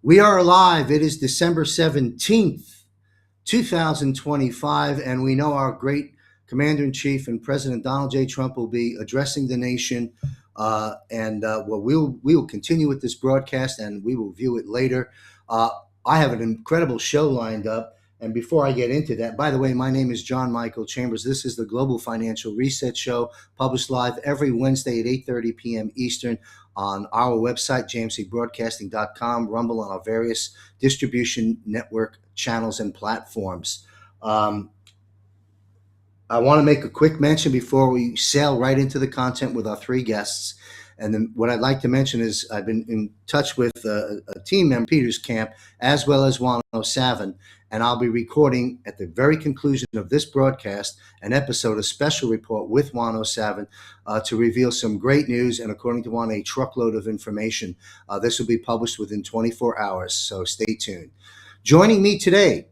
We are alive. It is December 17th, 2025, and we know our great Commander in Chief and President Donald J. Trump will be addressing the nation. We will continue with this broadcast and we will view it later. I have an incredible show lined up. And before I get into that, by the way, my name is John Michael Chambers. This is the Global Financial Reset Show, published live every Wednesday at 8:30 p.m. Eastern on our website, jmcbroadcasting.com, Rumble, on our various distribution network channels and platforms. I want to make a quick mention before we sail right into the content with our three guests. And then what I'd like to mention is I've been in touch with a team member, Peter's Camp, as well as Juan O'Savin, and I'll be recording at the very conclusion of this broadcast an episode, a special report with Juan O'Savin to reveal some great news and, according to Juan, a truckload of information. This will be published within 24 hours, so stay tuned. Joining me today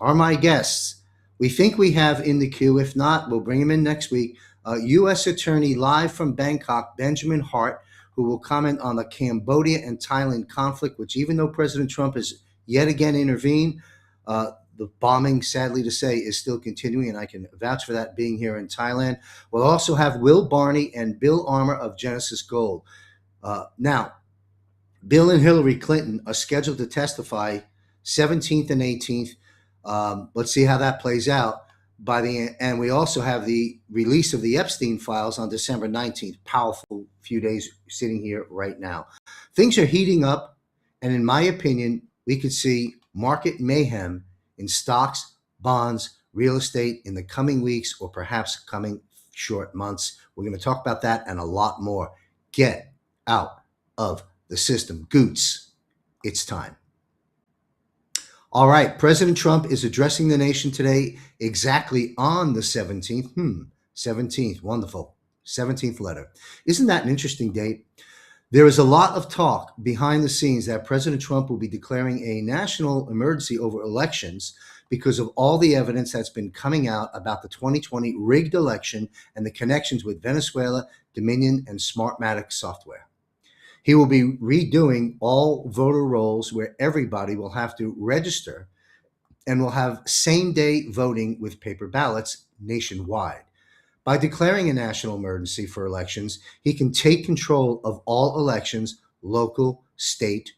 are my guests. We think we have in the queue. If not, we'll bring him in next week. U.S. Attorney live from Bangkok, Benjamin Hart, who will comment on the Cambodia and Thailand conflict, which, even though President Trump has yet again intervened, the bombing, sadly to say, is still continuing, and I can vouch for that being here in Thailand. We'll also have Will Barney and Bill Armour of Genesis Gold. Now, Bill and Hillary Clinton are scheduled to testify 17th and 18th. Let's see how that plays out. And we also have the release of the Epstein files on December 19th. Powerful few days sitting here right now. Things are heating up, and in my opinion, we could see market mayhem in stocks, bonds, real estate in the coming weeks, or perhaps coming short months. We're going to talk about that and a lot more. Get out of the system. Goots, it's time. All right, President Trump is addressing the nation today exactly on the 17th. 17th, wonderful. 17th letter. Isn't that an interesting date? There is a lot of talk behind the scenes that President Trump will be declaring a national emergency over elections because of all the evidence that's been coming out about the 2020 rigged election and the connections with Venezuela, Dominion, and Smartmatic software. He will be redoing all voter rolls where everybody will have to register and will have same-day voting with paper ballots nationwide. By declaring a national emergency for elections, he can take control of all elections, local, state,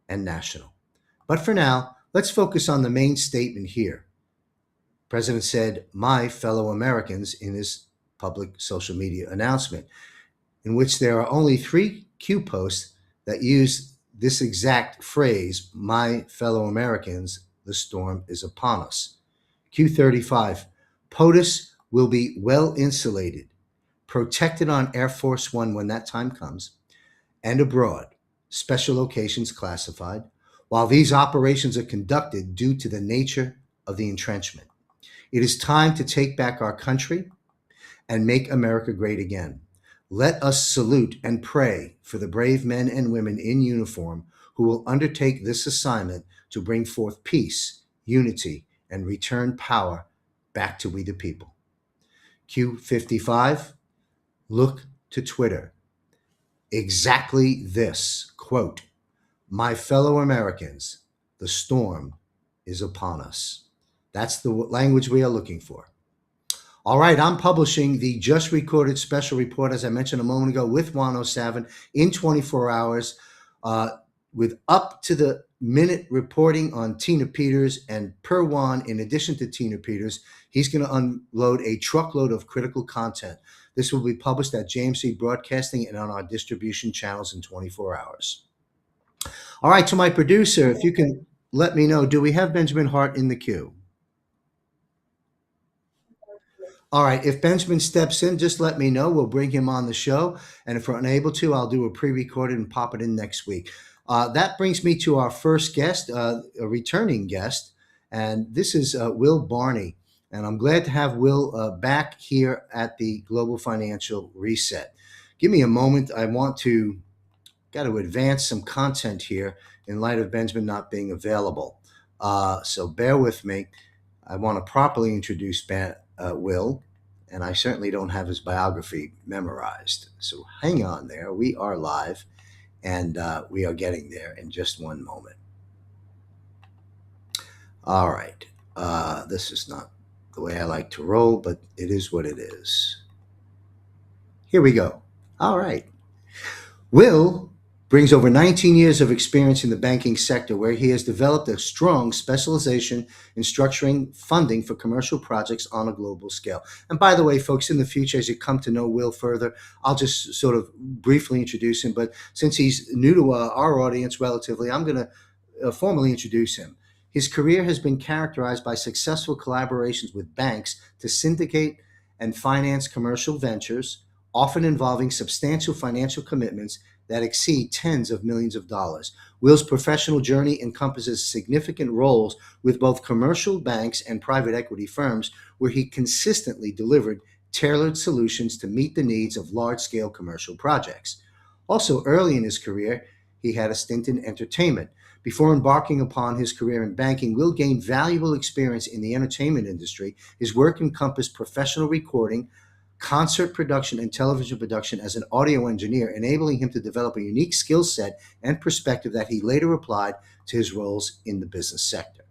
and national. But for now, let's focus on the main statement here. The President said, "My fellow Americans," in his public social media announcement, in which there are only 3 Q posts that use this exact phrase, "My fellow Americans, the storm is upon us." Q35, POTUS will be well insulated, protected on Air Force One when that time comes, and abroad, special locations classified, while these operations are conducted due to the nature of the entrenchment. It is time to take back our country and make America great again. Let us salute and pray for the brave men and women in uniform who will undertake this assignment to bring forth peace, unity, and return power back to we the people. Q55, look to Twitter. Exactly this, quote, "My fellow Americans, the storm is upon us." That's the language we are looking for. All right, I'm publishing the just recorded special report, as I mentioned a moment ago, with Juan O'Savin in 24 hours, with up to the minute reporting on Tina Peters. And per Juan, in addition to Tina Peters, he's going to unload a truckload of critical content. This will be published at JMC Broadcasting and on our distribution channels in 24 hours. All right, to my producer, if you can let me know, do we have Benjamin Hart in the queue? All right, if Benjamin steps in, just let me know. We'll bring him on the show. And if we're unable to, I'll do a pre-recorded and pop it in next week. That brings me to our first guest, a returning guest, and this is Will Barney. And I'm glad to have Will back here at the Global Financial Reset. Give me a moment. I got to advance some content here in light of Benjamin not being available. So bear with me. I want to properly introduce Will, and I certainly don't have his biography memorized. So hang on there. We are live, and we are getting there in just one moment. All right. This is not the way I like to roll, but it is what it is. Here we go. All right. Will brings over 19 years of experience in the banking sector, where he has developed a strong specialization in structuring funding for commercial projects on a global scale. And by the way, folks, in the future, as you come to know Will further, I'll just sort of briefly introduce him. But since he's new to our audience relatively, I'm going to formally introduce him. His career has been characterized by successful collaborations with banks to syndicate and finance commercial ventures, often involving substantial financial commitments that exceed tens of millions of dollars. Will's professional journey encompasses significant roles with both commercial banks and private equity firms, where he consistently delivered tailored solutions to meet the needs of large-scale commercial projects. Also, early in his career, he had a stint in entertainment. Before embarking upon his career in banking, Will gained valuable experience in the entertainment industry. His work encompassed professional recording, concert production, and television production as an audio engineer, enabling him to develop a unique skill set and perspective that he later applied to his roles in the business sector.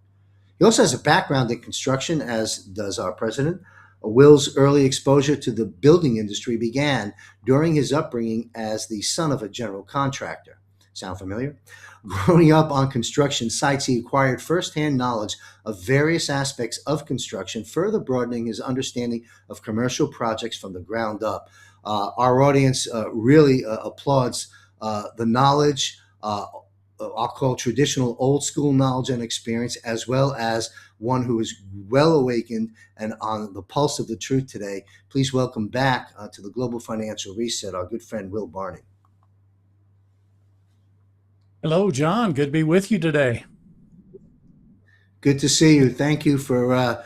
He also has a background in construction, as does our president. Will's early exposure to the building industry began during his upbringing as the son of a general contractor. Sound familiar? Growing up on construction sites, he acquired firsthand knowledge of various aspects of construction, further broadening his understanding of commercial projects from the ground up. Our audience really applauds the knowledge, I'll call traditional old school knowledge and experience, as well as one who is well awakened and on the pulse of the truth today. Please welcome back to the Global Financial Reset, our good friend, Will Barney. Hello, John. Good to be with you today. Good to see you. Thank you for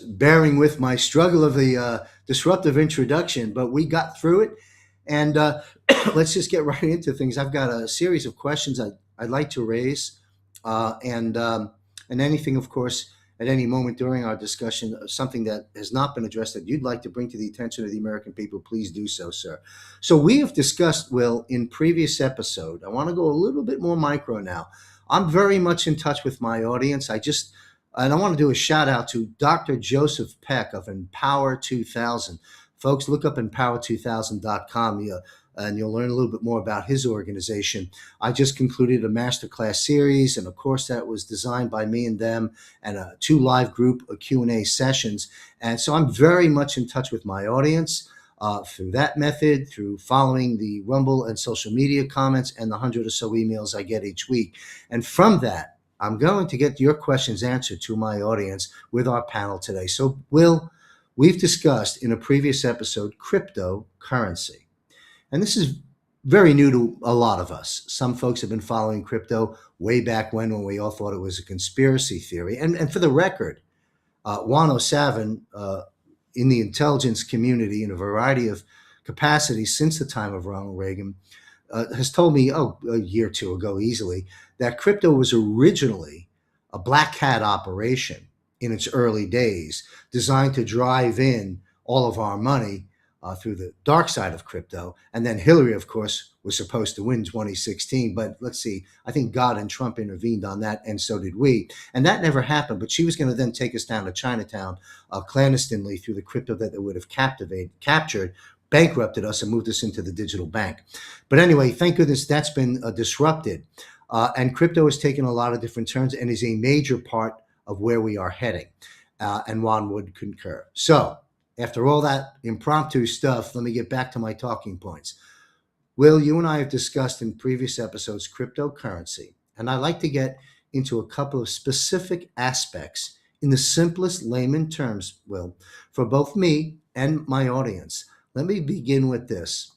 bearing with my struggle of the disruptive introduction, but we got through it. And let's just get right into things. I've got a series of questions I'd like to raise, and anything, of course, at any moment during our discussion, something that has not been addressed that you'd like to bring to the attention of the American people, please do so, sir. So we have discussed, Will, in previous episode. I want to go a little bit more micro now. I'm very much in touch with my audience. And I want to do a shout out to Dr. Joseph Peck of Empower 2000. Folks, look up empower2000.com. And you'll learn a little bit more about his organization. I just concluded a masterclass series and a course that was designed by me and them, and two live group Q&A sessions. And so I'm very much in touch with my audience through that method, through following the Rumble and social media comments and the 100 or so emails I get each week. And from that, I'm going to get your questions answered to my audience with our panel today. So, Will, we've discussed in a previous episode cryptocurrency. And this is very new to a lot of us. Some folks have been following crypto way back when we all thought it was a conspiracy theory. And for the record, Juan O'Savin, in the intelligence community in a variety of capacities since the time of Ronald Reagan, has told me, a year or two ago easily, that crypto was originally a black hat operation in its early days, designed to drive in all of our money through the dark side of crypto. And then Hillary, of course, was supposed to win 2016. But let's see, I think God and Trump intervened on that, and so did we. And that never happened. But she was going to then take us down to Chinatown clandestinely through the crypto that they would have captured, bankrupted us, and moved us into the digital bank. But anyway, thank goodness that's been disrupted. And crypto has taken a lot of different turns and is a major part of where we are heading. And Juan would concur. So, after all that impromptu stuff, let me get back to my talking points. Will, you and I have discussed in previous episodes cryptocurrency, and I'd like to get into a couple of specific aspects in the simplest layman terms, Will, for both me and my audience. Let me begin with this.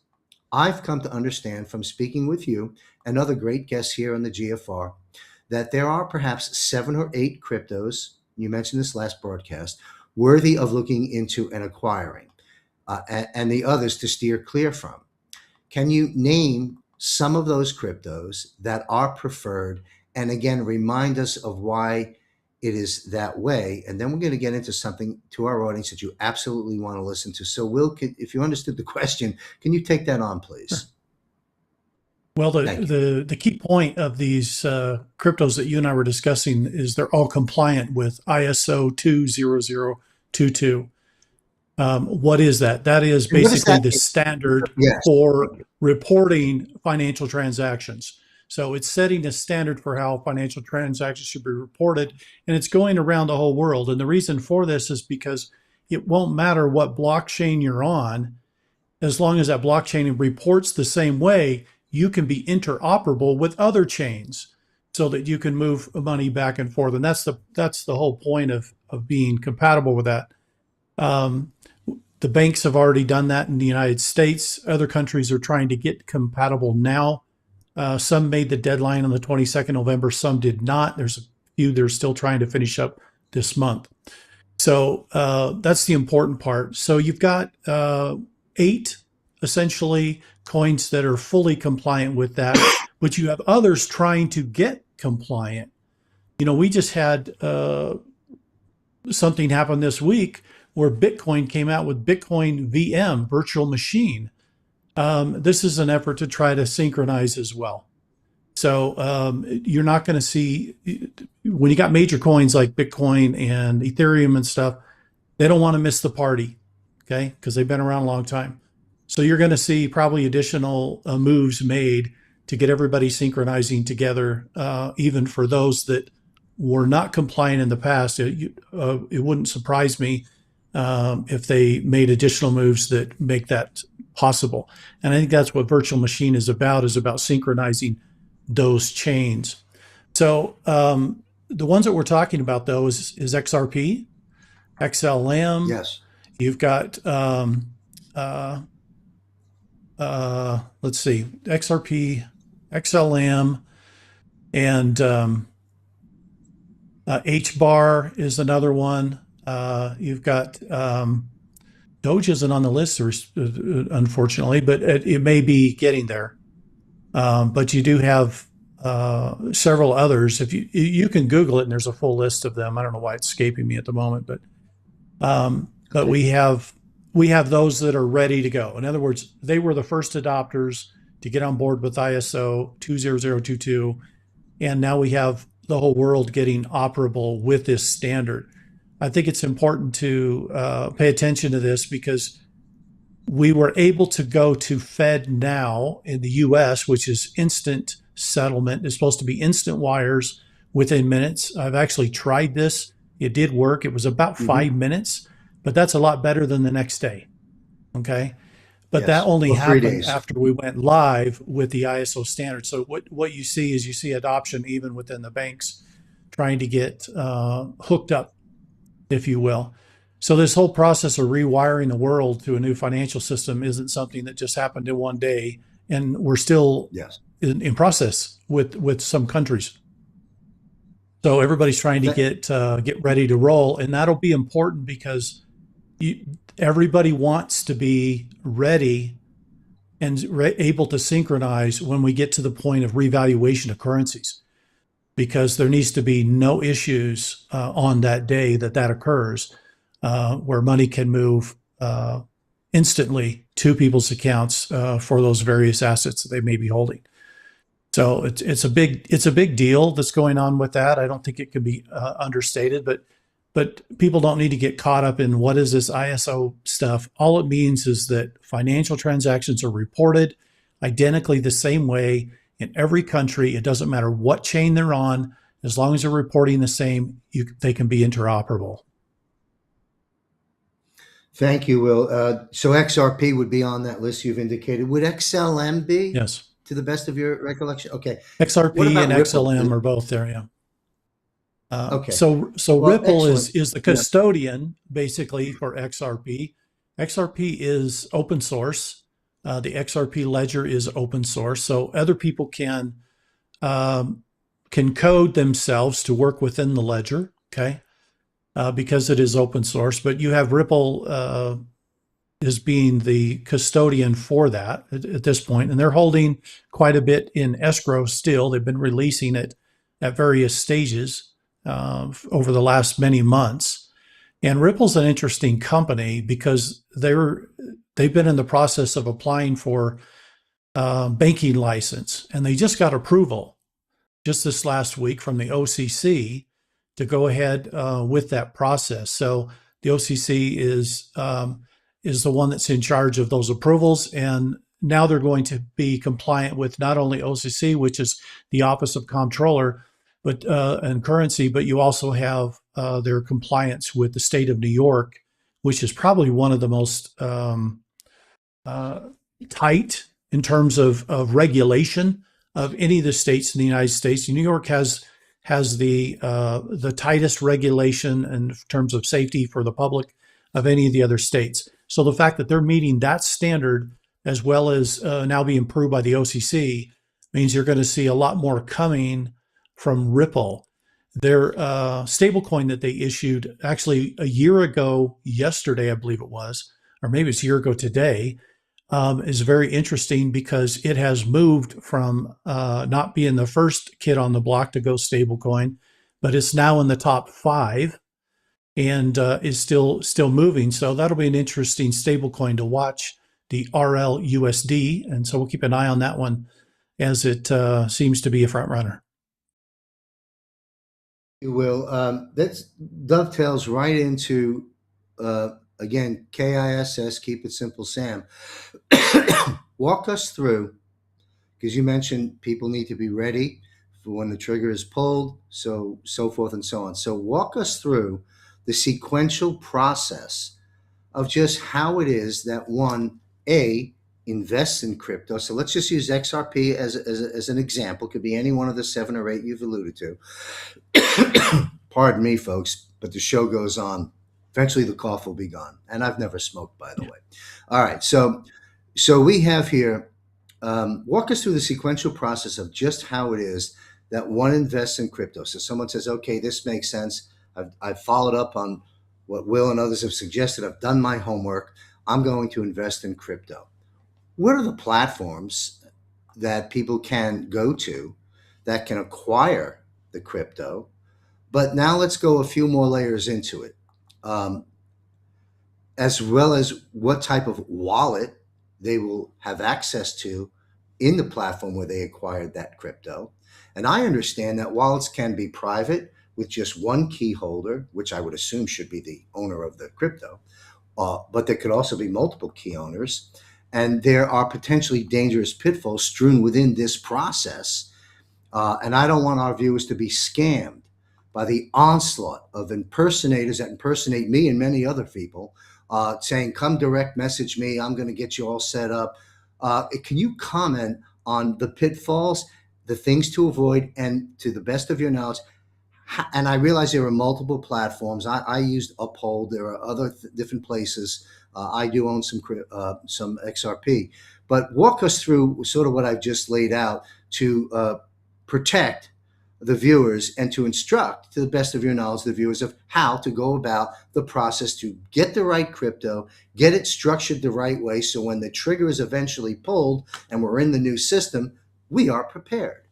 I've come to understand from speaking with you and other great guests here on the GFR that there are perhaps 7 or 8 cryptos, you mentioned this last broadcast, worthy of looking into and acquiring, and the others to steer clear from. Can you name some of those cryptos that are preferred, and again, remind us of why it is that way. And then we're going to get into something to our audience that you absolutely want to listen to. So, Will, if you understood the question, can you take that on, please? Sure. Well, Thank you. the key point of these cryptos that you and I were discussing is they're all compliant with ISO 20022. What is that? That is And what does basically that the mean? standard Yes. for reporting financial transactions. So it's setting a standard for how financial transactions should be reported, and it's going around the whole world. And the reason for this is because it won't matter what blockchain you're on, as long as that blockchain reports the same way, you can be interoperable with other chains so that you can move money back and forth. And that's the whole point of being compatible with that. Um, the banks have already done that in the United States. Other countries are trying to get compatible now. Some made the deadline on the 22nd November, some did not. There's a few that are still trying to finish up this month. So that's the important part. So you've got 8 essentially coins that are fully compliant with that, but you have others trying to get compliant. We just had something happen this week where Bitcoin came out with Bitcoin VM, virtual machine. This is an effort to try to synchronize as well. So you're not going to see, when you got major coins like Bitcoin and Ethereum and stuff, they don't want to miss the party, okay? Because they've been around a long time. So you're going to see probably additional moves made to get everybody synchronizing together, even for those that were not compliant in the past. It wouldn't surprise me if they made additional moves that make that possible. And I think that's what virtual machine is about synchronizing those chains. So the ones that we're talking about, though, is XRP, XLM. Yes. You've got, let's see, XRP, XLM, and HBAR is another one. You've got Doge isn't on the list, unfortunately, but it may be getting there. But you do have several others. If you can Google it, and there's a full list of them. I don't know why it's escaping me at the moment, but we have those that are ready to go. In other words, they were the first adopters to get on board with ISO 20022, and now we have the whole world getting operable with this standard. I think it's important to pay attention to this because we were able to go to FedNow in the US, which is instant settlement. It's supposed to be instant wires within minutes. I've actually tried this. It did work. It was about 5 minutes, but that's a lot better than the next day. Okay. But that only happened after we went live with the ISO standard. So what you see is adoption even within the banks trying to get hooked up, if you will. So this whole process of rewiring the world to a new financial system isn't something that just happened in one day, and we're still in process with some countries. So everybody's trying to get ready to roll, and that'll be important because everybody wants to be ready and able to synchronize when we get to the point of revaluation of currencies, because there needs to be no issues on that day that occurs, where money can move instantly to people's accounts for those various assets that they may be holding. So it's a big deal that's going on with that. I don't think it can be understated, but people don't need to get caught up in what is this ISO stuff. All it means is that financial transactions are reported identically the same way in every country. It doesn't matter what chain they're on, as long as they're reporting the same, they can be interoperable. Thank you, Will. So XRP would be on that list you've indicated. Would XLM be? Yes. To the best of your recollection? Okay. XRP and XLM are both there, yeah. Okay. So Ripple is the custodian, basically, for XRP. XRP is open source. The XRP ledger is open source, so other people can code themselves to work within the ledger, okay? Because it is open source. But you have Ripple as being the custodian for that at this point, and they're holding quite a bit in escrow still. They've been releasing it at various stages over the last many months. And Ripple's an interesting company because they've been in the process of applying for banking license, and they just got approval just this last week from the OCC to go ahead with that process. So the OCC is the one that's in charge of those approvals, and now they're going to be compliant with not only OCC, which is the Office of Comptroller, but and currency, but you also have their compliance with the state of New York, which is probably one of the most uh, tight in terms of regulation of any of the states in the United States. New York has the tightest regulation in terms of safety for the public of any of the other states. So the fact that they're meeting that standard as well as now being approved by the OCC means you're going to see a lot more coming from Ripple. Their stablecoin that they issued actually a year ago, yesterday, I believe it was, or maybe it's a year ago today, is very interesting because it has moved from not being the first kid on the block to go stablecoin, but it's now in the top 5 and is still moving. So that'll be an interesting stablecoin to watch, the RLUSD, and so we'll keep an eye on that one as it seems to be a front runner. You will. That dovetails right into, again, KISS, keep it simple, Sam. Walk us through, because you mentioned people need to be ready for when the trigger is pulled, so forth and so on. So walk us through the sequential process of just how it is that one, A, invests in crypto. So let's just use XRP as an example. Could be any one of the 7 or 8 you've alluded to. Pardon me, folks, but the show goes on. Eventually the cough will be gone. And I've never smoked, by the way. All right. So we have here, walk us through the sequential process of just how it is that one invests in crypto. So someone says, okay, this makes sense. I've followed up on what Will and others have suggested. I've done my homework. I'm going to invest in crypto. What are the platforms that people can go to that can acquire the crypto? But now let's go a few more layers into it, as well as what type of wallet they will have access to in the platform where they acquired that crypto. And I understand that wallets can be private with just one key holder, which I would assume should be the owner of the crypto, but there could also be multiple key owners. And there are potentially dangerous pitfalls strewn within this process. And I don't want our viewers to be scammed by the onslaught of impersonators that impersonate me and many other people, saying, come direct message me, I'm going to get you all set up. Can you comment on the pitfalls, the things to avoid, and to the best of your knowledge? And I realize there are multiple platforms. I used Uphold. There are other different places. I do own some XRP. But walk us through sort of what I've just laid out to protect the viewers and to instruct, to the best of your knowledge, the viewers of how to go about the process to get the right crypto, get it structured the right way, so when the trigger is eventually pulled and we're in the new system, we are prepared.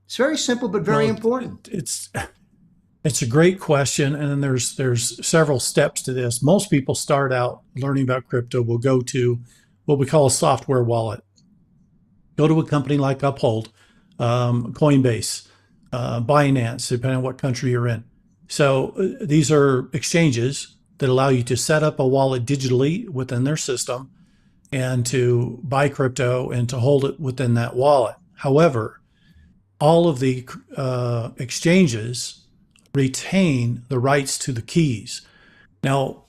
It's very simple, but very important. It's a great question, and then there's several steps to this. Most people start out learning about crypto will go to what we call a software wallet. Go to a company like Uphold, Coinbase, Binance, depending on what country you're in. So these are exchanges that allow you to set up a wallet digitally within their system and to buy crypto and to hold it within that wallet. However, all of the exchanges retain the rights to the keys. Now,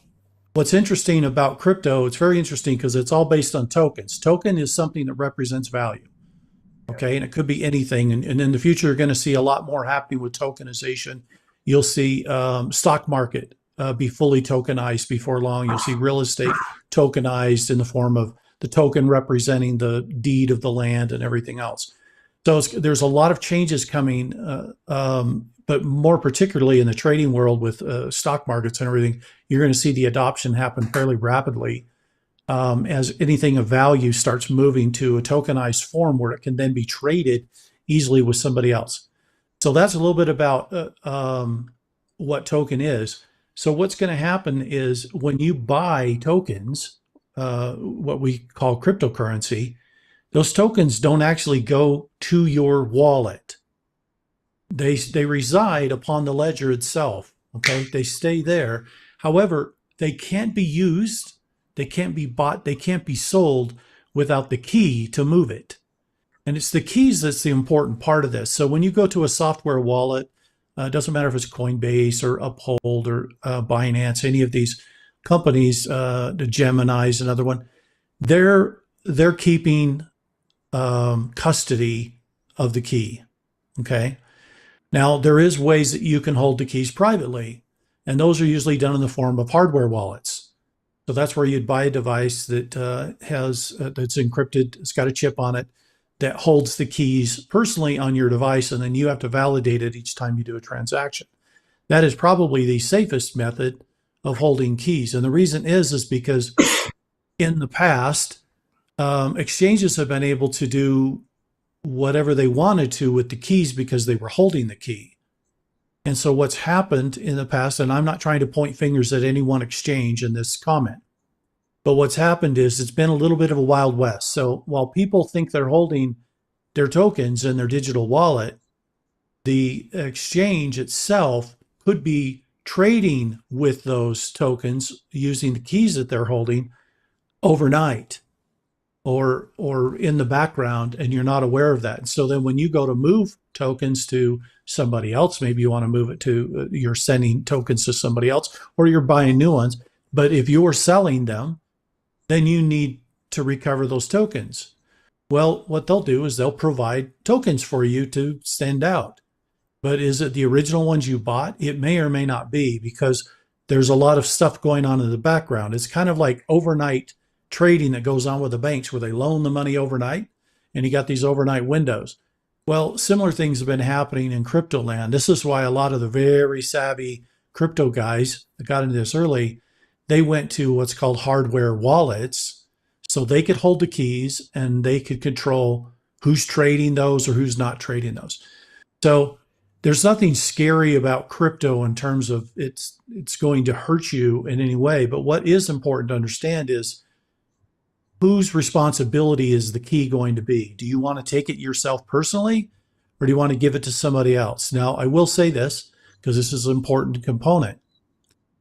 what's interesting about crypto, it's very interesting because it's all based on tokens. Token is something that represents value. Okay, and it could be anything. And in the future, you're going to see a lot more happening with tokenization. You'll see stock market be fully tokenized before long. You'll see real estate tokenized in the form of the token representing the deed of the land and everything else. So there's a lot of changes coming, but more particularly in the trading world with stock markets and everything, you're going to see the adoption happen fairly rapidly as anything of value starts moving to a tokenized form where it can then be traded easily with somebody else. So that's a little bit about what token is. So what's going to happen is when you buy tokens, what we call cryptocurrency, those tokens don't actually go to your wallet. They reside upon the ledger itself. Okay, they stay there. However, they can't be used, they can't be bought, they can't be sold without the key to move it. And it's the keys that's the important part of this. So when you go to a software wallet, it doesn't matter if it's Coinbase or Uphold or Binance, any of these companies, the Gemini is another one. They're keeping custody of the key. Okay. Now there is ways that you can hold the keys privately, and those are usually done in the form of hardware wallets. So that's where you'd buy a device that has that's encrypted. It's got a chip on it that holds the keys personally on your device, and then you have to validate it each time you do a transaction. That is probably the safest method of holding keys, and the reason is because in the past, exchanges have been able to do whatever they wanted to with the keys because they were holding the key. And so what's happened in the past, and I'm not trying to point fingers at any one exchange in this comment, but what's happened is it's been a little bit of a Wild West. So while people think they're holding their tokens in their digital wallet, the exchange itself could be trading with those tokens using the keys that they're holding overnight or in the background, and you're not aware of that. And so then when you go to move tokens to somebody else, maybe you want to move it to, you're sending tokens to somebody else, or you're buying new ones. But if you're selling them, then you need to recover those tokens. Well, what they'll do is they'll provide tokens for you to send out. But is it the original ones you bought? It may or may not be, because there's a lot of stuff going on in the background. It's kind of like overnight trading that goes on with the banks where they loan the money overnight, and you got these overnight windows. Well, similar things have been happening in crypto land. This is why a lot of the very savvy crypto guys that got into this early, they went to what's called hardware wallets, so they could hold the keys and they could control who's trading those or who's not trading those. So there's nothing scary about crypto in terms of it's going to hurt you in any way. But what is important to understand is whose responsibility is the key going to be? Do you want to take it yourself personally, or do you want to give it to somebody else? Now, I will say this, because this is an important component.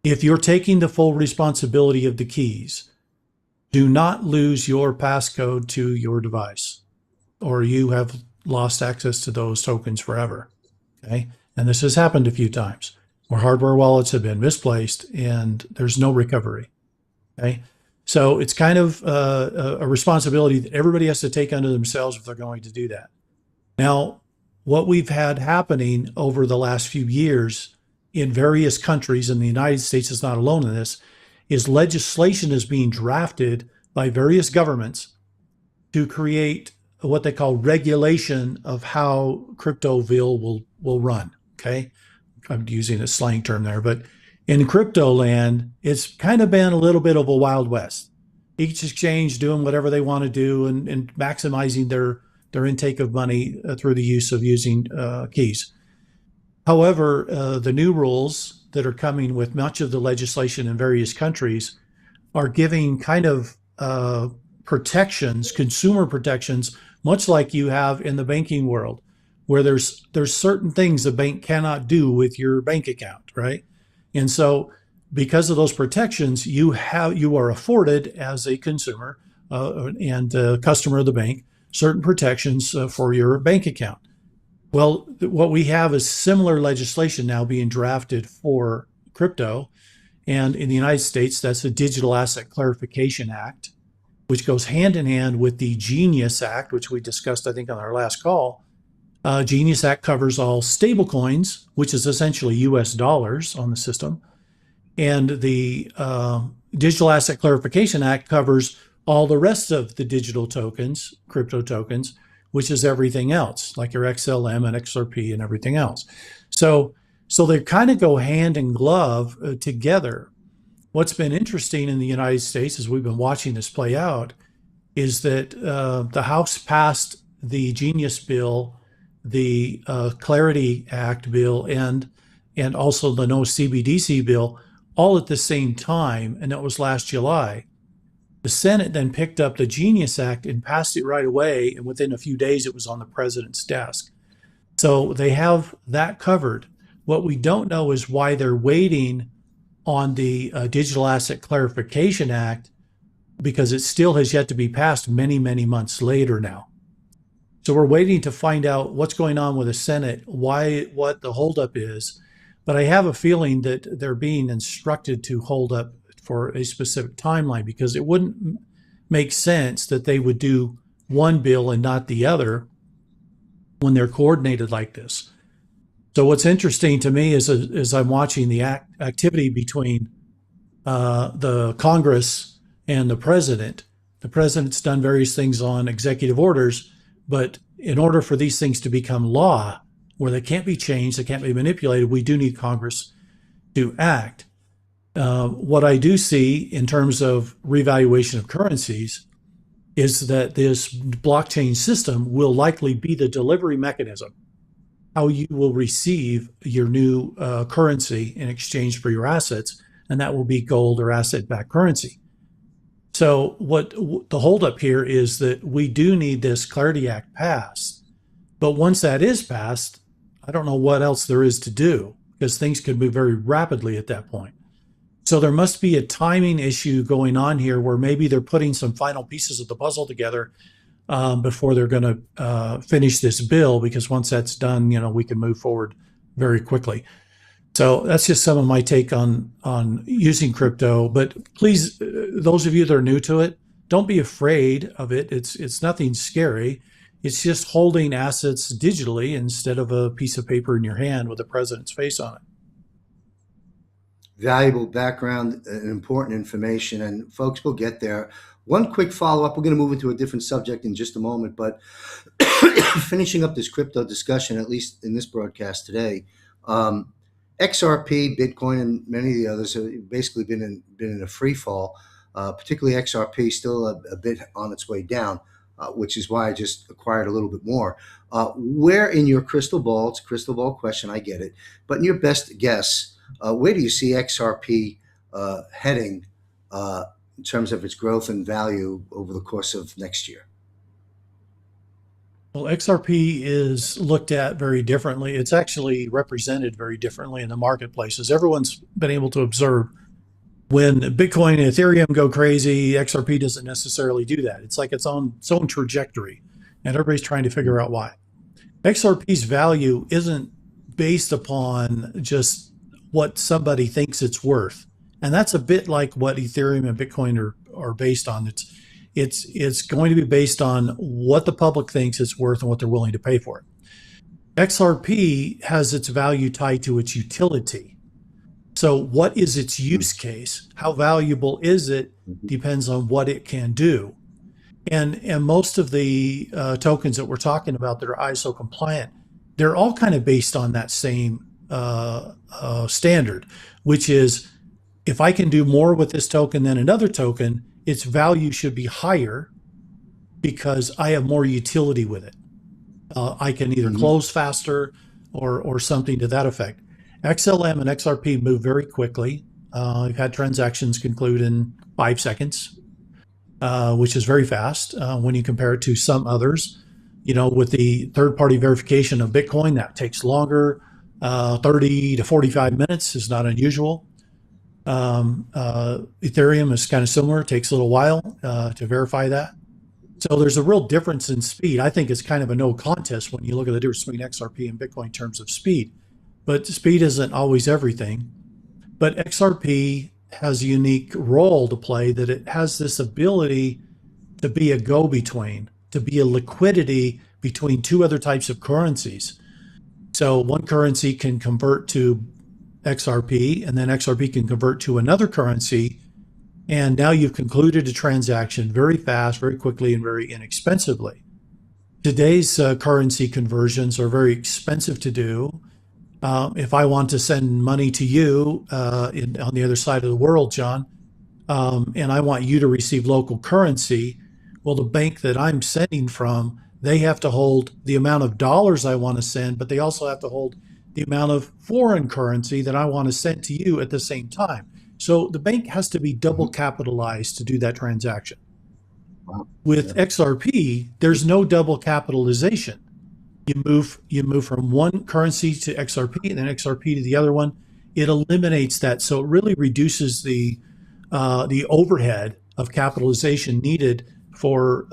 If you're taking the full responsibility of the keys, do not lose your passcode to your device, or you have lost access to those tokens forever. Okay. And this has happened a few times where hardware wallets have been misplaced and there's no recovery. Okay. So it's kind of a responsibility that everybody has to take unto themselves if they're going to do that. Now, what we've had happening over the last few years in various countries, and the United States is not alone in this, is legislation is being drafted by various governments to create what they call regulation of how cryptoville will run. Okay. I'm using a slang term there, but in crypto land, it's kind of been a little bit of a Wild West. Each exchange doing whatever they want to do and maximizing their intake of money through the use of using keys. However, the new rules that are coming with much of the legislation in various countries are giving kind of protections, consumer protections, much like you have in the banking world, where there's certain things a bank cannot do with your bank account, right? And so because of those protections, you are afforded as a consumer and a customer of the bank certain protections for your bank account. Well, what we have is similar legislation now being drafted for crypto. And in the United States, that's the Digital Asset Clarification Act, which goes hand in hand with the Genius Act, which we discussed, I think, on our last call. Genius Act covers all stablecoins, which is essentially US dollars on the system. And the Digital Asset Clarification Act covers all the rest of the digital tokens, crypto tokens, which is everything else, like your XLM and XRP and everything else. So they kind of go hand in glove together. What's been interesting in the United States as we've been watching this play out is that the House passed the Genius bill the Clarity Act bill and also the No CBDC bill all at the same time, and that was last July. The Senate then picked up the Genius Act and passed it right away, and within a few days it was on the president's desk. So they have that covered. What we don't know is why they're waiting on the Digital Asset Clarification Act, because it still has yet to be passed many, many months later now. So we're waiting to find out what's going on with the Senate, what the holdup is. But I have a feeling that they're being instructed to hold up for a specific timeline, because it wouldn't make sense that they would do one bill and not the other when they're coordinated like this. So what's interesting to me is as I'm watching the activity between the Congress and the president's done various things on executive orders, but in order for these things to become law, where they can't be changed, they can't be manipulated, we do need Congress to act. What I do see in terms of revaluation of currencies is that this blockchain system will likely be the delivery mechanism, how you will receive your new currency in exchange for your assets, and that will be gold or asset-backed currency. So what the holdup here is that we do need this Clarity Act passed, but once that is passed, I don't know what else there is to do, because things could move very rapidly at that point. So there must be a timing issue going on here, where maybe they're putting some final pieces of the puzzle together before they're going to finish this bill, because once that's done, we can move forward very quickly. So that's just some of my take on using crypto. But please, those of you that are new to it, don't be afraid of it. It's nothing scary. It's just holding assets digitally instead of a piece of paper in your hand with the president's face on it. Valuable background and important information. And folks, we'll get there. One quick follow up. We're going to move into a different subject in just a moment, but finishing up this crypto discussion, at least in this broadcast today, XRP, Bitcoin, and many of the others have basically been in a free fall. Particularly XRP, still a bit on its way down, which is why I just acquired a little bit more. Where in your crystal ball? It's a crystal ball question. I get it, but in your best guess, where do you see XRP heading in terms of its growth and value over the course of next year? Well, XRP is looked at very differently. It's actually represented very differently in the marketplaces. Everyone's been able to observe when Bitcoin and Ethereum go crazy, XRP doesn't necessarily do that. It's like its own trajectory, and everybody's trying to figure out why. XRP's value isn't based upon just what somebody thinks it's worth. And that's a bit like what Ethereum and Bitcoin are based on. It's going to be based on what the public thinks it's worth and what they're willing to pay for it. XRP has its value tied to its utility. So what is its use case? How valuable is it? Depends on what it can do. And most of the tokens that we're talking about that are ISO compliant, they're all kind of based on that same standard, which is if I can do more with this token than another token, its value should be higher because I have more utility with it. I can either close faster or something to that effect. XLM and XRP move very quickly. I've had transactions conclude in 5 seconds, which is very fast when you compare it to some others. With the third-party verification of Bitcoin, that takes longer. 30 to 45 minutes is not unusual. Ethereum is kind of similar. It takes a little while to verify that. So there's a real difference in speed. I think it's kind of a no contest when you look at the difference between XRP and Bitcoin in terms of speed. But speed isn't always everything. But XRP has a unique role to play, that it has this ability to be a go-between, to be a liquidity between two other types of currencies. So one currency can convert to XRP, and then XRP can convert to another currency. And now you've concluded a transaction very fast, very quickly, and very inexpensively. Today's currency conversions are very expensive to do. If I want to send money to you on the other side of the world, John, and I want you to receive local currency, well, the bank that I'm sending from, They have to hold the amount of dollars I want to send, but they also have to hold the amount of foreign currency that I want to send to you at the same time. So the bank has to be double Mhm. capitalized to do that transaction. Wow. With Yeah. XRP, there's no double capitalization. You move from one currency to XRP and then XRP to the other one. It eliminates that, so it really reduces the overhead of capitalization needed for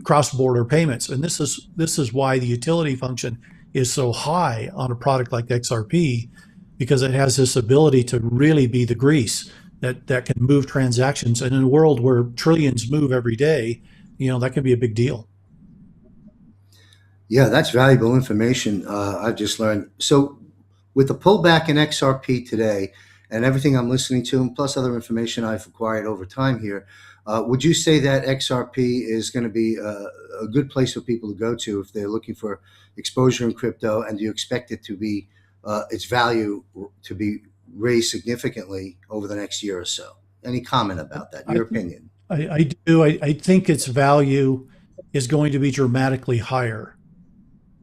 cross-border payments. And this is why the utility function is so high on a product like XRP, because it has this ability to really be the grease that can move transactions. And in a world where trillions move every day, that can be a big deal. Yeah, that's valuable information. I've just learned. So, with the pullback in XRP today and everything I'm listening to, and plus other information I've acquired over time here, would you say that XRP is going to be a good place for people to go to if they're looking for exposure in crypto? And do you expect it to be its value to be raised significantly over the next year or so? Any comment about that? I Your opinion? I do. I think its value is going to be dramatically higher.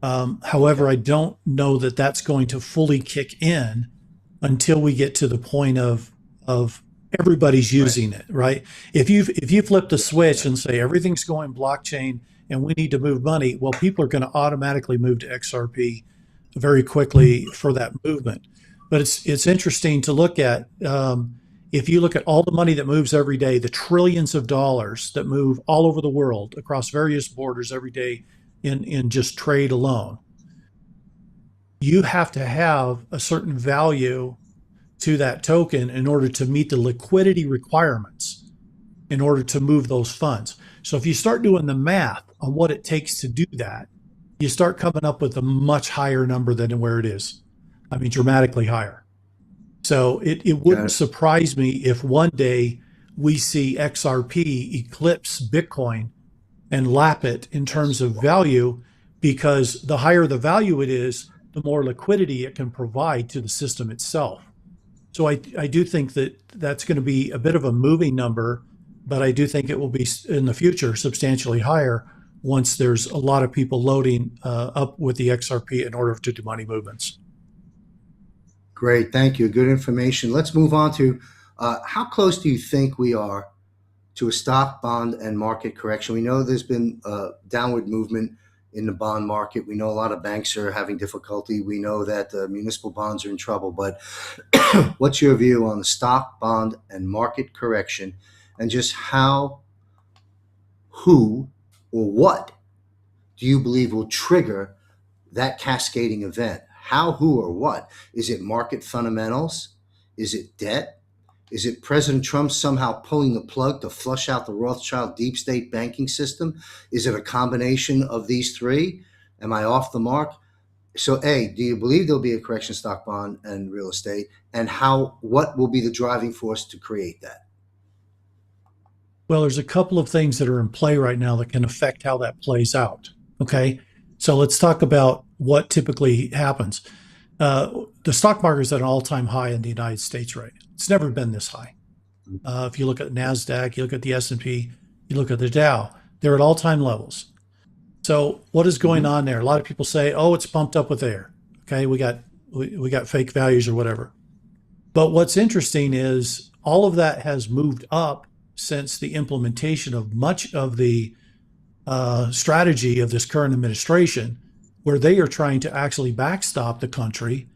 However, Okay. I don't know that that's going to fully kick in until we get to the point of everybody's Right. using it, right? If you flip the Yeah. switch Yeah. and say everything's going blockchain and we need to move money, well, people are going to automatically move to XRP very quickly for that movement. But it's interesting to look at. If you look at all the money that moves every day, the trillions of dollars that move all over the world across various borders every day in just trade alone, you have to have a certain value to that token in order to meet the liquidity requirements in order to move those funds. So if you start doing the math on what it takes to do that, you start coming up with a much higher number than where it is. I mean, dramatically higher. So it Got wouldn't it. surprise me if one day we see XRP eclipse Bitcoin and lap it in terms of value, because the higher the value it is, the more liquidity it can provide to the system itself. So I do think that that's going to be a bit of a moving number, but I do think it will be in the future substantially higher once there's a lot of people loading up with the XRP in order to do money movements. Great, thank you. Good information. Let's move on to how close do you think we are to a stock, bond, and market correction? We know there's been downward movement in the bond market. We know a lot of banks are having difficulty. We know that municipal bonds are in trouble. But what's your view on the stock, bond, and market correction, and just how, who, or what do you believe will trigger that cascading event? How, who, or what? Is it market fundamentals? Is it debt? Is it President Trump somehow pulling the plug to flush out the Rothschild deep state banking system? Is it a combination of these three? Am I off the mark? So, A, do you believe there'll be a correction stock, bond, and real estate? And how? What will be the driving force to create that? Well, there's a couple of things that are in play right now that can affect how that plays out. Okay. So let's talk about what typically happens. The stock market is at an all time high in the United States right now. It's never been this high. If you look at NASDAQ, you look at the S&P, you look at the Dow, they're at all time levels. So what is going Mm-hmm. on there? A lot of people say, oh, it's pumped up with air. Okay. We got fake values or whatever. But what's interesting is all of that has moved up since the implementation of much of the strategy of this current administration, where they are trying to actually backstop the country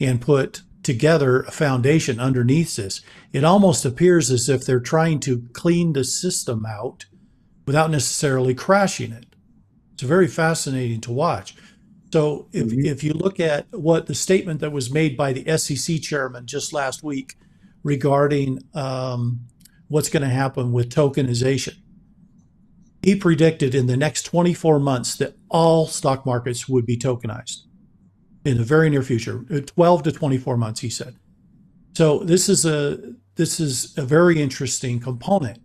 and put together a foundation underneath this. It almost appears as if they're trying to clean the system out without necessarily crashing it. It's very fascinating to watch. So Mm-hmm. if you look at what the statement that was made by the SEC chairman just last week regarding what's going to happen with tokenization, he predicted in the next 24 months that all stock markets would be tokenized in the very near future, 12 to 24 months, he said. So this is a very interesting component,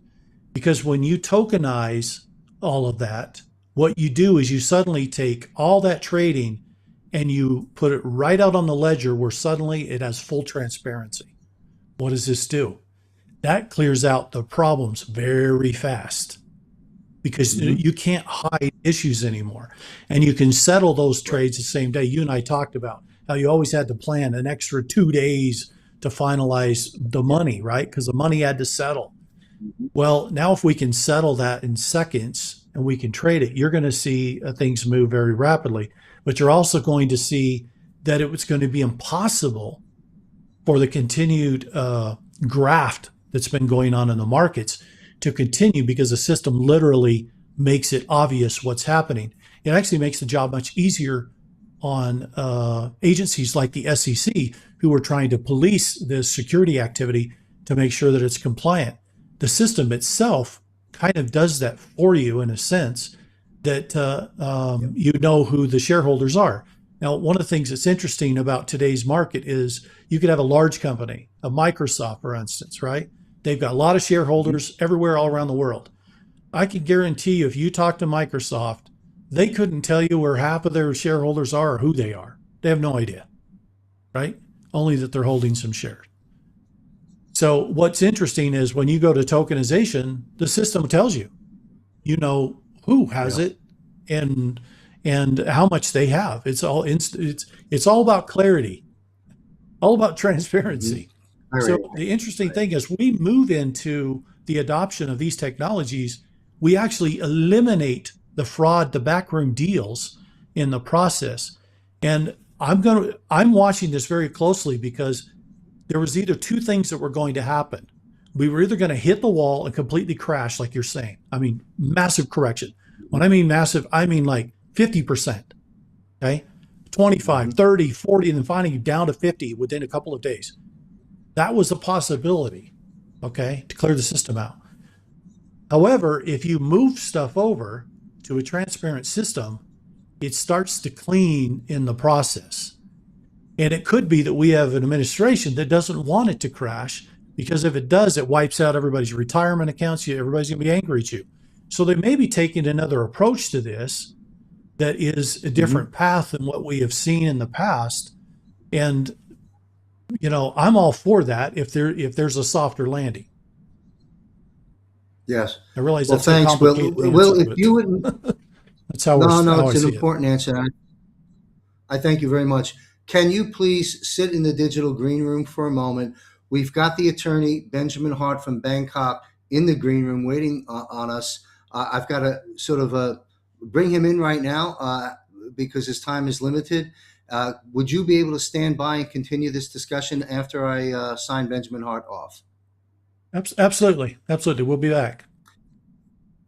because when you tokenize all of that, what you do is you suddenly take all that trading and you put it right out on the ledger where suddenly it has full transparency. What does this do? That clears out the problems very fast, because Mm-hmm. you can't hide issues anymore. And you can settle those Right. trades the same day. You and I talked about how you always had to plan an extra 2 days to finalize the Yeah. money, right? Because the money had to settle. Mhm. Well, now if we can settle that in seconds and we can trade it, you're going to see things move very rapidly. But you're also going to see that it was going to be impossible for the continued graft that's been going on in the markets to continue because the system literally makes it obvious what's happening. It actually makes the job much easier on agencies like the SEC who are trying to police this security activity to make sure that it's compliant. The system itself kind of does that for you in a sense that Yep. you know who the shareholders are. Now, one of the things that's interesting about today's market is you could have a large company, a Microsoft, for instance, right? They've got a lot of Mhm. shareholders everywhere, all around the world. I can guarantee you, if you talk to Microsoft, they couldn't tell you where half of their shareholders are or who they are. They have no idea, right? Only that they're holding some shares. So, what's interesting is when you go to tokenization, the system tells you, you know who has Yeah. it and how much they have. It's all about clarity, all about Mhm. transparency. So Very the interesting right. thing is we move into the adoption of these technologies, we actually eliminate the fraud, the backroom deals in the process. And I'm watching this very closely because there was either two things that were going to happen. We were either going to hit the wall and completely crash, like you're saying. I mean, massive correction. When I mean massive, I mean like 50%, okay? 25, Mhm. 30, 40, and then finally down to 50 within a couple of days. That was a possibility, okay, to clear the system out. However, if you move stuff over to a transparent system, it starts to clean in the process. And it could be that we have an administration that doesn't want it to crash because if it does, it wipes out everybody's retirement accounts. Everybody's going to be angry at you. So they may be taking another approach to this that is a Mhm. different path than what we have seen in the past. And I'm all for that if there's a softer landing. Yes. I realize Well, that's a thanks, Will. complicated answer, Will, if but you wouldn't, that's no, no, how I it's an see it. important answer. I thank you very much. Can you please sit in the digital green room for a moment? We've got the attorney, Benjamin Hart from Bangkok, in the green room waiting on us. I've got to sort of bring him in right now because his time is limited. Would you be able to stand by and continue this discussion after I sign Benjamin Hart off? Absolutely, absolutely. We'll be back.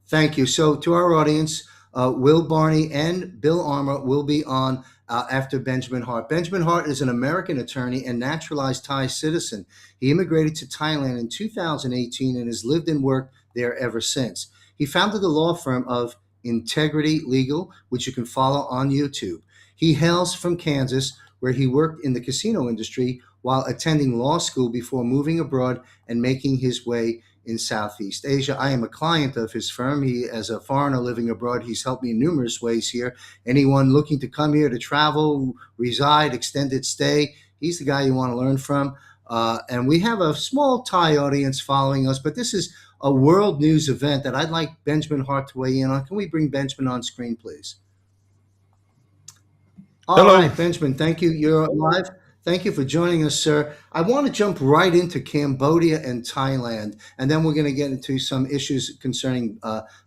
Thank you. So, to our audience, Will Barney and Bill Armour will be on after Benjamin Hart. Benjamin Hart is an American attorney and naturalized Thai citizen. He immigrated to Thailand in 2018 and has lived and worked there ever since. He founded the law firm of Integrity Legal, which you can follow on YouTube. He hails from Kansas, where he worked in the casino industry while attending law school before moving abroad and making his way in Southeast Asia. I am a client of his firm. He, as a foreigner living abroad, he's helped me in numerous ways here. Anyone looking to come here to travel, reside, extended stay, he's the guy you want to learn from. And we have a small Thai audience following us, but this is a world news event that I'd like Benjamin Hart to weigh in on. Can we bring Benjamin on screen, please? All Hello. right, Benjamin, thank you. You're live. Thank you for joining us, sir. I want to jump right into Cambodia and Thailand, and then we're going to get into some issues concerning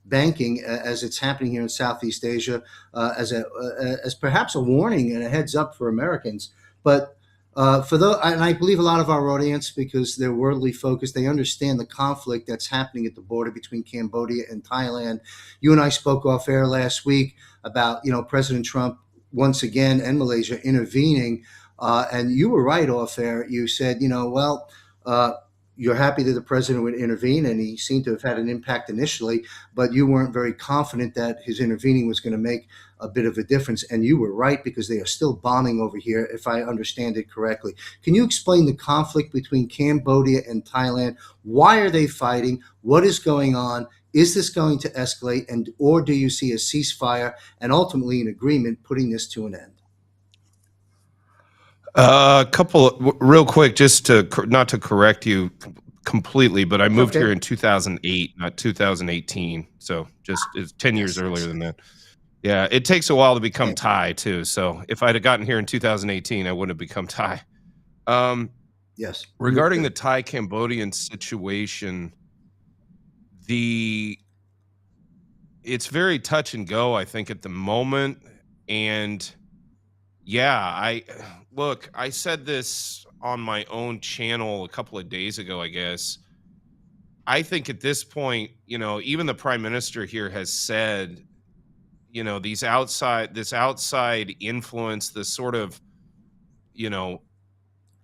banking as it's happening here in Southeast Asia, as perhaps a warning and a heads up for Americans. But for those, and I believe a lot of our audience, because they're worldly focused, they understand the conflict that's happening at the border between Cambodia and Thailand. You and I spoke off air last week about President Trump once again and Malaysia intervening. And you were right off air. You said, well, you're happy that the president would intervene, and he seemed to have had an impact initially, but you weren't very confident that his intervening was going to make a bit of a difference. And you were right because they are still bombing over here, if I understand it correctly. Can you explain the conflict between Cambodia and Thailand? Why are they fighting? What is going on? Is this going to escalate, or do you see a ceasefire and ultimately an agreement putting this to an end? A couple real quick, just to not to correct you completely, but I That's moved okay. here in 2008, not 2018. So just it's 10 years Yes, earlier yes. than that. Yeah, it takes a while to become Thank you. Thai too. So if I'd have gotten here in 2018, I wouldn't have become Thai. Um, Yes, regarding the Thai Cambodian situation, the it's very touch and go, I think, at the moment. And yeah, I look, I said this on my own channel a couple of days ago, I guess. I think at this point, even the prime minister here has said, this outside influence, this sort of, you know,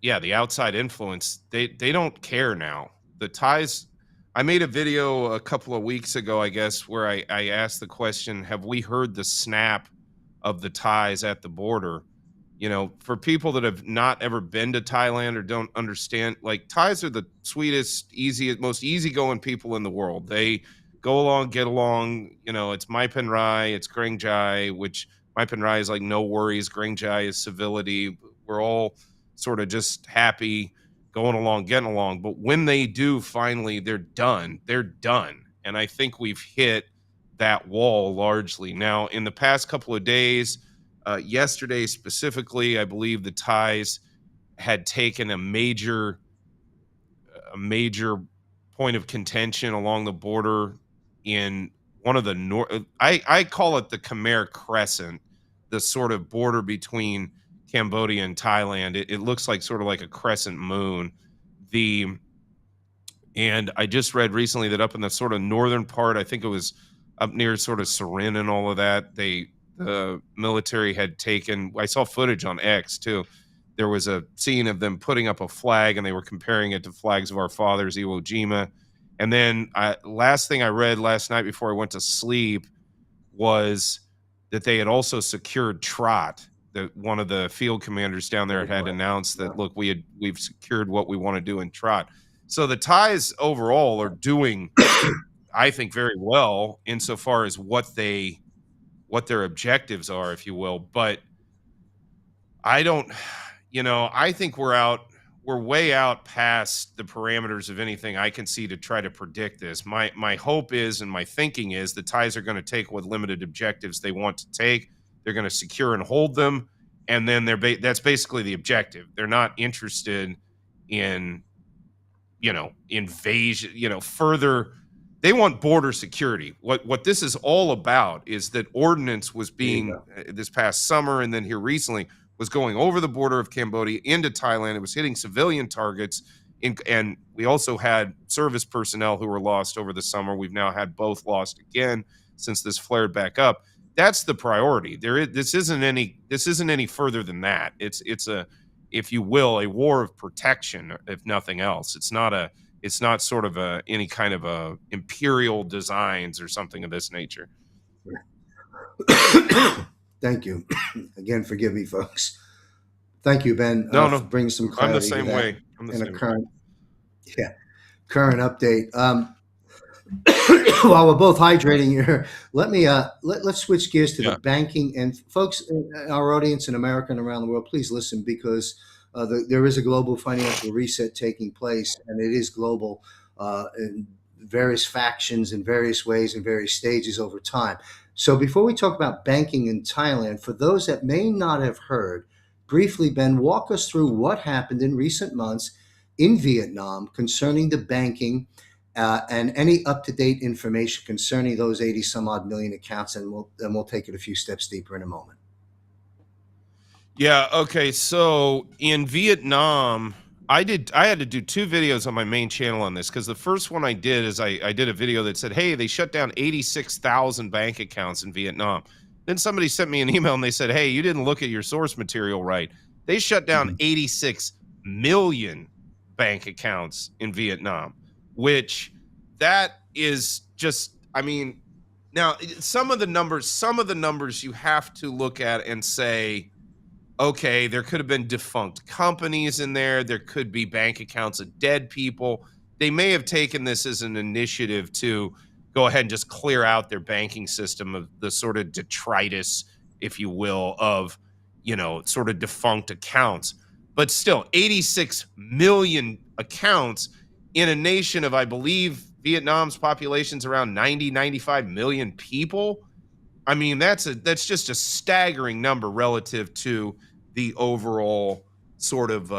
yeah, the outside influence, they don't care now. The ties I made a video a couple of weeks ago, I guess, where I asked the question, have we heard the snap of the ties at the border? For people that have not ever been to Thailand or don't understand, like Thais are the sweetest, easiest, most easygoing people in the world. They go along, get along. It's Mai Pen Rai, it's Grang Jai, which Mai Pen Rai is like no worries. Grang Jai is civility. We're all sort of just happy going along, getting along. But when they do finally, they're done. They're done. And I think we've hit that wall largely. Now, in the past couple of days, yesterday specifically, I believe the Thais had taken a major point of contention along the border in one of the north. I call it the Khmer Crescent, the sort of border between Cambodia and Thailand. It looks like sort of like a crescent moon. The And I just read recently that up in the sort of northern part, I think it was up near sort of Surin and all of that, the military had taken. I saw footage on X too. There was a scene of them putting up a flag, and they were comparing it to flags of our fathers, Iwo Jima. And then last thing I read last night before I went to sleep was that they had also secured Trot. That one of the field commanders down there had announced that, look, we've secured what we want to do in Trot. So the Thais overall are doing, I think, very well insofar as what their objectives are, if you will. But I don't, I think we're way out past the parameters of anything I can see to try to predict this. My hope is, and my thinking is, the Thais are going to take what limited objectives they want to take. They're going to secure and hold them, and then that's basically the objective. They're not interested in invasion, further. They want border security. What this is all about is that ordnance was being this past summer, and then here recently was going over the border of Cambodia into Thailand. It was hitting civilian targets, and we also had service personnel who were lost over the summer. We've now had both lost again since this flared back up. That's the priority. This isn't any further than that. It's a, if you will, a war of protection, if nothing else. It's not sort of any kind of a imperial designs or something of this nature. Thank you. Again, forgive me, folks. Thank you, Ben, No, for bringing some I'm clarity the same to that way. I'm the in a same way. current update. While we're both hydrating here, let's switch gears to Yeah. the banking. And folks in our audience in America and around the world, please listen, because there is a global financial reset taking place, and it is global in various factions, in various ways, in various stages over time. So before we talk about banking in Thailand, for those that may not have heard, briefly, Ben, walk us through what happened in recent months in Vietnam concerning the banking and any up-to-date information concerning those 80 some odd million accounts, and we'll take it a few steps deeper in a moment. Yeah. Okay. So in Vietnam, I had to do 2 videos on my main channel on this, because the first one I did is I did a video that said, hey, they shut down 86,000 bank accounts in Vietnam. Then somebody sent me an email and they said, hey, you didn't look at your source material right. They shut down 86 million bank accounts in Vietnam, which that is just, I mean, now some of the numbers you have to look at and say, okay, there could have been defunct companies in there. There could be bank accounts of dead people. They may have taken this as an initiative to go ahead and just clear out their banking system of the sort of detritus, if you will, of, sort of defunct accounts. But still, 86 million accounts in a nation of, I believe, Vietnam's population's around 90, 95 million people. I mean, that's just a staggering number relative to the overall sort of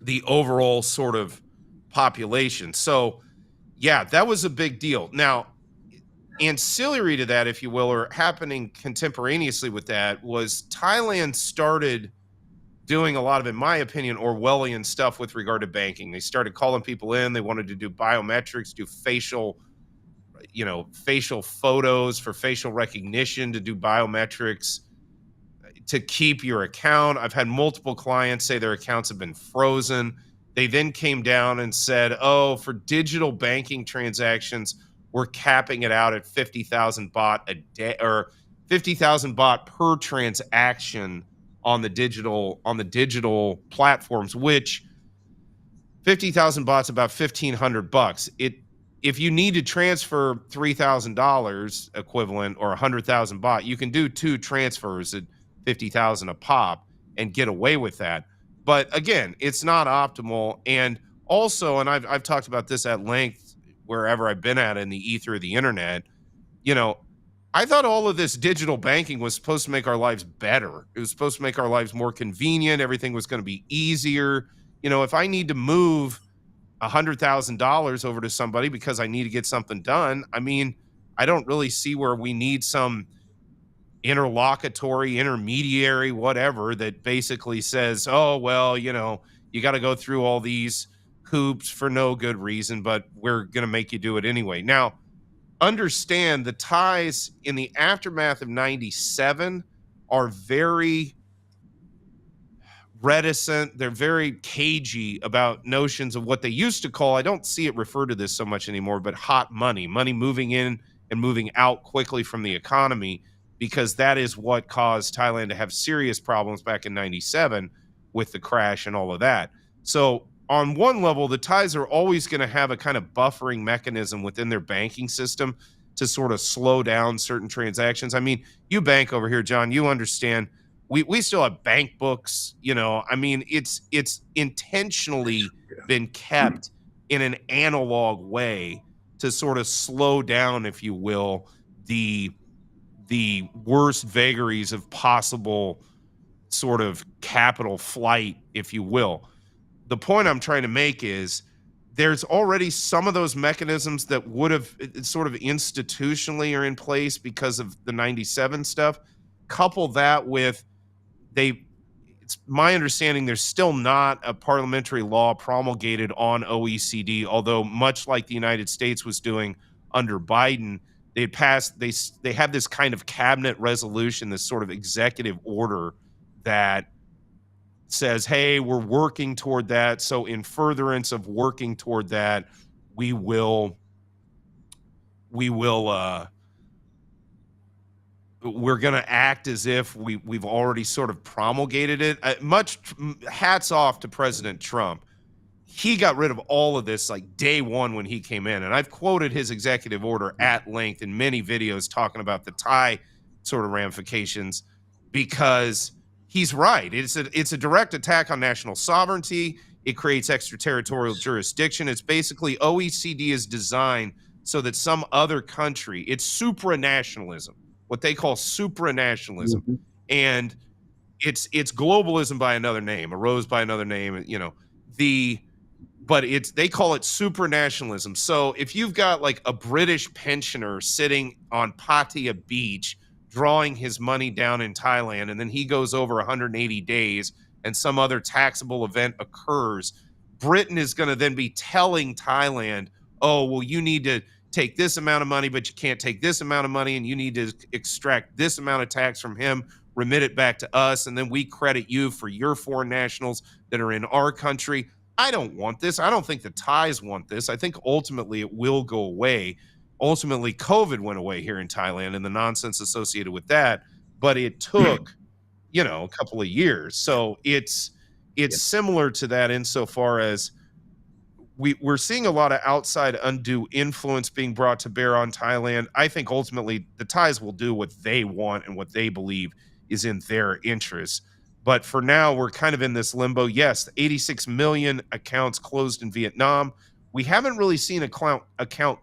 the overall sort of population. So, yeah, that was a big deal. Now, ancillary to that, if you will, or happening contemporaneously with that, was Thailand started doing a lot of, in my opinion, Orwellian stuff with regard to banking. They started calling people in. They wanted to do biometrics, do facial photos for facial recognition, to do biometrics to keep your account. I've had multiple clients say their accounts have been frozen. They then came down and said, oh, for digital banking transactions, we're capping it out at 50,000 baht a day, or 50,000 baht per transaction on the digital platforms, which 50,000 bahts about 1,500 bucks. If you need to transfer $3,000 equivalent or 100,000 baht, you can do two transfers at 50,000 a pop and get away with that. But again, it's not optimal. And also, and I've talked about this at length wherever I've been at in the ether of the internet, you know, I thought all of this digital banking was supposed to make our lives better. It was supposed to make our lives more convenient. Everything was going to be easier. If I need to move $100,000 over to somebody because I need to get something done, I mean, I don't really see where we need some interlocutory, intermediary, whatever, that basically says, oh, well, you got to go through all these hoops for no good reason, but we're going to make you do it anyway. Now, understand the ties in the aftermath of 97 are very reticent. They're very cagey about notions of what they used to call, I don't see it referred to this so much anymore, but hot money moving in and moving out quickly from the economy, because that is what caused Thailand to have serious problems back in 97 with the crash and all of that. So on one level, the Thais are always going to have a kind of buffering mechanism within their banking system to sort of slow down certain transactions. I mean, you bank over here, John, you understand we still have bank books, I mean, it's intentionally been kept in an analog way to sort of slow down, if you will, the worst vagaries of possible sort of capital flight, if you will. The point I'm trying to make is there's already some of those mechanisms that would have sort of institutionally are in place because of the 97 stuff. Couple that with it's my understanding there's still not a parliamentary law promulgated on OECD, although much like the United States was doing under Biden, they have this kind of cabinet resolution, this sort of executive order that says, hey, we're working toward that. So in furtherance of working toward that, we will we're going to act as if we've already sort of promulgated it. Much hats off to President Trump. He got rid of all of this like day one when he came in. And I've quoted his executive order at length in many videos talking about the Thai sort of ramifications, because he's right. It's a direct attack on national sovereignty. It creates extraterritorial jurisdiction. It's basically OECD is designed so that some other country, it's supranationalism, what they call supranationalism. Mhm. And it's globalism by another name, arose by another name, but they call it supranationalism. So if you've got like a British pensioner sitting on Pattaya Beach drawing his money down in Thailand, and then he goes over 180 days and some other taxable event occurs, Britain is going to then be telling Thailand, oh, well, you need to take this amount of money, but you can't take this amount of money, and you need to extract this amount of tax from him, remit it back to us, and then we credit you for your foreign nationals that are in our country. I don't want this. I don't think the Thais want this. I think ultimately it will go away. Ultimately, COVID went away here in Thailand and the nonsense associated with that, but it took, a couple of years. So it's similar to that insofar as we're seeing a lot of outside undue influence being brought to bear on Thailand. I think ultimately the Thais will do what they want and what they believe is in their interests. But for now, we're kind of in this limbo. Yes, 86 million accounts closed in Vietnam. We haven't really seen account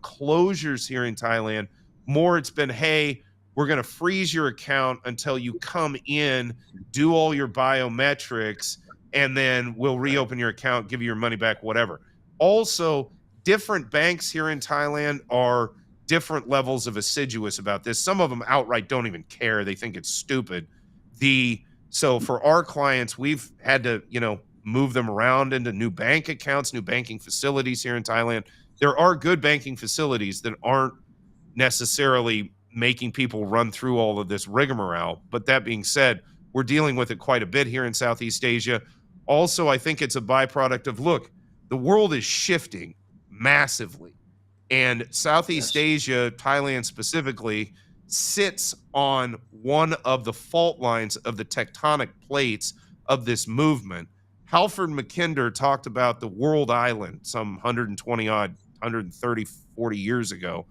closures here in Thailand, More it's been, hey, we're going to freeze your account until you come in, do all your biometrics, and then we'll reopen your account, give you your money back, whatever. Also, different banks here in Thailand are different levels of assiduous about this. Some of them outright don't even care. They think it's stupid. So for our clients, we've had to, move them around into new bank accounts, new banking facilities here in Thailand. There are good banking facilities that aren't necessarily making people run through all of this rigmarole. But that being said, we're dealing with it quite a bit here in Southeast Asia. Also, I think it's a byproduct of, look, the world is shifting massively. And Southeast Yes. Asia, Thailand specifically, sits on one of the fault lines of the tectonic plates of this movement. Halford Mackinder talked about the world island some 120 odd, 130, 40 years ago,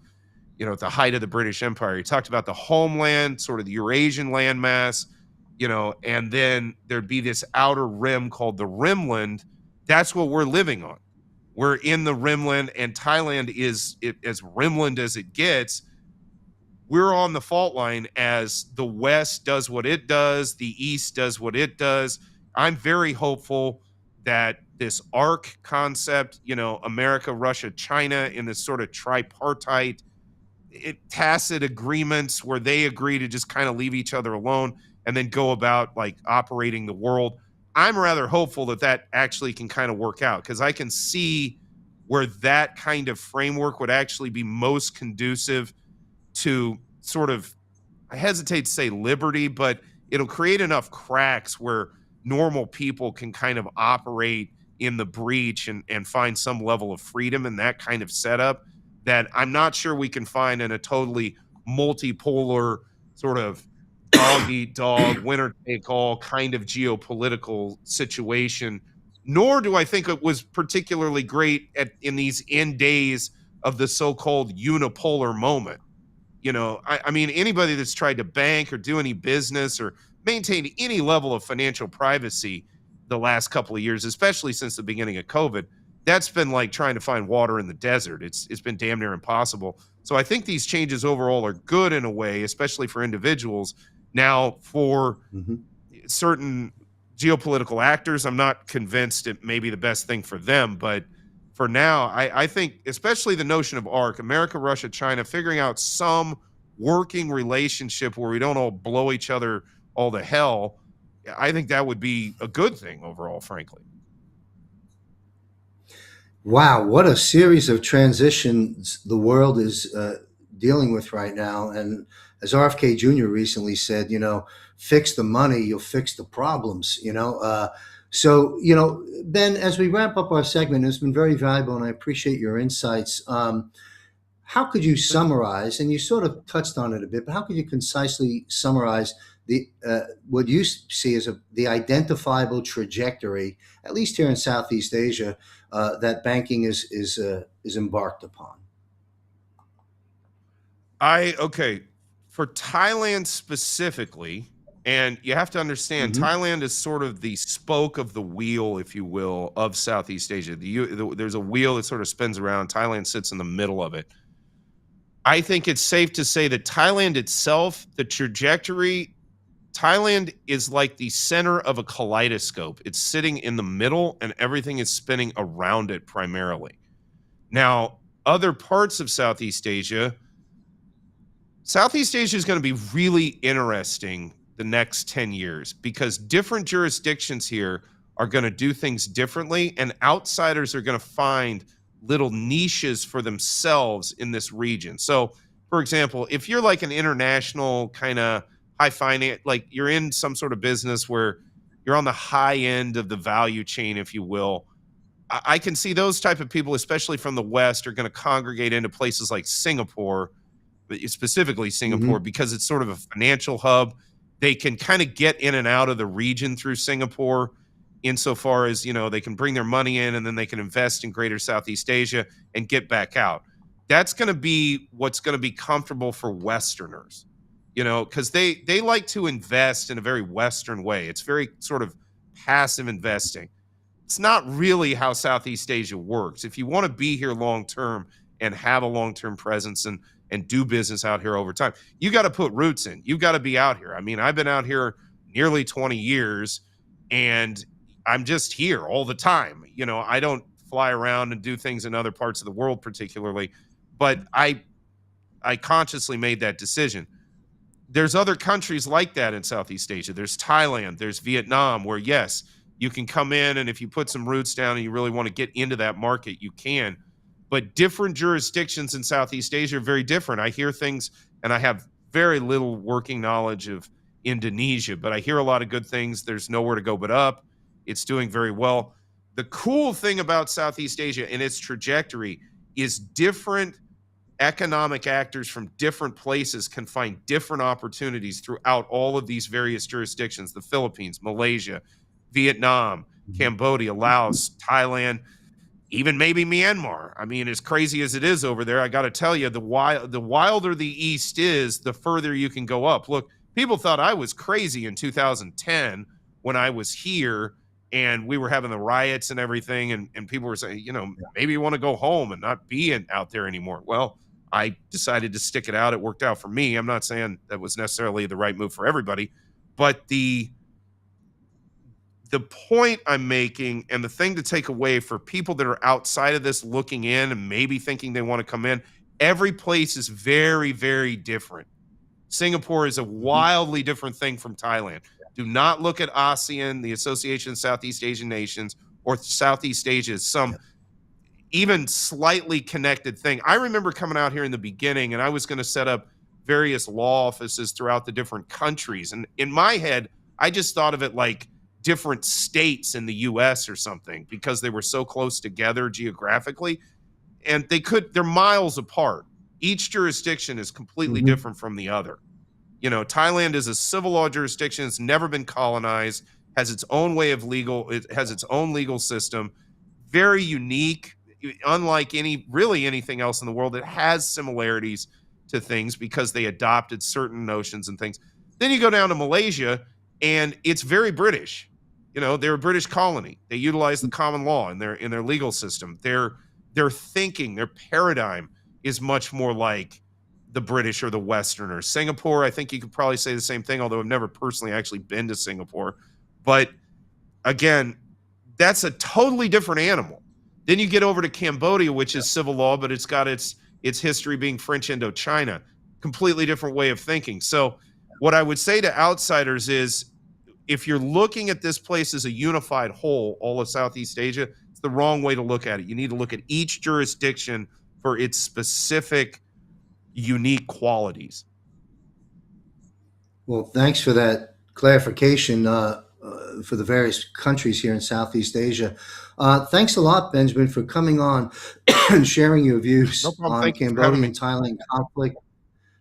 at the height of the British Empire. He talked about the homeland, sort of the Eurasian landmass, and then there'd be this outer rim called the Rimland. That's what we're living on. We're in the Rimland, and Thailand is as Rimland as it gets. We're on the fault line as the West does what it does, the East does what it does. I'm very hopeful that this ARC concept, America, Russia, China, in this sort of tripartite tacit agreements where they agree to just kind of leave each other alone and then go about like operating the world. I'm rather hopeful that that actually can kind of work out, because I can see where that kind of framework would actually be most conducive to sort of, I hesitate to say liberty, but it'll create enough cracks where normal people can kind of operate in the breach and find some level of freedom in that kind of setup that I'm not sure we can find in a totally multipolar sort of dog eat dog, winner take all kind of geopolitical situation. Nor do I think it was particularly great in these end days of the so-called unipolar moment. I mean, anybody that's tried to bank or do any business or maintain any level of financial privacy the last couple of years, especially since the beginning of COVID, that's been like trying to find water in the desert. It's been damn near impossible. So I think these changes overall are good in a way, especially for individuals. Now, for Mhm. certain geopolitical actors, I'm not convinced it may be the best thing for them. But for now, I think especially the notion of ARC, America, Russia, China, figuring out some working relationship where we don't all blow each other all to hell, I think that would be a good thing overall, frankly. Wow, what a series of transitions the world is dealing with right now. And as RFK Jr. recently said, fix the money, you'll fix the problems. So, Ben, as we wrap up our segment, it's been very valuable, and I appreciate your insights. How could you summarize, and you sort of touched on it a bit, but how could you concisely summarize the what you see as the identifiable trajectory, at least here in Southeast Asia, that banking is embarked upon? Okay, for Thailand specifically, and you have to understand, Hmm. Thailand is sort of the spoke of the wheel, if you will, of Southeast Asia. There's a wheel that sort of spins around. Thailand sits in the middle of it. I think it's safe to say that Thailand itself, the trajectory, Thailand is like the center of a kaleidoscope. It's sitting in the middle, and everything is spinning around it primarily. Now, other parts of Southeast Asia is going to be really interesting the next 10 years, because different jurisdictions here are going to do things differently, and outsiders are going to find little niches for themselves in this region. So, for example, if you're like an international kind of high finance, like you're in some sort of business where you're on the high end of the value chain, if you will, I can see those type of people, especially from the West, are going to congregate into places like Singapore, but specifically Singapore, Hmm. because it's sort of a financial hub. They can kind of get in and out of the region through Singapore, insofar as, they can bring their money in and then they can invest in greater Southeast Asia and get back out. That's going to be what's going to be comfortable for Westerners, because they like to invest in a very Western way. It's very sort of passive investing. It's not really how Southeast Asia works. If you want to be here long term and have a long term presence, and and do business out here over time. You got to put roots in. You got to be out here. I mean, I've been out here nearly 20 years and I'm just here all the time. I don't fly around and do things in other parts of the world particularly, but I consciously made that decision. There's other countries like that in Southeast Asia. There's Thailand, there's Vietnam, where yes, you can come in and if you put some roots down and you really want to get into that market, you can. But different jurisdictions in Southeast Asia are very different. I hear things, and I have very little working knowledge of Indonesia, but I hear a lot of good things. There's nowhere to go but up. It's doing very well. The cool thing about Southeast Asia and its trajectory is different economic actors from different places can find different opportunities throughout all of these various jurisdictions: the Philippines, Malaysia, Vietnam, Cambodia, Laos, Thailand, even maybe Myanmar. I mean, as crazy as it is over there, I got to tell you, the wilder the East is, the further you can go up. Look, people thought I was crazy in 2010 when I was here and we were having the riots and everything. And people were saying, maybe you want to go home and not be out there anymore. Well, I decided to stick it out. It worked out for me. I'm not saying that was necessarily the right move for everybody, but the point I'm making and the thing to take away for people that are outside of this looking in and maybe thinking they want to come in, every place is very, very different. Singapore is a wildly different thing from Thailand. Do not look at ASEAN, the Association of Southeast Asian Nations, or Southeast Asia as some even slightly connected thing. I remember coming out here in the beginning and I was going to set up various law offices throughout the different countries. And in my head, I just thought of it like different states in the US or something because they were so close together geographically and they're miles apart. Each jurisdiction is completely different from the other. Thailand is a civil law jurisdiction. It's never been colonized, has its own way of legal. It has its own legal system, very unique. Unlike anything else in the world, it has similarities to things because they adopted certain notions and things. Then you go down to Malaysia and it's very British. They're a British colony. They utilize the common law in their legal system. Their thinking, their paradigm is much more like the British or the Westerners. Singapore, I think you could probably say the same thing, although I've never personally actually been to Singapore. But again, that's a totally different animal. Then you get over to Cambodia, which is civil law, but it's got its history being French Indochina. Completely different way of thinking. So what I would say to outsiders is, if you're looking at this place as a unified whole, all of Southeast Asia, it's the wrong way to look at it. You need to look at each jurisdiction for its specific, unique qualities. Well, thanks for that clarification for the various countries here in Southeast Asia. Thanks a lot, Benjamin, for coming on and sharing your views on Cambodian Thailand conflict.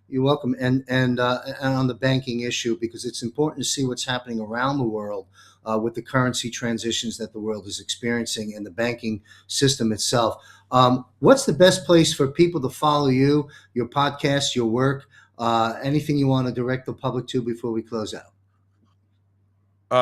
You're welcome. And on the banking issue, because it's important to see what's happening around the world with the currency transitions that the world is experiencing and the banking system itself. What's the best place for people to follow you, your podcast, your work, anything you want to direct the public to before we close out?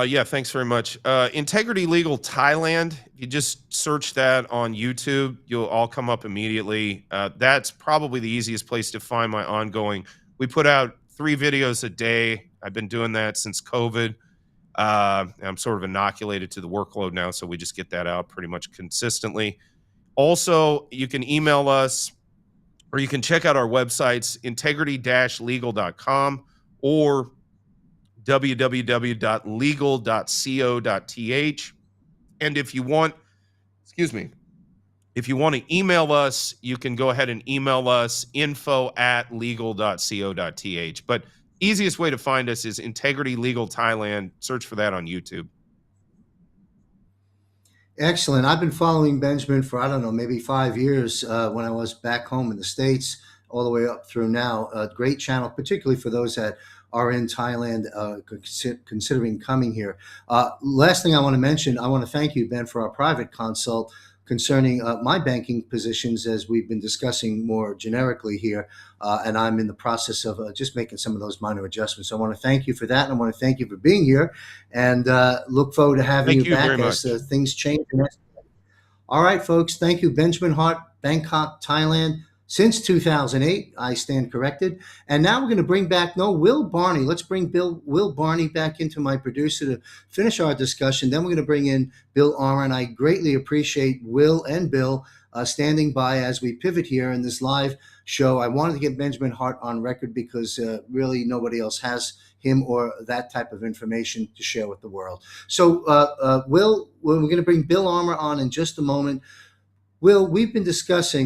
Yeah, thanks very much. Integrity Legal Thailand. If you just search that on YouTube, you'll all come up immediately. That's probably the easiest place to find my ongoing. We put out 3 videos a day. I've been doing that since COVID. I'm sort of inoculated to the workload now, so we just get that out pretty much consistently. Also, you can email us or you can check out our websites, integrity-legal.com or www.legal.co.th. And if you want to email us, you can go ahead and email us info@legal.co.th. But easiest way to find us is Integrity Legal Thailand. Search for that on YouTube. Excellent. I've been following Benjamin for, I don't know, maybe 5 years when I was back home in the States, all the way up through now. A great channel, particularly for those that are in Thailand considering coming here. Last thing I want to mention, I want to thank you, Ben, for our private consult concerning my banking positions, as we've been discussing more generically here. And I'm in the process of just making some of those minor adjustments. So I want to thank you for that. And I want to thank you for being here and look forward to having you back as things change. All right, folks. Thank you. Benjamin Hart, Bangkok, Thailand. since 2008. I stand corrected. And now we're going to bring back, no, Will Barney. Let's bring Will Barney back into my producer to finish our discussion. Then we're going to bring in Bill Armour. And I greatly appreciate Will and Bill standing by as we pivot here in this live show. I wanted to get Benjamin Hart on record because really nobody else has him or that type of information to share with the world. So, Will, we're going to bring Bill Armour on in just a moment. Will, we've discussed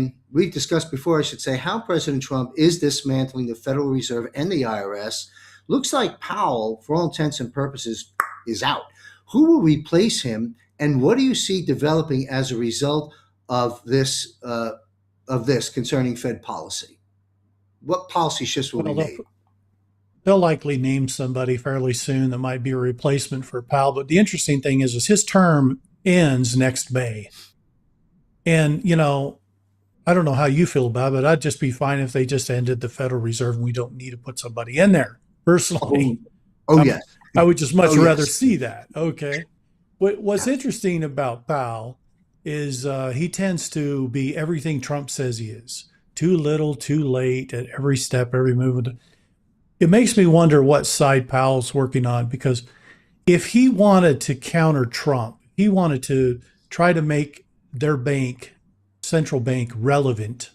before, I should say, how President Trump is dismantling the Federal Reserve and the IRS. Looks like Powell, for all intents and purposes, is out. Who will replace him, and what do you see developing as a result of this concerning Fed policy? What policy shifts will be Well, made? they'll likely name somebody fairly soon that might be a replacement for Powell. But the interesting thing is his term ends next May. And, I don't know how you feel about it, but I'd just be fine if they just ended the Federal Reserve and we don't need to put somebody in there. Personally, Yes. I would just much rather Yes. see that. Okay. What's interesting about Powell is he tends to be everything Trump says he is. Too little, too late at every step, every move. It makes me wonder what side Powell's working on, because if he wanted to counter Trump, he wanted to try to make their central bank, relevant.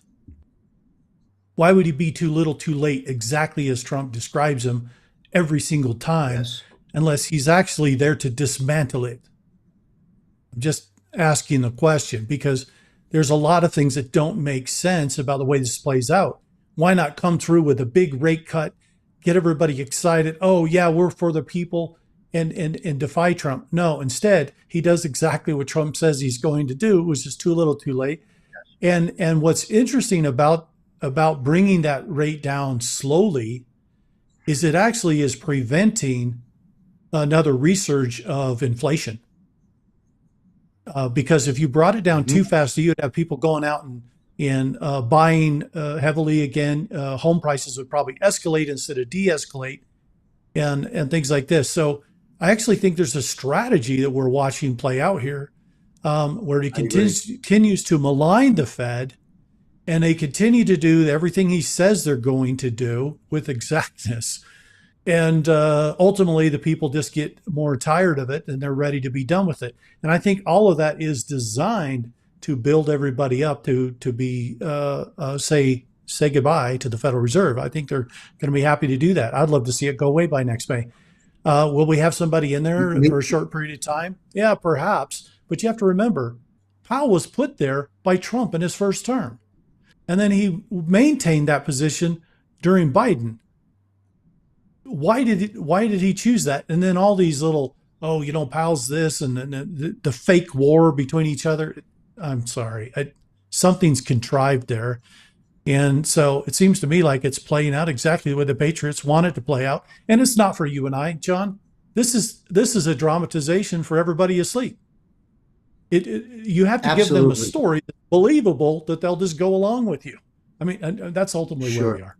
Why would he be too little, too late, exactly as Trump describes him every single time, Yes. unless he's actually there to dismantle it? I'm just asking the question because there's a lot of things that don't make sense about the way this plays out. Why not come through with a big rate cut, get everybody excited? Oh, yeah, we're for the people, and defy Trump. No, instead, he does exactly what Trump says he's going to do, which is too little, too late. And what's interesting about bringing that rate down slowly is it actually is preventing another resurge of inflation. Because if you brought it down too fast, you'd have people going out and buying heavily again. Home prices would probably escalate instead of de-escalate, and things like this. So I actually think there's a strategy that we're watching play out here, where he continues to malign the Fed, and they continue to do everything he says they're going to do with exactness. And ultimately, the people just get more tired of it and they're ready to be done with it. And I think all of that is designed to build everybody up to be say goodbye to the Federal Reserve. I think they're going to be happy to do that. I'd love to see it go away by next May. Will we have somebody in there for a short period of time? Yeah, perhaps. But you have to remember, Powell was put there by Trump in his first term. And then he maintained that position during Biden. Why did he choose that? And then all these little, Powell's this and the fake war between each other. I'm sorry, something's contrived there. And so it seems to me like it's playing out exactly the way the Patriots want it to play out. And it's not for you and I, John. This is a dramatization for everybody asleep. You have to give them a story that's believable that they'll just go along with you. I mean, and that's ultimately where we are.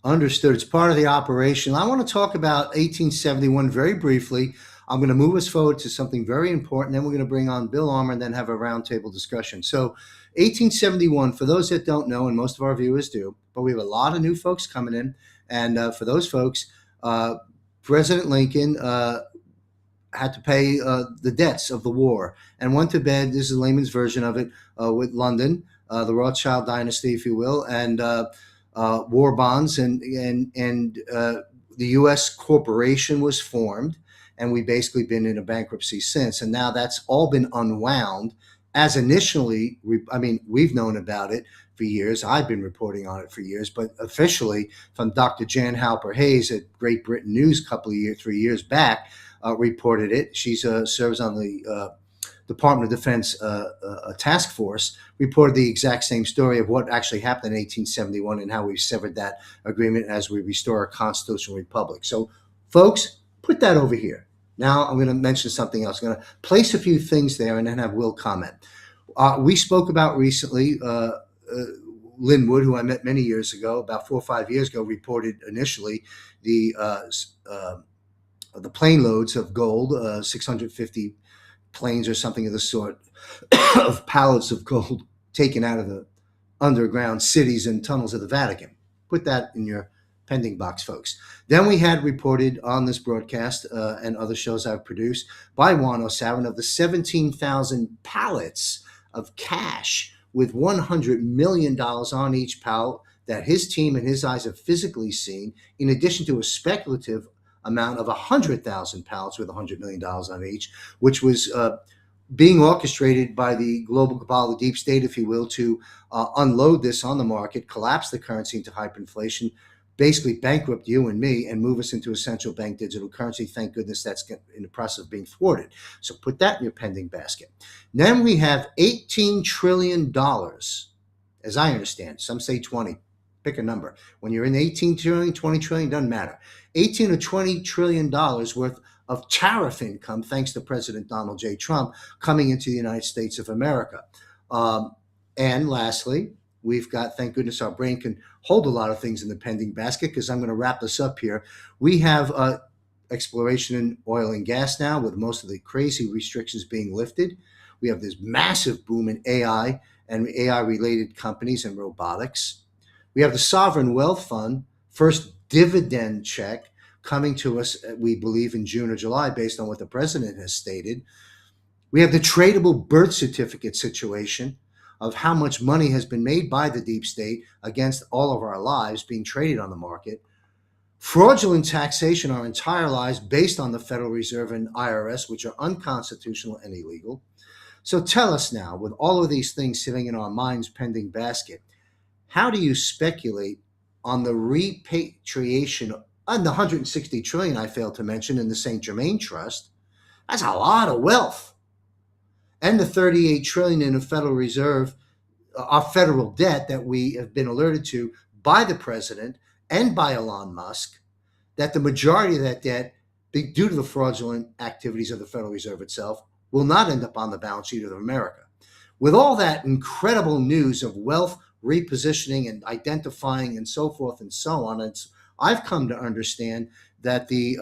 Understood. It's part of the operation. I want to talk about 1871 very briefly. I'm going to move us forward to something very important. Then we're going to bring on Bill Armour and then have a roundtable discussion. So 1871, for those that don't know, and most of our viewers do, but we have a lot of new folks coming in. And for those folks, President Lincoln had to pay the debts of the war and went to bed. This is a layman's version of it, with London, the Rothschild dynasty, if you will, and war bonds, and the U.S. corporation was formed, and we've basically been in a bankruptcy since. And now that's all been unwound. As initially, we've known about it for years. I've been reporting on it for years, but officially from Dr. Jan Halper Hayes at Great Britain News 3 years back, reported it. She serves on the Department of Defense task force, reported the exact same story of what actually happened in 1871 and how we've severed that agreement as we restore our constitutional republic. So, folks, put that over here. Now I'm going to mention something else. I'm going to place a few things there and then have Will comment. We spoke about recently, Linwood, who I met many years ago, about 4 or 5 years ago, reported initially the plane loads of gold, 650 planes or something of the sort, of pallets of gold taken out of the underground cities and tunnels of the Vatican. Put that in your pending box, folks. Then we had reported on this broadcast and other shows I've produced by Juan O'Savin of the 17,000 pallets of cash with $100 million on each pallet that his team and his eyes have physically seen, in addition to a speculative amount of 100,000 pallets with $100 million on each, which was being orchestrated by the global cabal, the deep state, if you will, to unload this on the market, collapse the currency into hyperinflation, basically bankrupt you and me, and move us into a central bank digital currency. Thank goodness that's in the process of being thwarted. So put that in your pending basket. Then we have $18 trillion, as I understand. Some say 20. Pick a number. When you're in 18 trillion, 20 trillion, doesn't matter. 18 or 20 trillion dollars worth of tariff income, thanks to President Donald J. Trump, coming into the United States of America. And lastly, we've got, thank goodness our brain can hold a lot of things in the pending basket, because I'm going to wrap this up here. We have exploration in oil and gas now, with most of the crazy restrictions being lifted. We have this massive boom in AI and AI-related companies and robotics. We have the Sovereign Wealth Fund, first dividend check coming to us, we believe, in June or July, based on what the president has stated. We have the tradable birth certificate situation of how much money has been made by the deep state against all of our lives being traded on the market. Fraudulent taxation our entire lives based on the Federal Reserve and IRS, which are unconstitutional and illegal. So tell us now, with all of these things sitting in our minds pending basket, how do you speculate on the repatriation and the 160 trillion I failed to mention in the St. Germain Trust? That's a lot of wealth. And the 38 trillion in the Federal Reserve, our federal debt that we have been alerted to by the president and by Elon Musk, that the majority of that debt, due to the fraudulent activities of the Federal Reserve itself, will not end up on the balance sheet of America. With all that incredible news of wealth repositioning and identifying and so forth and so on, I've come to understand that the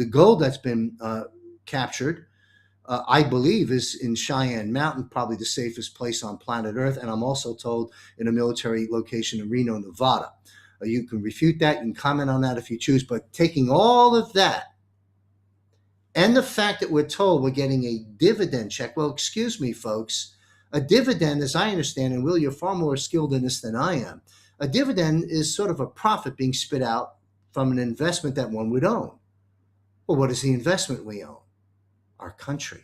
gold that's been captured, I believe, is in Cheyenne Mountain, probably the safest place on planet Earth. And I'm also told in a military location in Reno, Nevada. You can refute that, you can comment on that if you choose. But taking all of that and the fact that we're told we're getting a dividend check, well, excuse me, folks, a dividend, as I understand, and Will, you're far more skilled in this than I am, a dividend is sort of a profit being spit out from an investment that one would own. Well, what is the investment we own? Our country.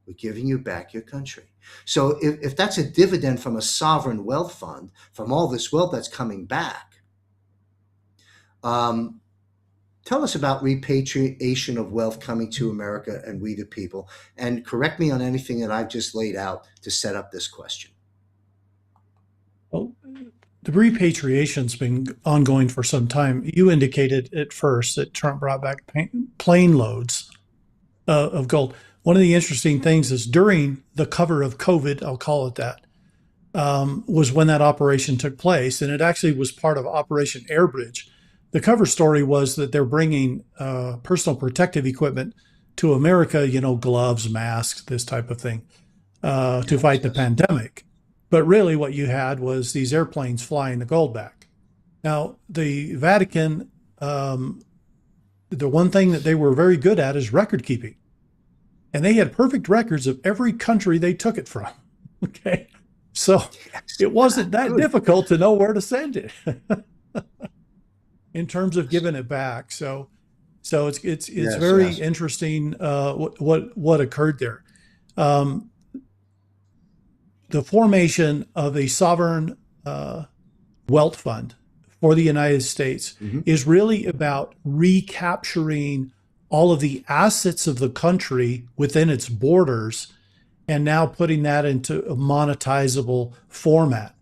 We're giving you back your country. So if that's a dividend from a sovereign wealth fund, from all this wealth that's coming back, tell us about repatriation of wealth coming to America and we the people, and correct me on anything that I've just laid out to set up this question. Well, the repatriation's been ongoing for some time. You indicated at first that Trump brought back plane loads of gold. One of the interesting things is during the cover of COVID, I'll call it that, was when that operation took place. And it actually was part of Operation Airbridge. The cover story was that they're bringing personal protective equipment to America, gloves, masks, this type of thing, to fight the pandemic. But really what you had was these airplanes flying the gold back. Now, the Vatican, the one thing that they were very good at is record keeping. And they had perfect records of every country they took it from. Okay. So it wasn't that difficult to know where to send it in terms of giving it back. So it's very interesting what occurred there. The formation of a sovereign wealth fund for the United States is really about recapturing all of the assets of the country within its borders and now putting that into a monetizable format.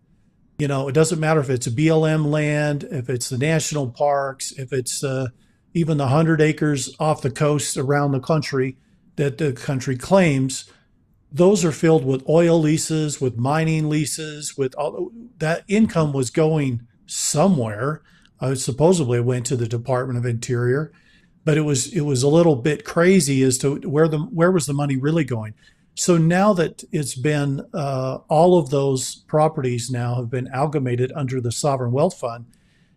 It doesn't matter if it's BLM land, if it's the national parks, if it's even the 100 acres off the coast around the country that the country claims. Those are filled with oil leases, with mining leases, with all that income was going somewhere. Supposedly it went to the Department of Interior, but it was a little bit crazy as to where was the money really going. So now that it's been all of those properties now have been amalgamated under the sovereign wealth fund.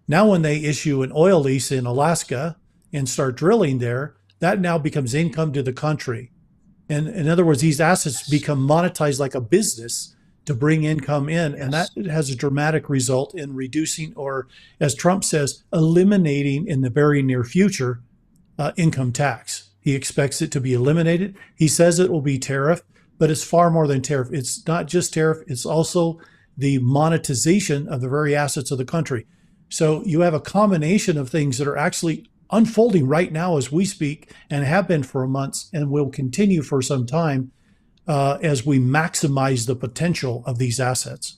Now, when they issue an oil lease in Alaska and start drilling there, that now becomes income to the country. And in other words, these assets Yes. become monetized like a business to bring income in. And that Yes. has a dramatic result in reducing, or as Trump says, eliminating in the very near future income tax. He expects it to be eliminated. He says it will be tariff, but it's far more than tariff. It's not just tariff, it's also the monetization of the very assets of the country. So you have a combination of things that are actually unfolding right now as we speak and have been for months and will continue for some time as we maximize the potential of these assets.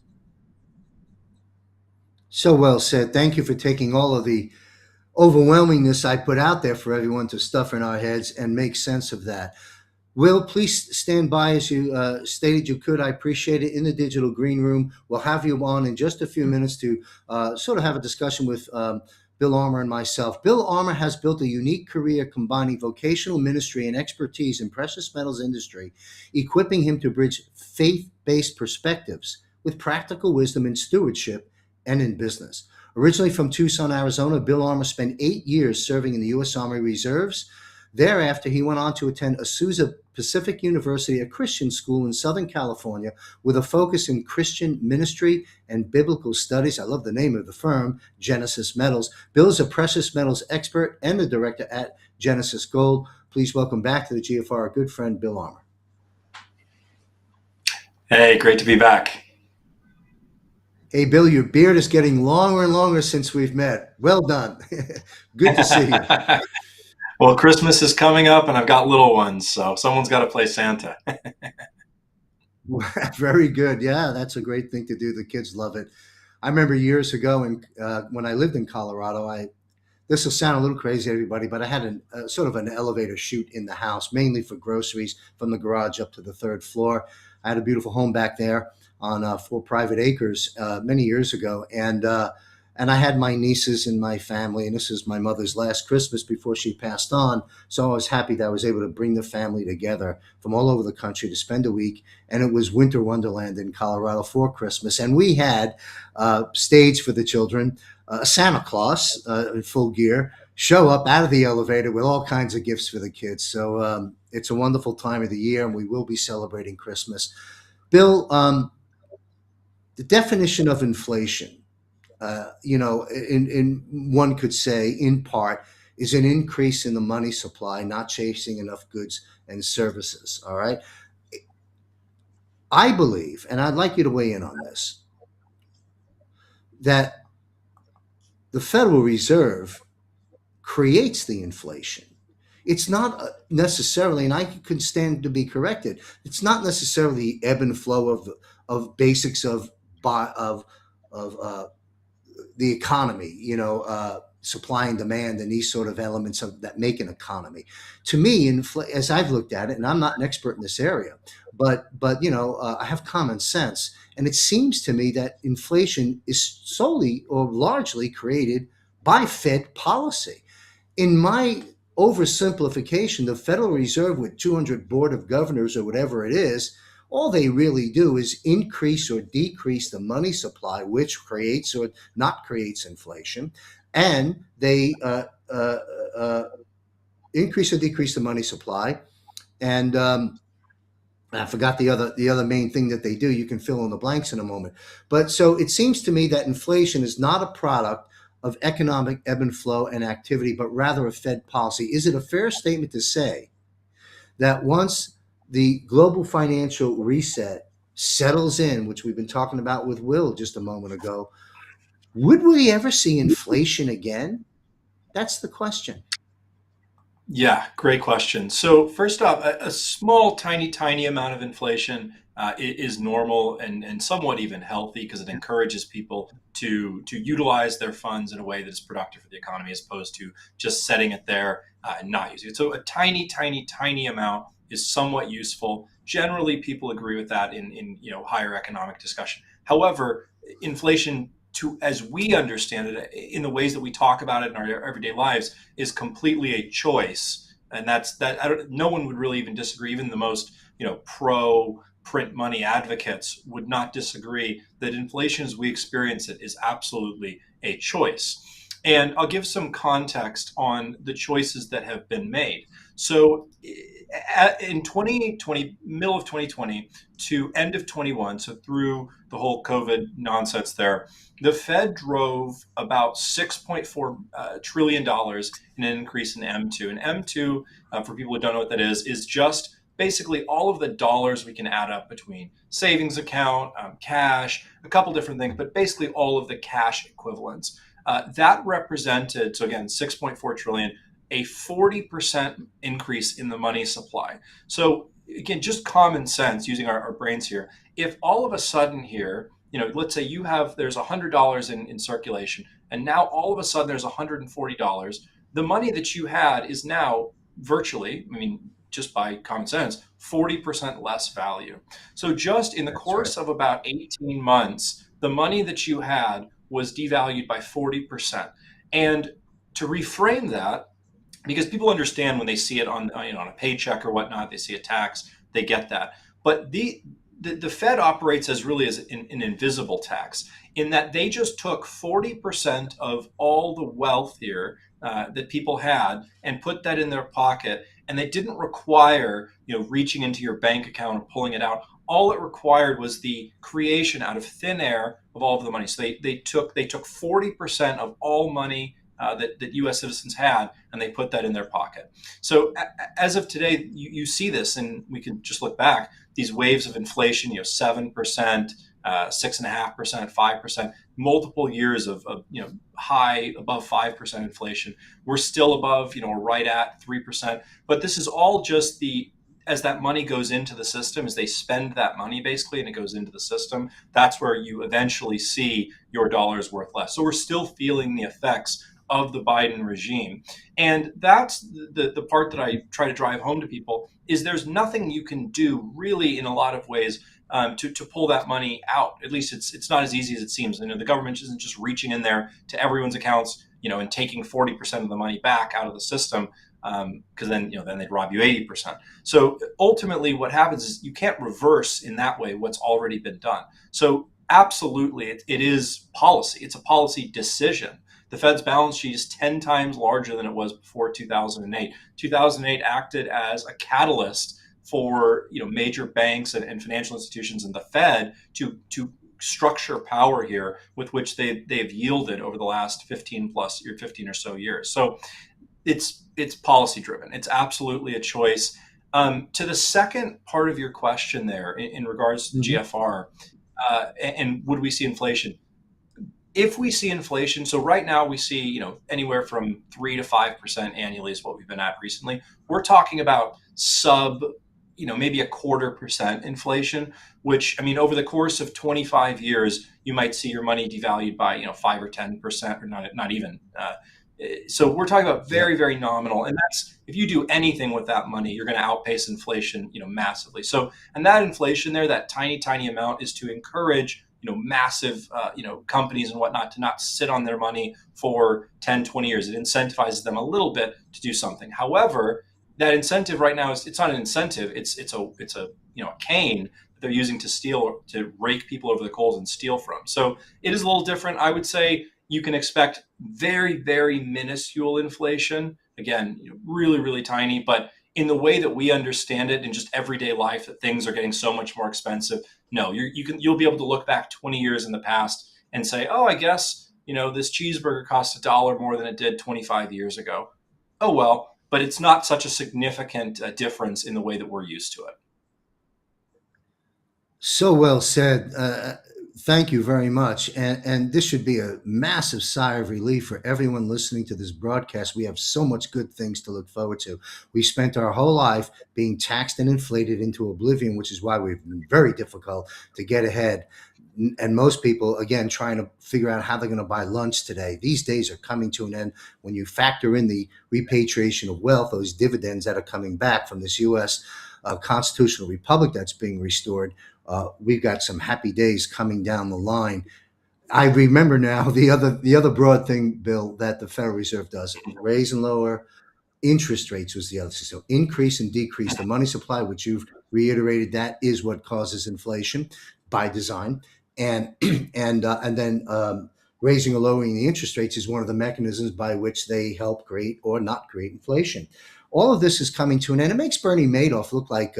So well said. Thank you for taking all of the overwhelmingness I put out there for everyone to stuff in our heads and make sense of that. Will, please stand by as you stated you could. I appreciate it. In the digital green room, we'll have you on in just a few minutes to sort of have a discussion with Bill Armour and myself. Bill Armour has built a unique career combining vocational ministry and expertise in precious metals industry, equipping him to bridge faith-based perspectives with practical wisdom in stewardship and in business. Originally from Tucson, Arizona, Bill Armour spent 8 years serving in the U.S. Army Reserves. Thereafter, he went on to attend Azusa Pacific University, a Christian school in Southern California, with a focus in Christian ministry and biblical studies. I love the name of the firm, Genesis Metals. Bill is a precious metals expert and the director at Genesis Gold. Please welcome back to the GFR our good friend, Bill Armour. Hey, great to be back. Hey, Bill, your beard is getting longer and longer since we've met. Well done. Good to see you. Well, Christmas is coming up and I've got little ones, so someone's got to play Santa. Very good. Yeah, that's a great thing to do. The kids love it. I remember years ago, when I lived in Colorado, this will sound a little crazy to everybody, but I had sort of an elevator chute in the house, mainly for groceries from the garage up to the third floor. I had a beautiful home back there on 4 private acres many years ago, and I had my nieces and my family, and this is my mother's last Christmas before she passed on. So I was happy that I was able to bring the family together from all over the country to spend a week. And it was winter wonderland in Colorado for Christmas. And we had stage for the children, Santa Claus in full gear, show up out of the elevator with all kinds of gifts for the kids. So it's a wonderful time of the year, and we will be celebrating Christmas. Bill, the definition of inflation, in one could say, in part, is an increase in the money supply, not chasing enough goods and services. All right. I believe, and I'd like you to weigh in on this, that the Federal Reserve creates the inflation. It's not necessarily, and I can stand to be corrected. It's not necessarily the ebb and flow of basics of the economy, supply and demand and these sort of elements that make an economy. To me, as I've looked at it, and I'm not an expert in this area, but I have common sense, and it seems to me that inflation is solely or largely created by Fed policy. In my oversimplification, the Federal Reserve with 200 board of governors or whatever it is, all they really do is increase or decrease the money supply, which creates or not creates inflation, and they increase or decrease the money supply. And I forgot the other main thing that they do. You can fill in the blanks in a moment. But so it seems to me that inflation is not a product of economic ebb and flow and activity, but rather a Fed policy. Is it a fair statement to say that once the global financial reset settles in, which we've been talking about with Will just a moment ago, would we ever see inflation again? That's the question. Yeah, great question. So first off, a small, tiny amount of inflation is normal and somewhat even healthy because it encourages people to utilize their funds in a way that is productive for the economy as opposed to just setting it there and not using it. So a tiny amount is somewhat useful. Generally, people agree with that in higher economic discussion. However, inflation, as we understand it in the ways that we talk about it in our everyday lives, is completely a choice And that's that. No one would really even disagree. Even the most pro print money advocates would not disagree that inflation as we experience it is absolutely a choice. And I'll give some context on the choices that have been made. So in 2020, middle of 2020 to end of 21, so through the whole COVID nonsense there, the Fed drove about $6.4 trillion in an increase in M2. And M2, for people who don't know what that is just basically all of the dollars we can add up between savings account, cash, a couple different things, but basically all of the cash equivalents. That represented, so again, 6.4 trillion, a 40% increase in the money supply. So again, just common sense using our brains here. If all of a sudden here, let's say there's $100 in circulation, and now all of a sudden there's $140, the money that you had is now virtually, just by common sense, 40% less value. So just in the course of about 18 months, the money that you had was devalued by 40%. And to reframe that, because people understand when they see it on a paycheck or whatnot, they see a tax, they get that. But the Fed operates as really as an invisible tax, in that they just took 40% of all the wealth here that people had and put that in their pocket, and they didn't require reaching into your bank account and pulling it out. All it required was the creation out of thin air of all of the money. So they took 40% of all money that U.S. citizens had, and they put that in their pocket. So as of today, you see this, and we can just look back, these waves of inflation, 7%, 6.5%, 5%, multiple years of high above 5% inflation. We're still above, we're right at 3%. But this is all just as that money goes into the system, as they spend that money basically, and it goes into the system, that's where you eventually see your dollars worth less. So we're still feeling the effects of the Biden regime. And that's the part that I try to drive home to people, is there's nothing you can do really in a lot of ways to pull that money out. At least it's not as easy as it seems. The government isn't just reaching in there to everyone's accounts, and taking 40% of the money back out of the system, because then they'd rob you 80%. So ultimately what happens is you can't reverse in that way what's already been done. So absolutely, it is policy. It's a policy decision. The Fed's balance sheet is 10 times larger than it was before 2008. 2008 acted as a catalyst for major banks and financial institutions and the Fed to structure power here, with which they've yielded over the last 15 or so years. So it's policy driven. It's absolutely a choice. To the second part of your question there, in regards to GFR, and would we see inflation? If we see inflation, so right now we see anywhere from 3 to 5% annually is what we've been at recently. We're talking about maybe 0.25% inflation, which over the course of 25 years, you might see your money devalued by 5 or 10%, or not even. So we're talking about very, very nominal, and that's, if you do anything with that money, you're going to outpace inflation, massively. So, and that inflation there, that tiny amount, is to encourage massive, companies and whatnot to not sit on their money for 10, 20 years. It incentivizes them a little bit to do something. However, that incentive right now it's not an incentive. It's a cane that they're using to steal, to rake people over the coals and steal from. So it is a little different. I would say you can expect very, very minuscule inflation. Again, really, really tiny, but in the way that we understand it in just everyday life, that things are getting so much more expensive. No, you'll be able to look back 20 years in the past and say, oh, I guess, this cheeseburger cost $1 more than it did 25 years ago. Oh, well, but it's not such a significant difference in the way that we're used to it. So well said. Thank you very much. And this should be a massive sigh of relief for everyone listening to this broadcast. We have so much good things to look forward to. We spent our whole life being taxed and inflated into oblivion, which is why we've been very difficult to get ahead. And most people, again, trying to figure out how they're going to buy lunch today. These days are coming to an end when you factor in the repatriation of wealth, those dividends that are coming back from this U.S. Constitutional republic that's being restored. We've got some happy days coming down the line. I remember now the other broad thing, Bill, that the Federal Reserve does: raise and lower interest rates was the other. So increase and decrease the money supply, which you've reiterated, that is what causes inflation by design. And and then raising or lowering the interest rates is one of the mechanisms by which they help create or not create inflation. All of this is coming to an end. It makes Bernie Madoff look like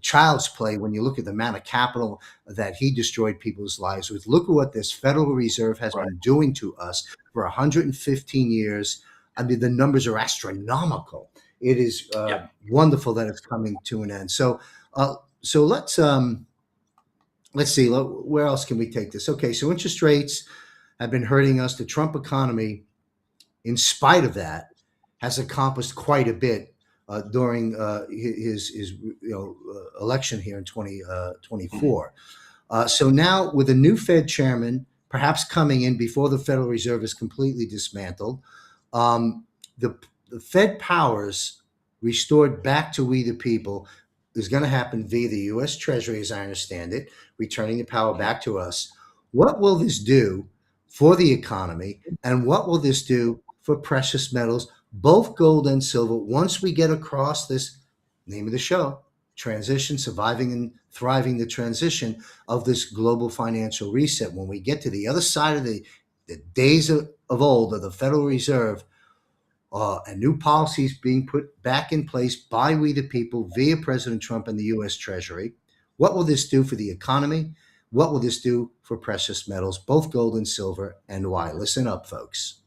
child's play when you look at the amount of capital that he destroyed people's lives with. Look at what this Federal Reserve has been doing to us for 115 years. I mean, the numbers are astronomical. It is wonderful that it's coming to an end. So, so let's see, where else can we take this? Okay, so interest rates have been hurting us. The Trump economy, in spite of that, has accomplished quite a bit during his election here in 2024. So now with a new Fed chairman, perhaps coming in before the Federal Reserve is completely dismantled, the Fed powers restored back to we the people is going to happen via the U.S. Treasury, as I understand it, returning the power back to us. What will this do for the economy, and what will this do for precious metals, both gold and silver, once we get across this, name of the show, transition, surviving and thriving the transition of this global financial reset? When we get to the other side of the days of old of the Federal Reserve, and new policies being put back in place by we the people via President Trump and the U.S. Treasury, what will this do for the economy? What will this do for precious metals, both gold and silver, and why? Listen up, folks.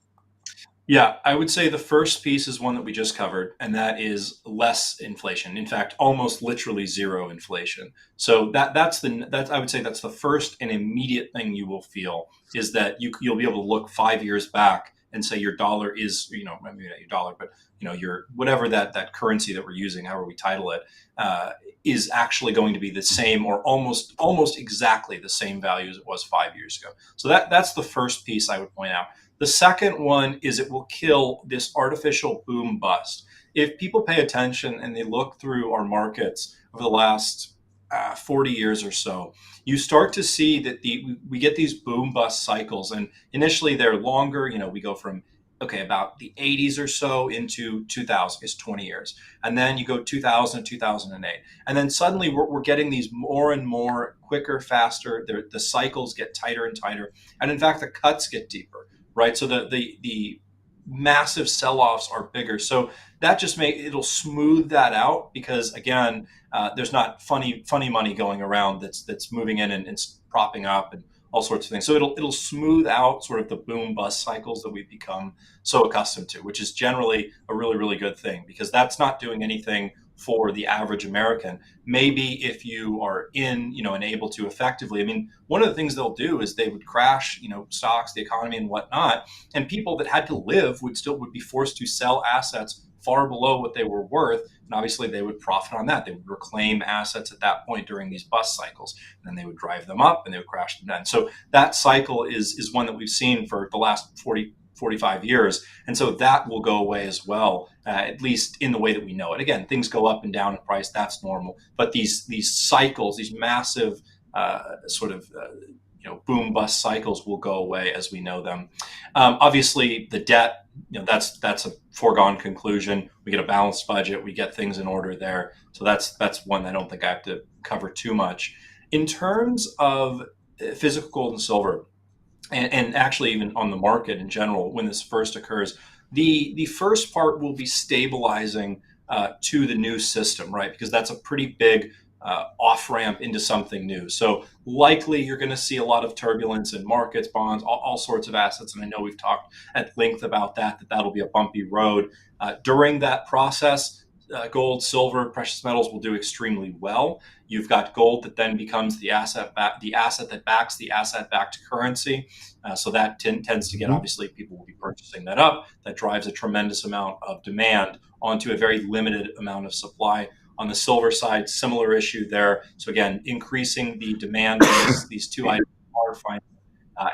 Yeah, I would say the first piece is one that we just covered, and that is less inflation. In fact, almost literally zero inflation. So that's I would say that's the first and immediate thing you will feel, is that you'll be able to look 5 years back and say your dollar is, maybe not your dollar, but your whatever that currency that we're using, however we title it, is actually going to be the same or almost exactly the same value as it was 5 years ago. So that's the first piece I would point out. The second one is it will kill this artificial boom bust. If people pay attention and they look through our markets over the last 40 years or so, you start to see that we get these boom bust cycles, and initially they're longer. We go from about the 80s or so into 2000 is 20 years, and then you go 2000 2008, and then suddenly we're getting these more and more quicker, faster. The cycles get tighter and tighter, and in fact the cuts get deeper. Right, so the massive sell-offs are bigger. So that just it'll smooth that out, because again, there's not funny money going around that's moving in and propping up and all sorts of things. So it'll smooth out sort of the boom bust cycles that we've become so accustomed to, which is generally a really, really good thing, because that's not doing anything for the average American. Maybe if you are and able to effectively, one of the things they'll do is they would crash, stocks, the economy and whatnot, and people that had to live would be forced to sell assets far below what they were worth. And obviously they would profit on that. They would reclaim assets at that point during these bust cycles, and then they would drive them up and they would crash them down. So that cycle is one that we've seen for the last 45 years. And so that will go away as well, at least in the way that we know it. Again, things go up and down in price, that's normal. But these cycles, these massive boom bust cycles will go away as we know them. Obviously, the debt, that's a foregone conclusion. We get a balanced budget, we get things in order there. So that's one I don't think I have to cover too much. In terms of physical gold and silver, and actually even on the market in general, when this first occurs, the first part will be stabilizing to the new system, right? Because that's a pretty big off-ramp into something new. So likely you're going to see a lot of turbulence in markets, bonds, all sorts of assets. And I know we've talked at length about that'll be a bumpy road. During that process, gold, silver, precious metals will do extremely well. You've got gold that then becomes the asset that backs the asset-backed currency. So that tends to get, obviously, people will be purchasing that up. That drives a tremendous amount of demand onto a very limited amount of supply. On the silver side, similar issue there. So again, increasing the demand of these two items are fine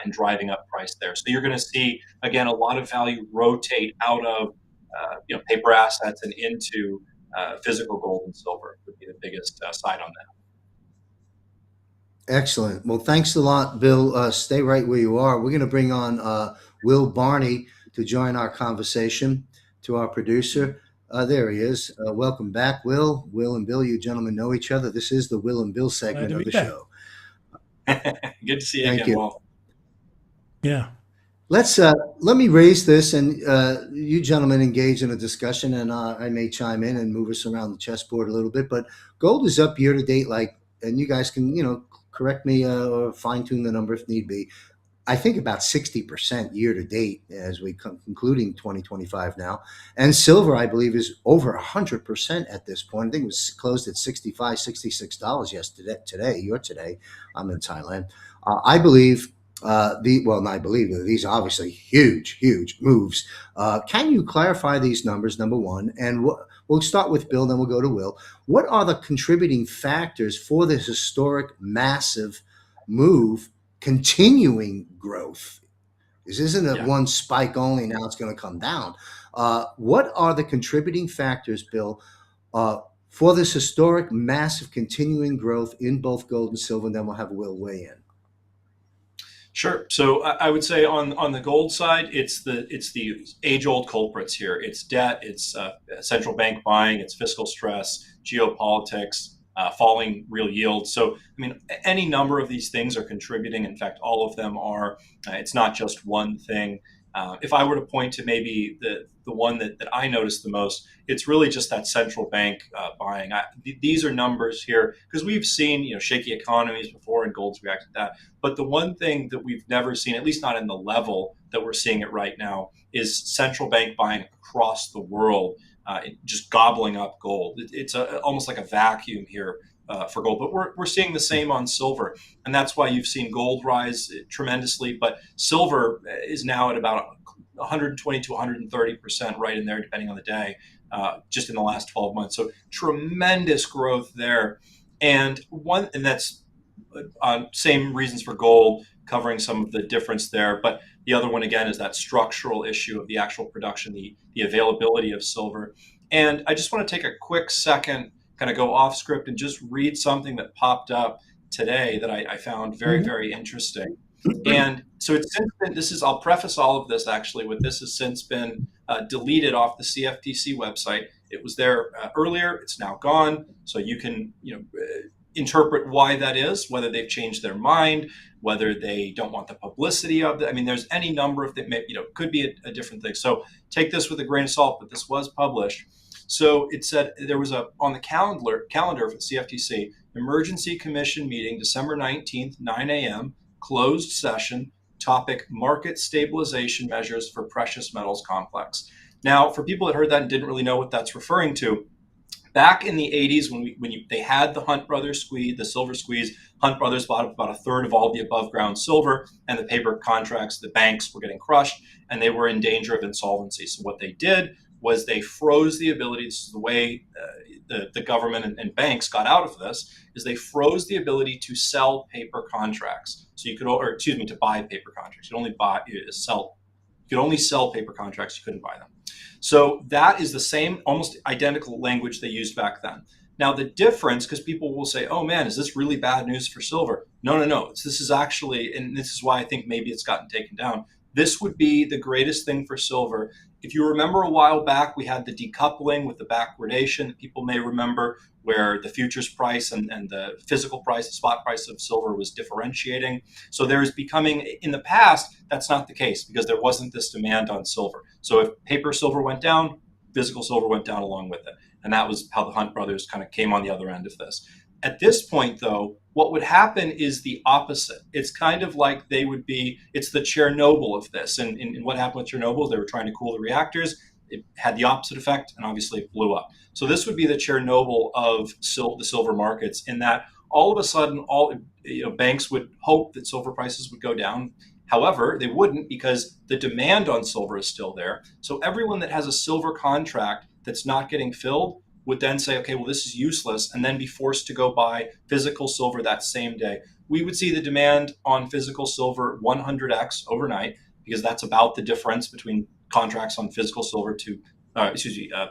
and driving up price there. So you're going to see, again, a lot of value rotate out of paper assets and into physical gold and silver would be the biggest side on that. Excellent. Well, thanks a lot, Bill. Stay right where you are. We're going to bring on Will Barney to join our conversation, to our producer. There he is. Welcome back, Will. Will and Bill, you gentlemen know each other. This is the Will and Bill Glad segment to of be the back. show. Good to see you Thank again, you. Will. Yeah. Let me raise this, and you gentlemen engage in a discussion, and I may chime in and move us around the chessboard a little bit. But gold is up year to date, and you guys can correct me or fine tune the number if need be. I think about 60% year to date as we come concluding 2025 now. And silver, I believe, is over 100% at this point. I think it was closed at $65, $66 yesterday. Today. I'm in Thailand. I believe I believe that these are obviously huge moves. Can you clarify these numbers, number one? And we'll start with Bill, then we'll go to Will. What are the contributing factors for this historic, massive move continuing growth? This isn't a Yeah. one spike only. Now it's going to come down. What are the contributing factors, Bill, for this historic, massive, continuing growth in both gold and silver? And then we'll have Will weigh in. Sure. So I would say on the gold side, it's the age old culprits here. It's debt, it's central bank buying, it's fiscal stress, geopolitics, falling real yields. So I mean, any number of these things are contributing. In fact, all of them are. It's not just one thing. If I were to point to maybe the one that I noticed the most, it's really just that central bank buying. These are numbers here because we've seen shaky economies before, and gold's reacted to that. But the one thing that we've never seen, at least not in the level that we're seeing it right now, is central bank buying across the world, just gobbling up gold. It's almost like a vacuum here for gold. But we're seeing the same on silver. And that's why you've seen gold rise tremendously. But silver is now at about 120 to 130% right in there, depending on the day, just in the last 12 months. So tremendous growth there. And that's same reasons for gold, covering some of the difference there. But the other one, again, is that structural issue of the actual production, the availability of silver. And I just want to take a quick second, kind of go off script and just read something that popped up today that I found very, very interesting. And so it's since been, I'll preface all of this actually with this has since been deleted off the CFTC website. It was there earlier, it's now gone. So you can, interpret why that is, whether they've changed their mind, whether they don't want the publicity of it. I mean, there's any number of things, could be a different thing. So take this with a grain of salt, but this was published. So it said there was on the calendar for the CFTC, Emergency Commission meeting, December 19th, 9 a.m., closed session, topic market stabilization measures for precious metals complex. Now, for people that heard that and didn't really know what that's referring to, back in the 80s, they had the Hunt Brothers squeeze, the silver squeeze, Hunt Brothers bought up about a third of all the above ground silver, and the paper contracts, the banks were getting crushed, and they were in danger of insolvency. So what they did was they froze the ability. This is the way the government and banks got out of this, is they froze the ability to sell paper contracts. So you could, to buy paper contracts. You could only sell paper contracts. You couldn't buy them. So that is the same, almost identical language they used back then. Now the difference, because people will say, "Oh man, is this really bad news for silver?" No. This is actually, and this is why I think maybe it's gotten taken down. This would be the greatest thing for silver. If you remember a while back, we had the decoupling with the backwardation that people may remember, where the futures price and the physical price, the spot price of silver was differentiating. So there is becoming, in the past, that's not the case because there wasn't this demand on silver. So if paper silver went down, physical silver went down along with it. And that was how the Hunt brothers kind of came on the other end of this. At this point, though, what would happen is the opposite. It's kind of like it's the Chernobyl of this. And what happened with Chernobyl, they were trying to cool the reactors. It had the opposite effect, and obviously it blew up. So this would be the Chernobyl of the silver markets, in that all of a sudden, banks would hope that silver prices would go down. However, they wouldn't, because the demand on silver is still there. So everyone that has a silver contract that's not getting filled would then say, okay, well, this is useless, and then be forced to go buy physical silver that same day. We would see the demand on physical silver 100x overnight, because that's about the difference between contracts on physical silver to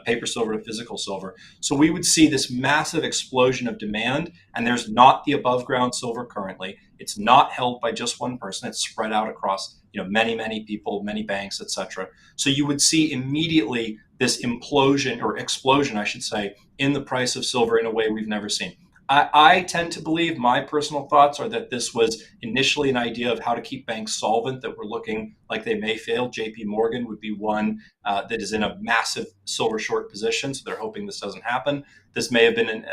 paper silver to physical silver. So we would see this massive explosion of demand, and there's not the above ground silver currently. It's not held by just one person. It's spread out across many people, many banks, etc. So you would see immediately this implosion or explosion, I should say, in the price of silver in a way we've never seen. I tend to believe, my personal thoughts are that this was initially an idea of how to keep banks solvent that were looking like they may fail. JP Morgan would be one that is in a massive silver short position, so they're hoping this doesn't happen. This may have been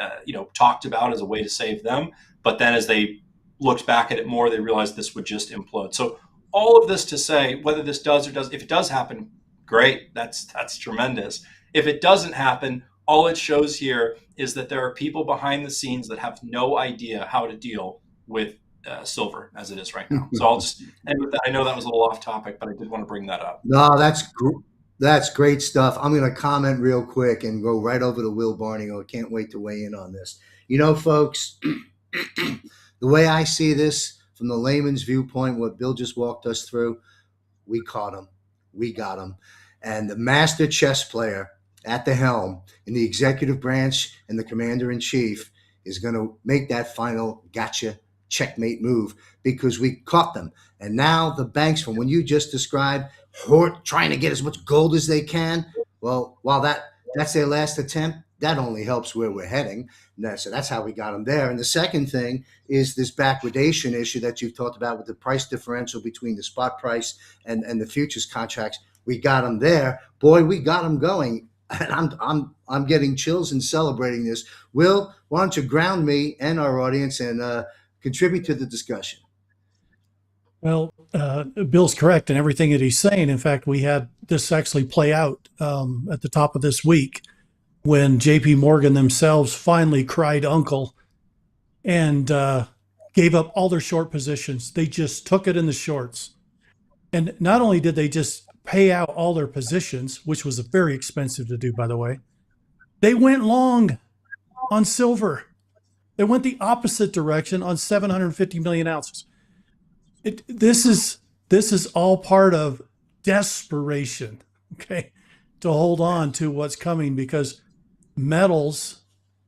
talked about as a way to save them, but then as they looked back at it more, they realized this would just implode. So all of this to say, whether this does or does, if it does happen, great, that's tremendous. If it doesn't happen, all it shows here is that there are people behind the scenes that have no idea how to deal with silver as it is right now. So I'll just end with that. I know that was a little off topic, but I did want to bring that up. No, that's great stuff. I'm going to comment real quick and go right over to Will Barney. I can't wait to weigh in on this. Folks, the way I see this from the layman's viewpoint, what Bill just walked us through, we caught him. We got him. And the master chess player at the helm in the executive branch and the commander-in-chief is going to make that final gotcha checkmate move because we caught them. And now the banks, from when you just described, trying to get as much gold as they can, well, while that's their last attempt, that only helps where we're heading. So that's how we got them there. And the second thing is this backwardation issue that you've talked about with the price differential between the spot price and the futures contracts. We got them there. Boy, we got them going. And I'm getting chills and celebrating this. Will, why don't you ground me and our audience and contribute to the discussion? Well, Bill's correct in everything that he's saying. In fact, we had this actually play out at the top of this week when JP Morgan themselves finally cried uncle and gave up all their short positions. They just took it in the shorts. And not only did they just pay out all their positions, which was very expensive to do, by the way, they went long on silver. They went the opposite direction on 750 million ounces. This is all part of desperation, okay, to hold on to what's coming, because metals,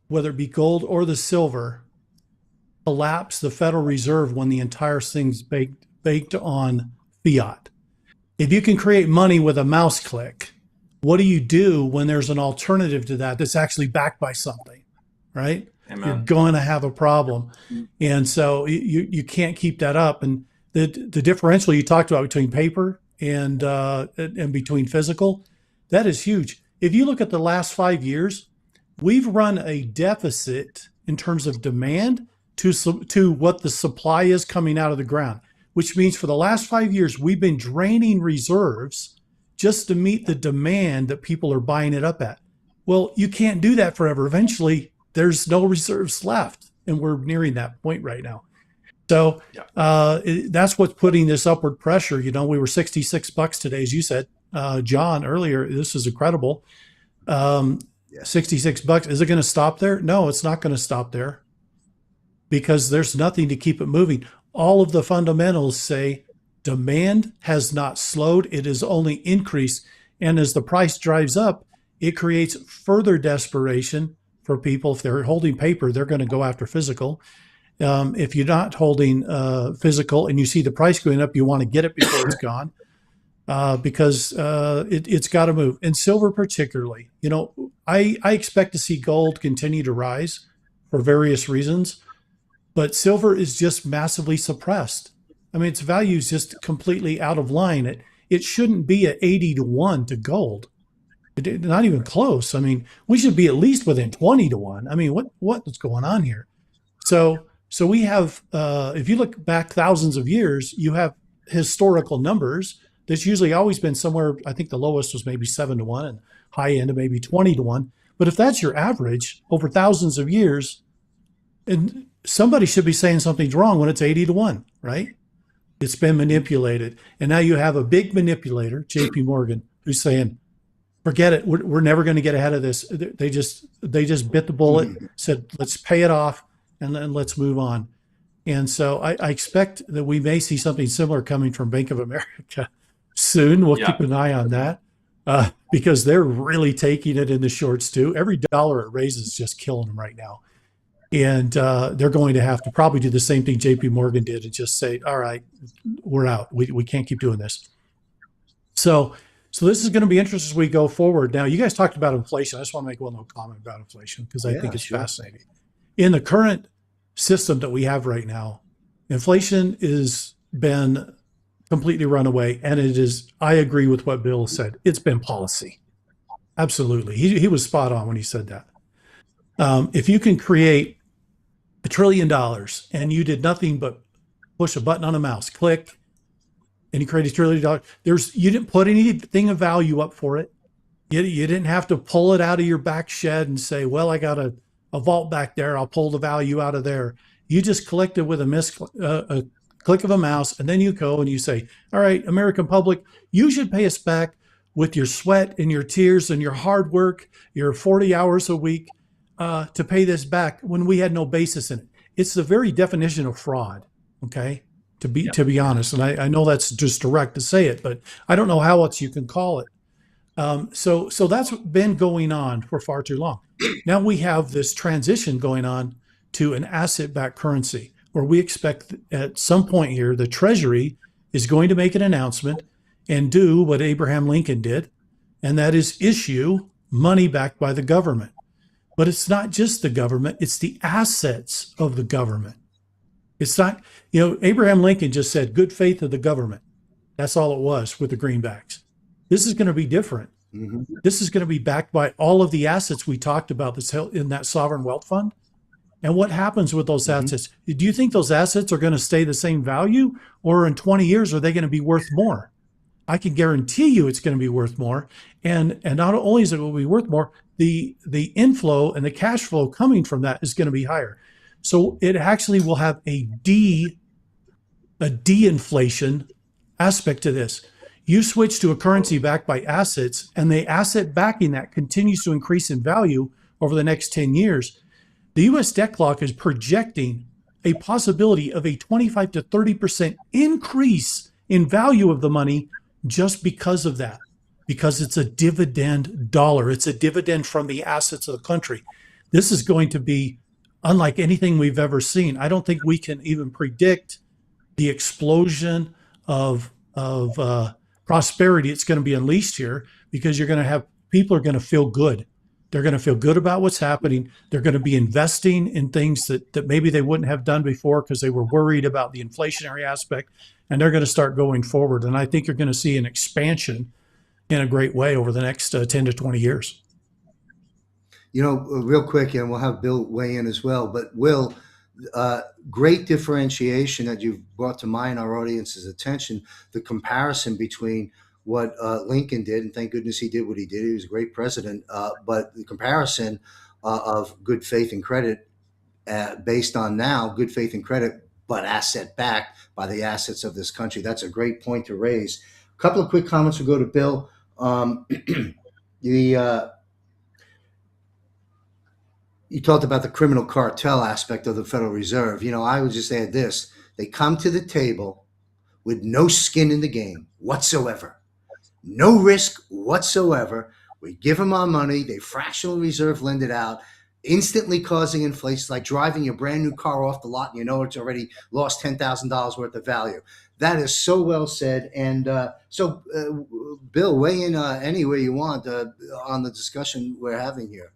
whether it be gold or the silver, collapse the Federal Reserve when the entire thing's baked on fiat. If you can create money with a mouse click, what do you do when there's an alternative to that that's actually backed by something, right? Amen. You're going to have a problem. And so you can't keep that up. And the differential you talked about between paper and between physical, that is huge. If you look at the last 5 years, we've run a deficit in terms of demand to what the supply is coming out of the ground, which means for the last 5 years, we've been draining reserves just to meet the demand that people are buying it up at. Well, you can't do that forever. Eventually, there's no reserves left, and we're nearing that point right now. So that's what's putting this upward pressure. We were $66 today, as you said, John, earlier. This is incredible. $66. Is it going to stop there? No, it's not going to stop there because there's nothing to keep it moving. All of the fundamentals say demand has not slowed. It has only increased. And as the price drives up, it creates further desperation for people. If they're holding paper, they're going to go after physical. If you're not holding physical and you see the price going up, you want to get it before it's gone because it's got to move. And silver particularly, I expect to see gold continue to rise for various reasons, but silver is just massively suppressed. I mean, its value is just completely out of line. It shouldn't be at 80-1 to gold. Not even close. I mean, we should be at least within 20-1. I mean, what's going on here? So we have, if you look back thousands of years, you have historical numbers. That's usually always been somewhere. I think the lowest was maybe 7-1 and high end of maybe 20-1. But if that's your average over thousands of years, and somebody should be saying something's wrong when it's 80-1, right? It's been manipulated. And now you have a big manipulator, JP Morgan, who's saying, forget it. We're never going to get ahead of this. They just bit the bullet, said, let's pay it off and let's move on. And so I expect that we may see something similar coming from Bank of America soon. We'll keep an eye on that. because they're really taking it in the shorts too. Every dollar it raises is just killing them right now. And they're going to have to probably do the same thing JP Morgan did and just say, all right, we're out. We can't keep doing this. So this is going to be interesting as we go forward. Now, you guys talked about inflation. I just want to make one little comment about inflation because I think it's fascinating. In the current system that we have right now, inflation has been completely run away. And it is, I agree with what Bill said. It's been policy. Absolutely. He was spot on when he said that. If you can create $1 trillion and you did nothing but push a button on a mouse, click, and you create $1 trillion, you didn't put anything of value up for it. You didn't have to pull it out of your back shed and say, well, I got a vault back there. I'll pull the value out of there. You just collected with a click of a mouse, and then you go and you say, all right, American public, you should pay us back with your sweat and your tears and your hard work, your 40 hours a week to pay this back when we had no basis in it. It's the very definition of fraud, okay, to be honest. And I know that's just direct to say it, but I don't know how else you can call it. So that's been going on for far too long. Now we have this transition going on to an asset-backed currency where we expect at some point here, the Treasury is going to make an announcement and do what Abraham Lincoln did, and that is issue money backed by the government. But it's not just the government, it's the assets of the government. It's not, Abraham Lincoln just said good faith of the government. That's all it was with the greenbacks. This is going to be different. Mm-hmm. This is going to be backed by all of the assets we talked about that's held in that sovereign wealth fund. And what happens with those assets? Do you think those assets are going to stay the same value, or in 20 years, are they going to be worth more? I can guarantee you it's going to be worth more. And not only is it going to be worth more, the inflow and the cash flow coming from that is going to be higher. So it actually will have a de-inflation aspect to this. You switch to a currency backed by assets, and the asset backing that continues to increase in value over the next 10 years. The U.S. debt clock is projecting a possibility of a 25 to 30% increase in value of the money just because of that, because it's a dividend dollar. It's a dividend from the assets of the country. This is going to be unlike anything we've ever seen. I don't think we can even predict the explosion of prosperity it's going to be unleashed here, because you're going to have people are going to feel good. They're going to feel good about what's happening. They're going to be investing in things that maybe they wouldn't have done before because they were worried about the inflationary aspect, and they're going to start going forward. And I think you're going to see an expansion in a great way over the next 10 to 20 years. Real quick, and we'll have Bill weigh in as well, but Will, great differentiation that you've brought to my and our audience's attention, the comparison between what Lincoln did, and thank goodness he did what he did. He was a great president, but the comparison of good faith and credit based on now good faith and credit, but asset backed by the assets of this country. That's a great point to raise. A couple of quick comments will go to Bill. You talked about the criminal cartel aspect of the Federal Reserve. I would just add this. They come to the table with no skin in the game whatsoever. No risk whatsoever. We give them our money. They fractional reserve lend it out, instantly causing inflation. It's like driving your brand new car off the lot and it's already lost $10,000 worth of value. That is so well said. And so, Bill, weigh in any way you want on the discussion we're having here.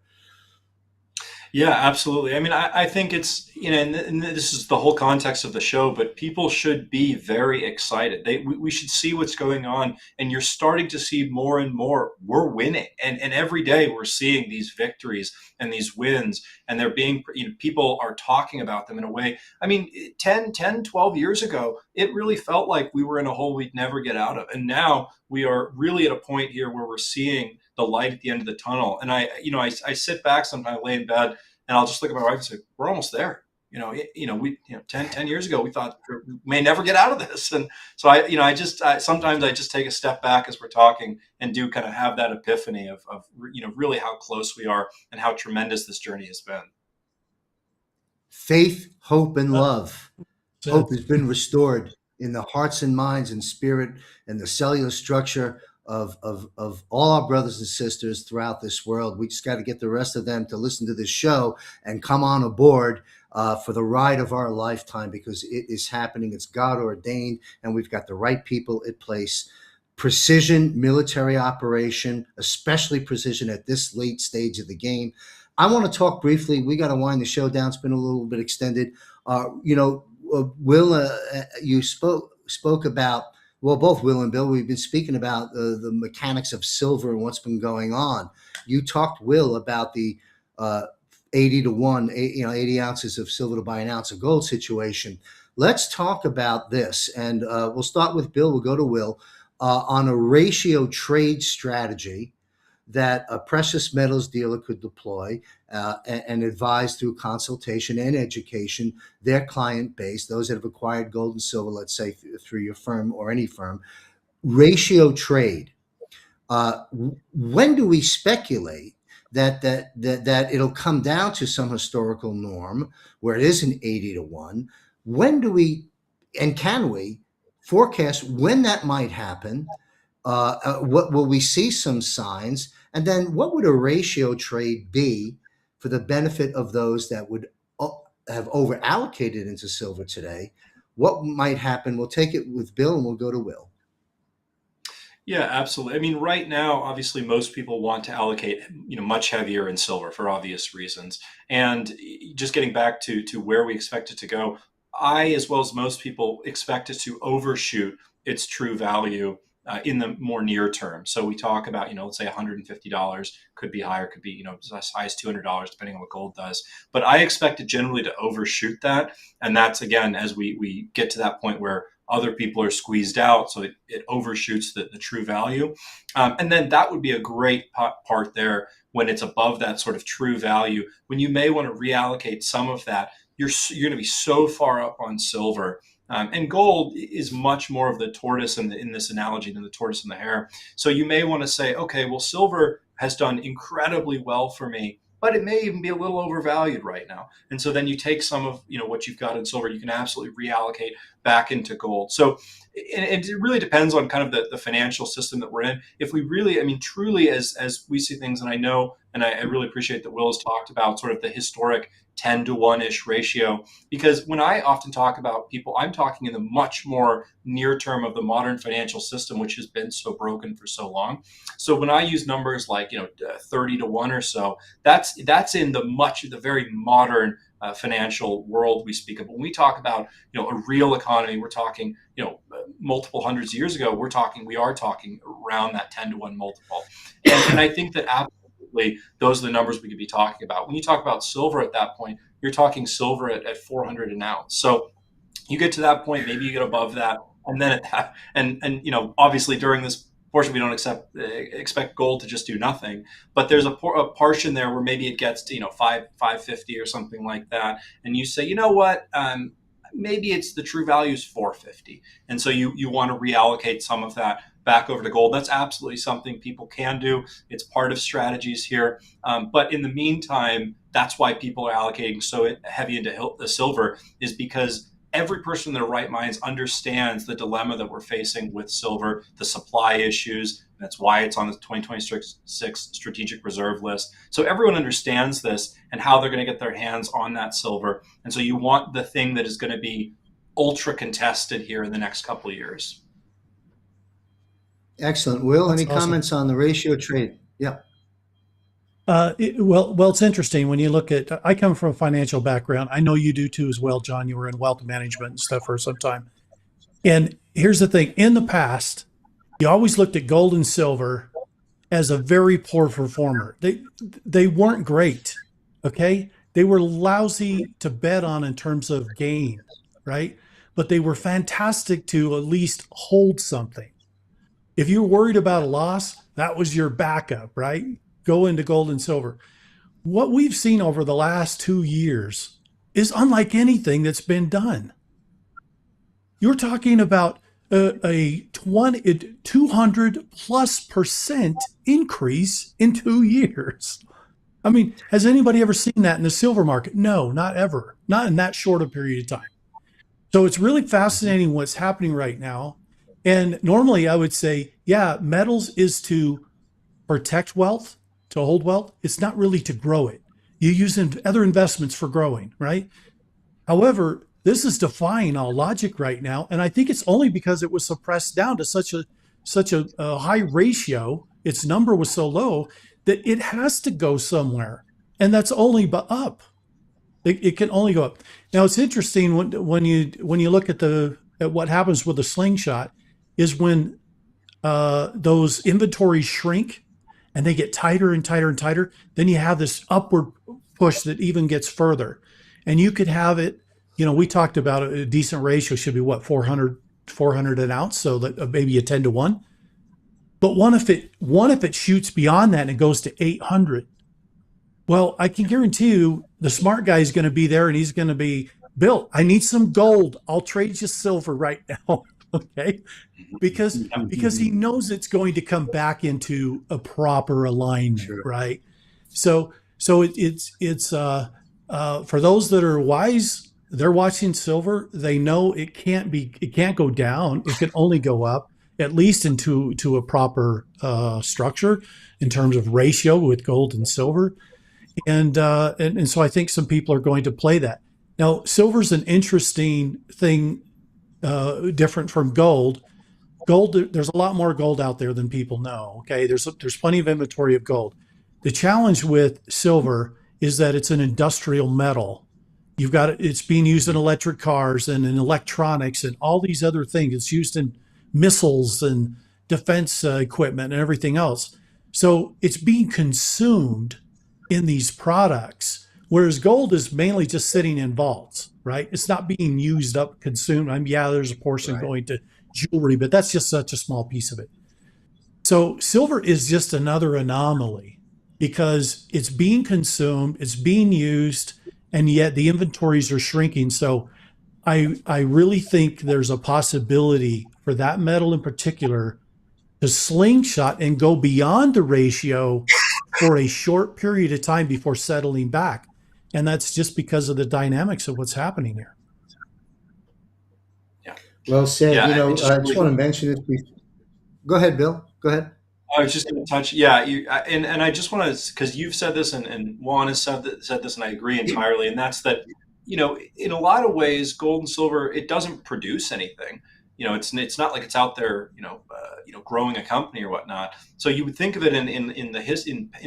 Yeah, absolutely. I mean, I think it's, and this is the whole context of the show, but people should be very excited. We should see what's going on, and you're starting to see more and more. We're winning. And every day we're seeing these victories and these wins, and they're being, people are talking about them in a way. I mean, 10, 12 years ago, it really felt like we were in a hole we'd never get out of. And now we are really at a point here where we're seeing the light at the end of the tunnel. And I sit back sometimes, lay in bed, and I'll just look at my wife and say, we're almost there. 10 years ago, we thought we may never get out of this. And so sometimes I just take a step back as we're talking and do kind of have that epiphany of really how close we are and how tremendous this journey has been. Faith, hope, and love. Hope has been restored in the hearts and minds and spirit and the cellular structure of all our brothers and sisters throughout this world. We just got to get the rest of them to listen to this show and come on aboard for the ride of our lifetime, because it is happening. It's God ordained, and we've got the right people in place. Precision military operation, especially precision at this late stage of the game. I want to talk briefly. We got to wind the show down. It's been a little bit extended. Will, you spoke about, well, both Will and Bill, we've been speaking about the mechanics of silver and what's been going on. You talked, Will, about the 80 to 1, 80 ounces of silver to buy an ounce of gold situation. Let's talk about this. And we'll start with Bill. We'll go to Will on a ratio trade strategy that a precious metals dealer could deploy and advise through consultation and education their client base, those that have acquired gold and silver, let's say through your firm or any firm. Ratio trade. When do we speculate that it'll come down to some historical norm where it is an 80 to 1? When do we, and can we, forecast when that might happen? What will we see some signs? And then what would a ratio trade be for the benefit of those that would have over allocated into silver today? What might happen? We'll take it with Bill and we'll go to Will. Yeah, absolutely. I mean, right now, obviously, most people want to allocate, much heavier in silver for obvious reasons. And just getting back to where we expect it to go, I, as well as most people, expect it to overshoot its true value in the more near term. So we talk about, let's say $150, could be higher, could be, as high as $200, depending on what gold does. But I expect it generally to overshoot that. And that's, again, as we get to that point where other people are squeezed out, so it overshoots the true value. And then that would be a great part there when it's above that sort of true value, when you may want to reallocate some of that. You're going to be so far up on silver. And gold is much more of the tortoise in this analogy than the tortoise and the hare. So you may want to say, okay, well, silver has done incredibly well for me, but it may even be a little overvalued right now. And so then you take some of what you've got in silver, you can absolutely reallocate back into gold. So it really depends on kind of the financial system that we're in. If we really, truly, as we see things, and I know, and I really appreciate that Will has talked about sort of the historic 10 to 1-ish ratio, because when I often talk about people, I'm talking in the much more near term of the modern financial system, which has been so broken for so long. So when I use numbers like 30 to 1 or so, that's in the very modern financial world we speak of. When we talk about a real economy, we're talking multiple hundreds of years ago. We are talking around that 10 to 1 multiple, and I think that those are the numbers we could be talking about. When you talk about silver at that point, you're talking silver at 400 an ounce. So you get to that point, maybe you get above that, and then obviously during this portion, we don't expect gold to just do nothing, but there's a portion there where maybe it gets to 550 or something like that, and you say, what, maybe it's the true value is 450, and so you want to reallocate some of that back over to gold. That's absolutely something people can do. It's part of strategies here, but in the meantime, that's why people are allocating so heavy into the silver, is because every person in their right minds understands the dilemma that we're facing with silver, the supply issues. That's why it's on the 2026 strategic reserve list. So everyone understands this and how they're going to get their hands on that silver. And so you want the thing that is going to be ultra contested here in the next couple of years. Excellent. Will, That's any awesome. comments on the ratio trade? Yeah. Well, it's interesting when you look at. I come from a financial background. I know you do too, as well, John. You were in wealth management and stuff for some time. And here's the thing: in the past, you always looked at gold and silver as a very poor performer. They weren't great. Okay, they were lousy to bet on in terms of gain, right? But they were fantastic to at least hold something. If you were worried about a loss, that was your backup, right? Go into gold and silver. What we've seen over the last 2 years is unlike anything that's been done. You're talking about a 200+% increase in 2 years. I mean, has anybody ever seen that in the silver market? No, not ever. Not in that short a period of time. So it's really fascinating what's happening right now. And normally I would say, yeah, metals is to protect wealth, to hold wealth. It's not really to grow it. You use other investments for growing, right? However, this is defying all logic right now, and I think it's only because it was suppressed down to such a high ratio. Its number was so low that it has to go somewhere, and that's only but up. It can only go up. Now it's interesting when you look at what happens with a slingshot is when those inventories shrink and they get tighter and tighter and tighter, then you have this upward push that even gets further. And you could have it, we talked about a decent ratio should be what, 400 an ounce, so that maybe a 10-to-1. But what if it shoots beyond that and it goes to 800? Well, I can guarantee you the smart guy is going to be there and he's going to be, Bill, I need some gold. I'll trade you silver right now. Okay. Because he knows it's going to come back into a proper alignment, Sure. right? So it's for those that are wise, they're watching silver. They know it can't go down. It can only go up, at least into a proper structure in terms of ratio with gold and silver. And so I think some people are going to play that. Now, silver's an interesting thing, different from gold. Gold, there's a lot more gold out there than people know. Okay, there's plenty of inventory of gold. The challenge with silver is that it's an industrial metal. It's being used in electric cars and in electronics and all these other things. It's used in missiles and defense equipment and everything else. So it's being consumed in these products, whereas gold is mainly just sitting in vaults, right? It's not being used up, consumed. I mean, yeah, there's a portion Right. going to jewelry, but that's just such a small piece of it. So silver is just another anomaly because it's being consumed, it's being used, and yet the inventories are shrinking. So I really think there's a possibility for that metal in particular to slingshot and go beyond the ratio for a short period of time before settling back. And that's just because of the dynamics of what's happening here. Yeah. Well said. Yeah. I And just want to mention this. Go ahead, Bill. Go ahead. I was just going to touch, yeah, and I just want to, because you've said this and Juan has said this, and I agree entirely, and that's that, in a lot of ways, gold and silver, it doesn't produce anything. It's not like it's out there, growing a company or whatnot. So you would think of it in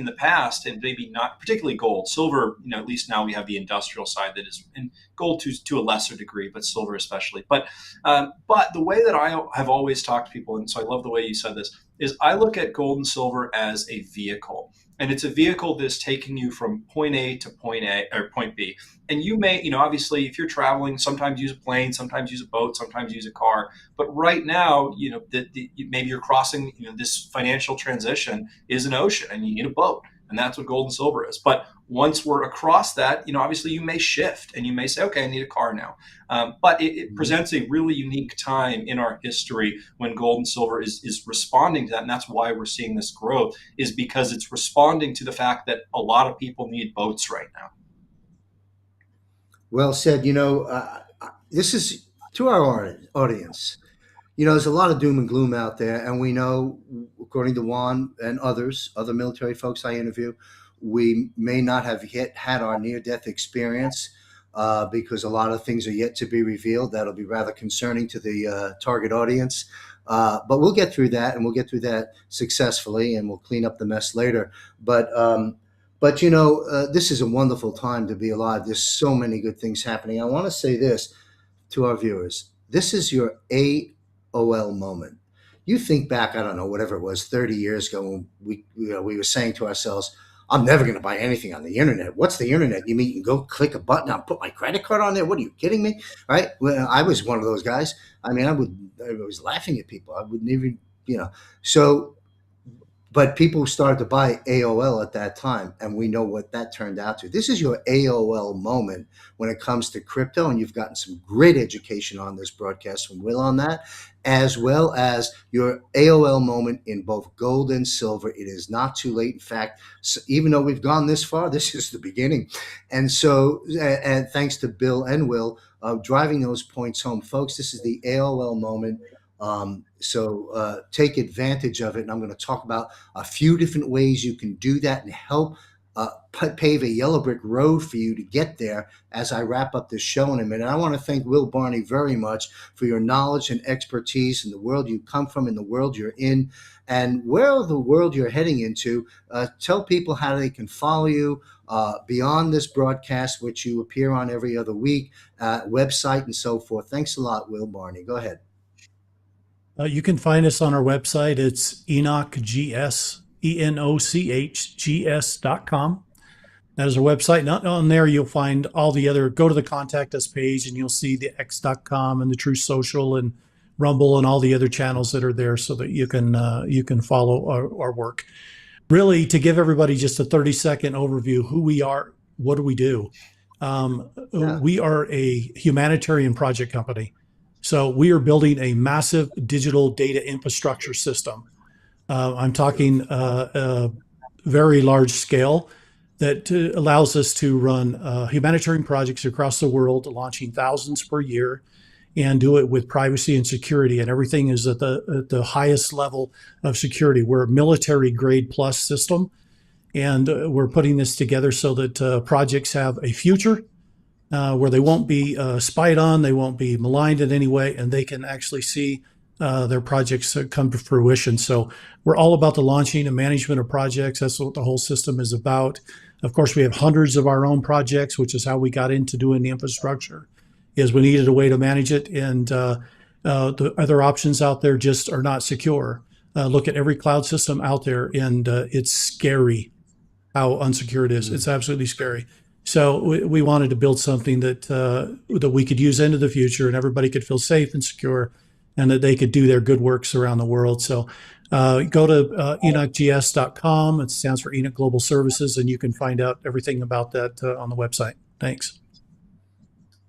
the past, and maybe not particularly gold, silver. At least now we have the industrial side that is, and gold to a lesser degree, but silver especially. But the way that I have always talked to people, and so I love the way you said this, is I look at gold and silver as a vehicle. And it's a vehicle that's taking you from point A to point A or point B. And you may, obviously, if you're traveling, sometimes use a plane, sometimes use a boat, sometimes use a car. But right now, maybe you're crossing, this financial transition is an ocean, and you need a boat, and that's what gold and silver is. But once we're across that, obviously you may shift and you may say, okay, I need a car now. But it presents a really unique time in our history when gold and silver is responding to that. And that's why we're seeing this growth, is because it's responding to the fact that a lot of people need boats right now. Well said. This is to our audience. There's a lot of doom and gloom out there, and we know, according to Juan and other military folks I interview, we may not have yet had our near-death experience because a lot of things are yet to be revealed. That'll be rather concerning to the target audience. But we'll get through that, and we'll get through that successfully, and we'll clean up the mess later. But this is a wonderful time to be alive. There's so many good things happening. I want to say this to our viewers. This is your AOL moment. You think back, I don't know, whatever it was, 30 years ago, when we were saying to ourselves, I'm never going to buy anything on the internet. What's the internet? You mean you can go click a button and put my credit card on there? What are you kidding me? Right? Well, I was one of those guys. I mean, I was laughing at people. I wouldn't even, so, but people started to buy AOL at that time, and we know what that turned out to. This is your AOL moment when it comes to crypto, and you've gotten some great education on this broadcast from Will on that, as well as your AOL moment in both gold and silver. It is not too late. In fact, even though we've gone this far, this is the beginning. And so, and thanks to Bill and Will driving those points home. Folks, this is the AOL moment So take advantage of it. And I'm going to talk about a few different ways you can do that and help pave a yellow brick road for you to get there as I wrap up this show in a minute. I want to thank Will Barney very much for your knowledge and expertise in the world you come from, in the world you're in, and where the world you're heading into. Tell people how they can follow you beyond this broadcast, which you appear on every other week, website and so forth. Thanks a lot, Will Barney. Go ahead. You can find us on our website. It's EnochGS, ENOCHGS.com. That is our website. Not on there, you'll find all the other, go to the contact us page and you'll see the X.com and the True Social and Rumble and all the other channels that are there so that you can follow our work. Really, to give everybody just a 30-second overview, who we are, what do we do? We are a humanitarian project company. So we are building a massive digital data infrastructure system. I'm talking very large scale that allows us to run humanitarian projects across the world, launching thousands per year, and do it with privacy and security. And everything is at the highest level of security. We're a military grade plus system, and we're putting this together so that projects have a future where they won't be spied on, they won't be maligned in any way, and they can actually see their projects come to fruition. So we're all about the launching and management of projects. That's what the whole system is about. Of course, we have hundreds of our own projects, which is how we got into doing the infrastructure, is we needed a way to manage it. And the other options out there just are not secure. Look at every cloud system out there, and it's scary how unsecure it is. It's absolutely scary. So we wanted to build something that we could use into the future, and everybody could feel safe and secure, and that they could do their good works around the world. So go to EnochGS.com. It stands for Enoch Global Services, and you can find out everything about that on the website. Thanks.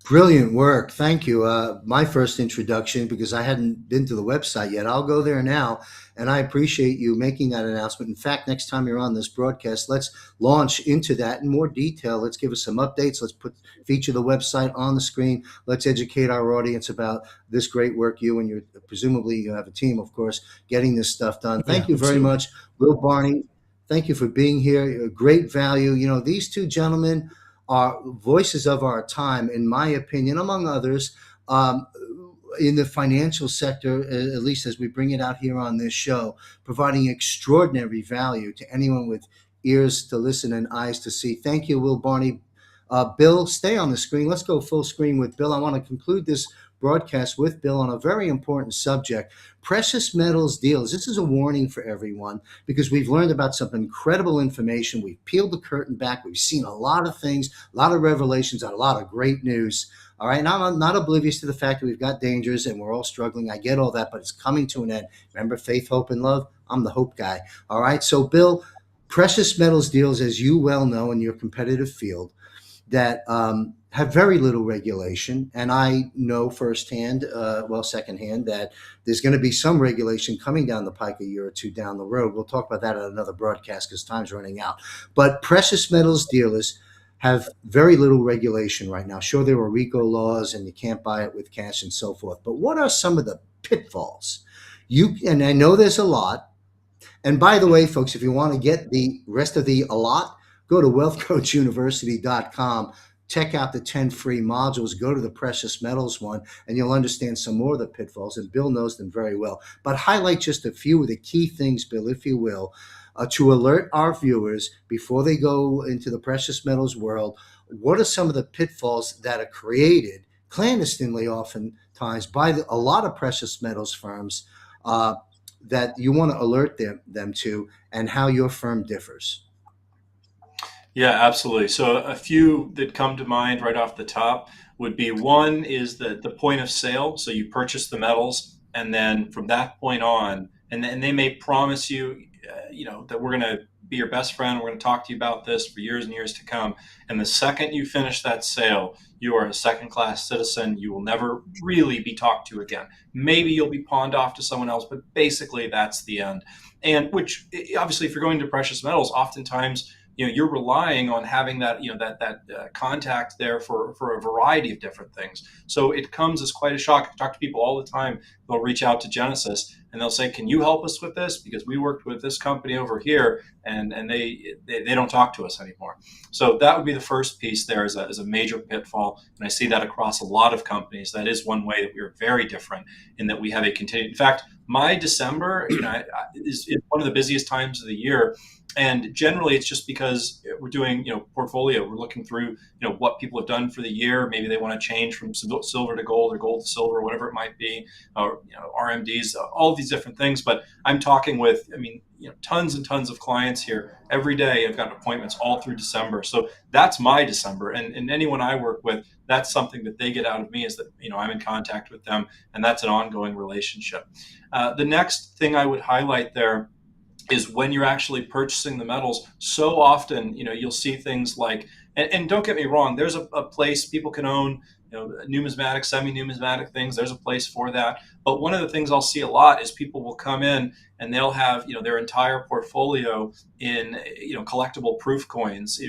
Brilliant work. Thank you. My first introduction, because I hadn't been to the website yet. I'll go there now, and I appreciate you making that announcement. In fact, next time you're on this broadcast, let's launch into that in more detail. Let's give us some updates. Let's feature the website on the screen. Let's educate our audience about this great work you and presumably you have a team, of course, getting this stuff done. Thank you very much, Will Barney. Thank you for being here. Great value. You know, these two gentlemen are voices of our time, in my opinion, among others, in the financial sector, at least as we bring it out here on this show, providing extraordinary value to anyone with ears to listen and eyes to see. Thank you, Will Barney. Bill, stay on the screen. Let's go full screen with Bill. I want to conclude this broadcast with Bill on a very important subject, precious metals deals. This is a warning for everyone because we've learned about some incredible information. We've peeled the curtain back. We've seen a lot of things, a lot of revelations, and a lot of great news. All right. Now, I'm not oblivious to the fact that we've got dangers and we're all struggling. I get all that, but it's coming to an end. Remember, faith, hope, and love. I'm the hope guy. All right. So, Bill, precious metals deals, as you well know in your competitive field, that have very little regulation. And I know firsthand, secondhand, that there's going to be some regulation coming down the pike a year or two down the road. We'll talk about that in another broadcast because time's running out. But precious metals dealers have very little regulation right now. Sure, there are RICO laws and you can't buy it with cash and so forth. But what are some of the pitfalls? And I know there's a lot. And by the way, folks, if you want to get the rest of the a lot, go to wealthcoachuniversity.com, check out the 10 free modules, go to the precious metals one, and you'll understand some more of the pitfalls, and Bill knows them very well. But highlight just a few of the key things, Bill, if you will, to alert our viewers before they go into the precious metals world. What are some of the pitfalls that are created clandestinely oftentimes by a lot of precious metals firms that you want to alert them to, and how your firm differs? Yeah, absolutely. So a few that come to mind right off the top would be, one is the point of sale. So you purchase the metals, and then from that point on, and then they may promise you, that we're going to be your best friend. We're going to talk to you about this for years and years to come. And the second you finish that sale, you are a second-class citizen. You will never really be talked to again. Maybe you'll be pawned off to someone else, but basically that's the end. And which, obviously, if you're going to precious metals, oftentimes you're relying on having that, that contact there for a variety of different things. So it comes as quite a shock. I talk to people all the time. They'll reach out to Genesis and they'll say, "Can you help us with this? Because we worked with this company over here, and they don't talk to us anymore." So that would be the first piece there, is a major pitfall, and I see that across a lot of companies. That is one way that we are very different, in that we have a continued. In fact, my December, is one of the busiest times of the year. And generally it's just because we're doing, portfolio. We're looking through, what people have done for the year. Maybe they want to change from silver to gold, or gold to silver, whatever it might be, or, RMDs, all of these different things. But I'm talking with, tons and tons of clients here every day. I've got appointments all through December. So that's my December. And anyone I work with, that's something that they get out of me, is that, I'm in contact with them, and that's an ongoing relationship. The next thing I would highlight there is when you're actually purchasing the metals. So often, you'll see things like, and don't get me wrong, there's a place people can own, numismatic, semi-numismatic things. There's a place for that. But one of the things I'll see a lot is people will come in and they'll have, their entire portfolio in, collectible proof coins.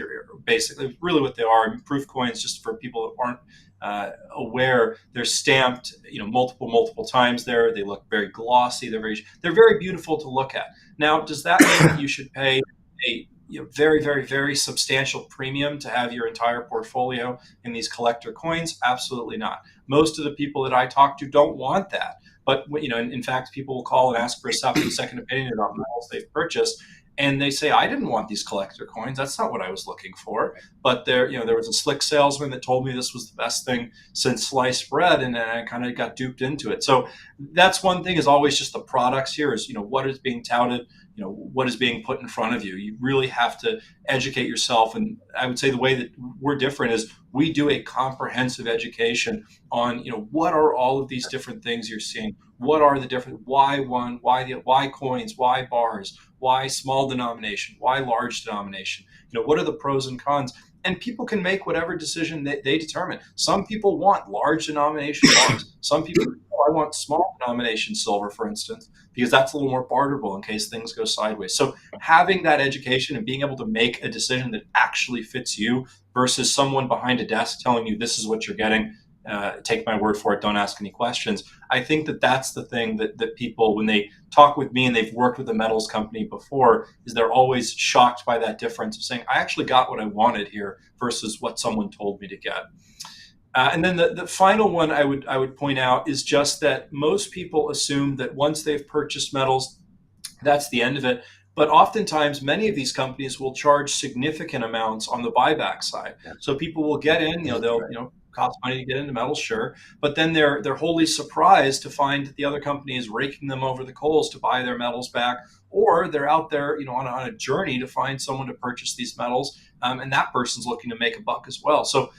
Basically, really what they are, proof coins, just for people that aren't aware, they're stamped, multiple times there. They look very glossy. They're very beautiful to look at. Now, does that mean that you should pay a very, very, very substantial premium to have your entire portfolio in these collector coins? Absolutely not. Most of the people that I talk to don't want that. But, in fact, people will call and ask for a second opinion about metals they've purchased. And they say, "I didn't want these collector coins. That's not what I was looking for." But there was a slick salesman that told me this was the best thing since sliced bread, and then I kind of got duped into it. So that's one thing, is always just the products here, is, what is being touted, what is being put in front of you. You really have to educate yourself. And I would say the way that we're different is we do a comprehensive education on, what are all of these different things you're seeing? What are the different, why one, why coins, why bars, why small denomination, why large denomination? What are the pros and cons? And people can make whatever decision they determine. Some people want large denomination bars. Some people, I want small denomination silver, for instance, because that's a little more barterable in case things go sideways. So having that education and being able to make a decision that actually fits you, versus someone behind a desk telling you this is what you're getting, take my word for it, don't ask any questions. I think that that's the thing that people, when they talk with me and they've worked with a metals company before, is they're always shocked by that difference of saying, "I actually got what I wanted here," versus what someone told me to get. And then the final one I would point out is just that most people assume that once they've purchased metals, that's the end of it. But oftentimes, many of these companies will charge significant amounts on the buyback side. So people will get in, they'll, cost money to get into metals, sure, but then they're wholly surprised to find that the other company is raking them over the coals to buy their metals back, or they're out there, on a journey to find someone to purchase these metals, and that person's looking to make a buck as well. So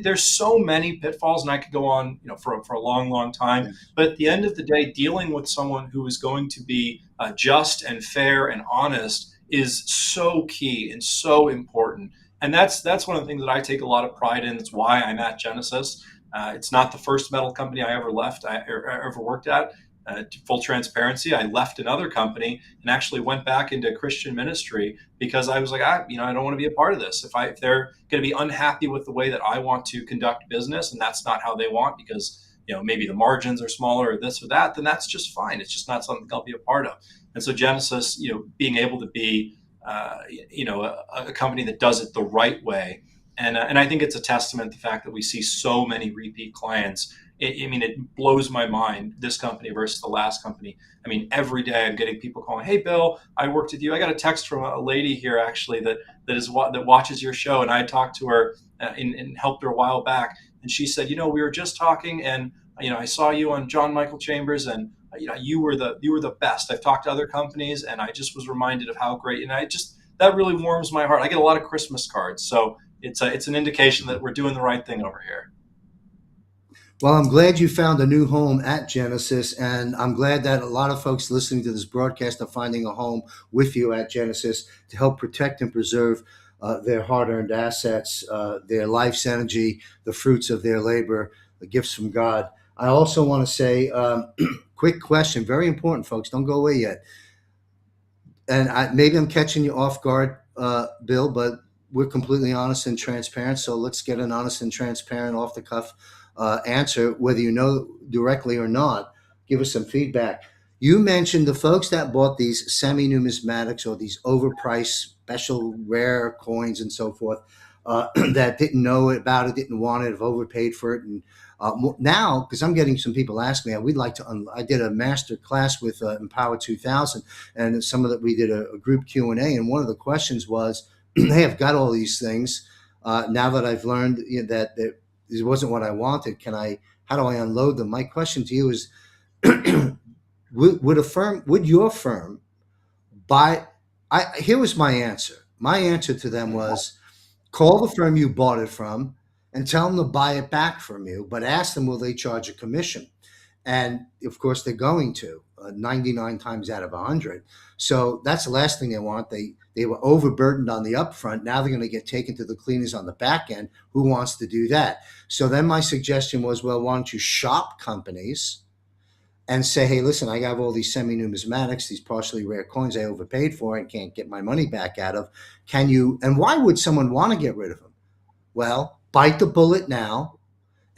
there's so many pitfalls, and I could go on, for a long, long time. But at the end of the day, dealing with someone who is going to be just and fair and honest is so key and so important. And that's one of the things that I take a lot of pride in. It's why I'm at Genesis. It's not the first metal company I ever left, or ever worked at. Full transparency, I left another company and actually went back into Christian ministry, because I was like, I don't want to be a part of this. If they're going to be unhappy with the way that I want to conduct business, and that's not how they want, because maybe the margins are smaller or this or that, then that's just fine. It's just not something I'll be a part of. And so Genesis, being able to be a company that does it the right way. And I think it's a testament to the fact that we see so many repeat clients. It blows my mind, this company versus the last company. Every day I'm getting people calling, "Hey, Bill, I worked with you." I got a text from a lady here, actually, that watches your show. And I talked to her and helped her a while back. And she said, "We were just talking, and, I saw you on John Michael Chambers, and, you were the best. I've talked to other companies, and I just was reminded of how great," and that really warms my heart. I get a lot of Christmas cards. So it's an indication that we're doing the right thing over here. Well, I'm glad you found a new home at Genesis, and I'm glad that a lot of folks listening to this broadcast are finding a home with you at Genesis to help protect and preserve their hard-earned assets, their life's energy, the fruits of their labor, the gifts from God. I also want to say, quick question, very important, folks, don't go away yet. And maybe I'm catching you off guard. Bill, but we're completely honest and transparent. So let's get an honest and transparent, off the cuff answer, whether you know directly or not. Give us some feedback. You mentioned the folks that bought these semi numismatics or these overpriced special rare coins and so forth, that didn't know about it, didn't want it, have overpaid for it. And now, because I'm getting some people ask me, we'd like to. I did a master class with Empower 2000, and some of that we did a group Q&A, and one of the questions was, "Hey, I've got all these things. Now that I've learned that this wasn't what I wanted, can I? How do I unload them?" My question to you is, would your firm buy? Here was my answer. My answer to them was, call the firm you bought it from and tell them to buy it back from you, but ask them, will they charge a commission? And of course, they're going to 99 times out of 100. So that's the last thing they want. They were overburdened on the upfront. Now they're going to get taken to the cleaners on the back end. Who wants to do that? So then my suggestion was, well, why don't you shop companies and say, hey, listen, I have all these semi-numismatics, these partially rare coins I overpaid for and can't get my money back out of. Can you? And why would someone want to get rid of them? Well, bite the bullet now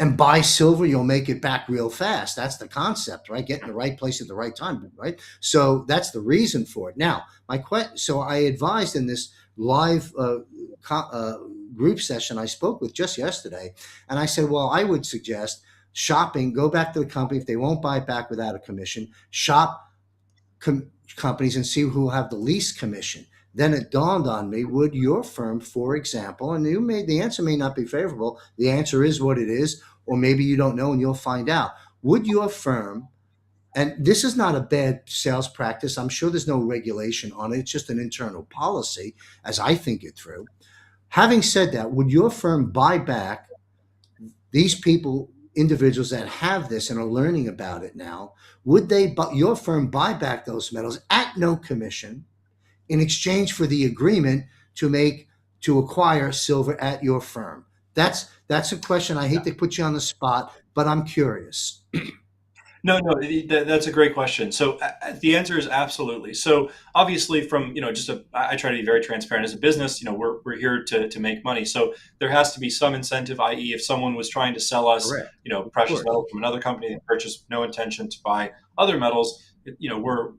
and buy silver. You'll make it back real fast. That's the concept, right? Get in the right place at the right time, right? So that's the reason for it. Now, so I advised in this live group session I spoke with just yesterday, and I said, well, I would suggest shopping, go back to the company. If they won't buy it back without a commission, shop companies and see who will have the least commission. Then it dawned on me, would your firm, for example, and the answer may not be favorable, the answer is what it is, or maybe you don't know and you'll find out. Would your firm, and this is not a bad sales practice, I'm sure there's no regulation on it, it's just an internal policy as I think it through. Having said that, would your firm buy back these people, individuals that have this and are learning about it now? Would your firm buy back those metals at no commission in exchange for the agreement to acquire silver at your firm? That's a question. I hate to put you on the spot, but I'm curious. No, that's a great question. So the answer is absolutely. So obviously, from I try to be very transparent as a business. We're here to make money. So there has to be some incentive. I.e., if someone was trying to sell us, Correct. Precious metal from another company and purchase no intention to buy other metals, we're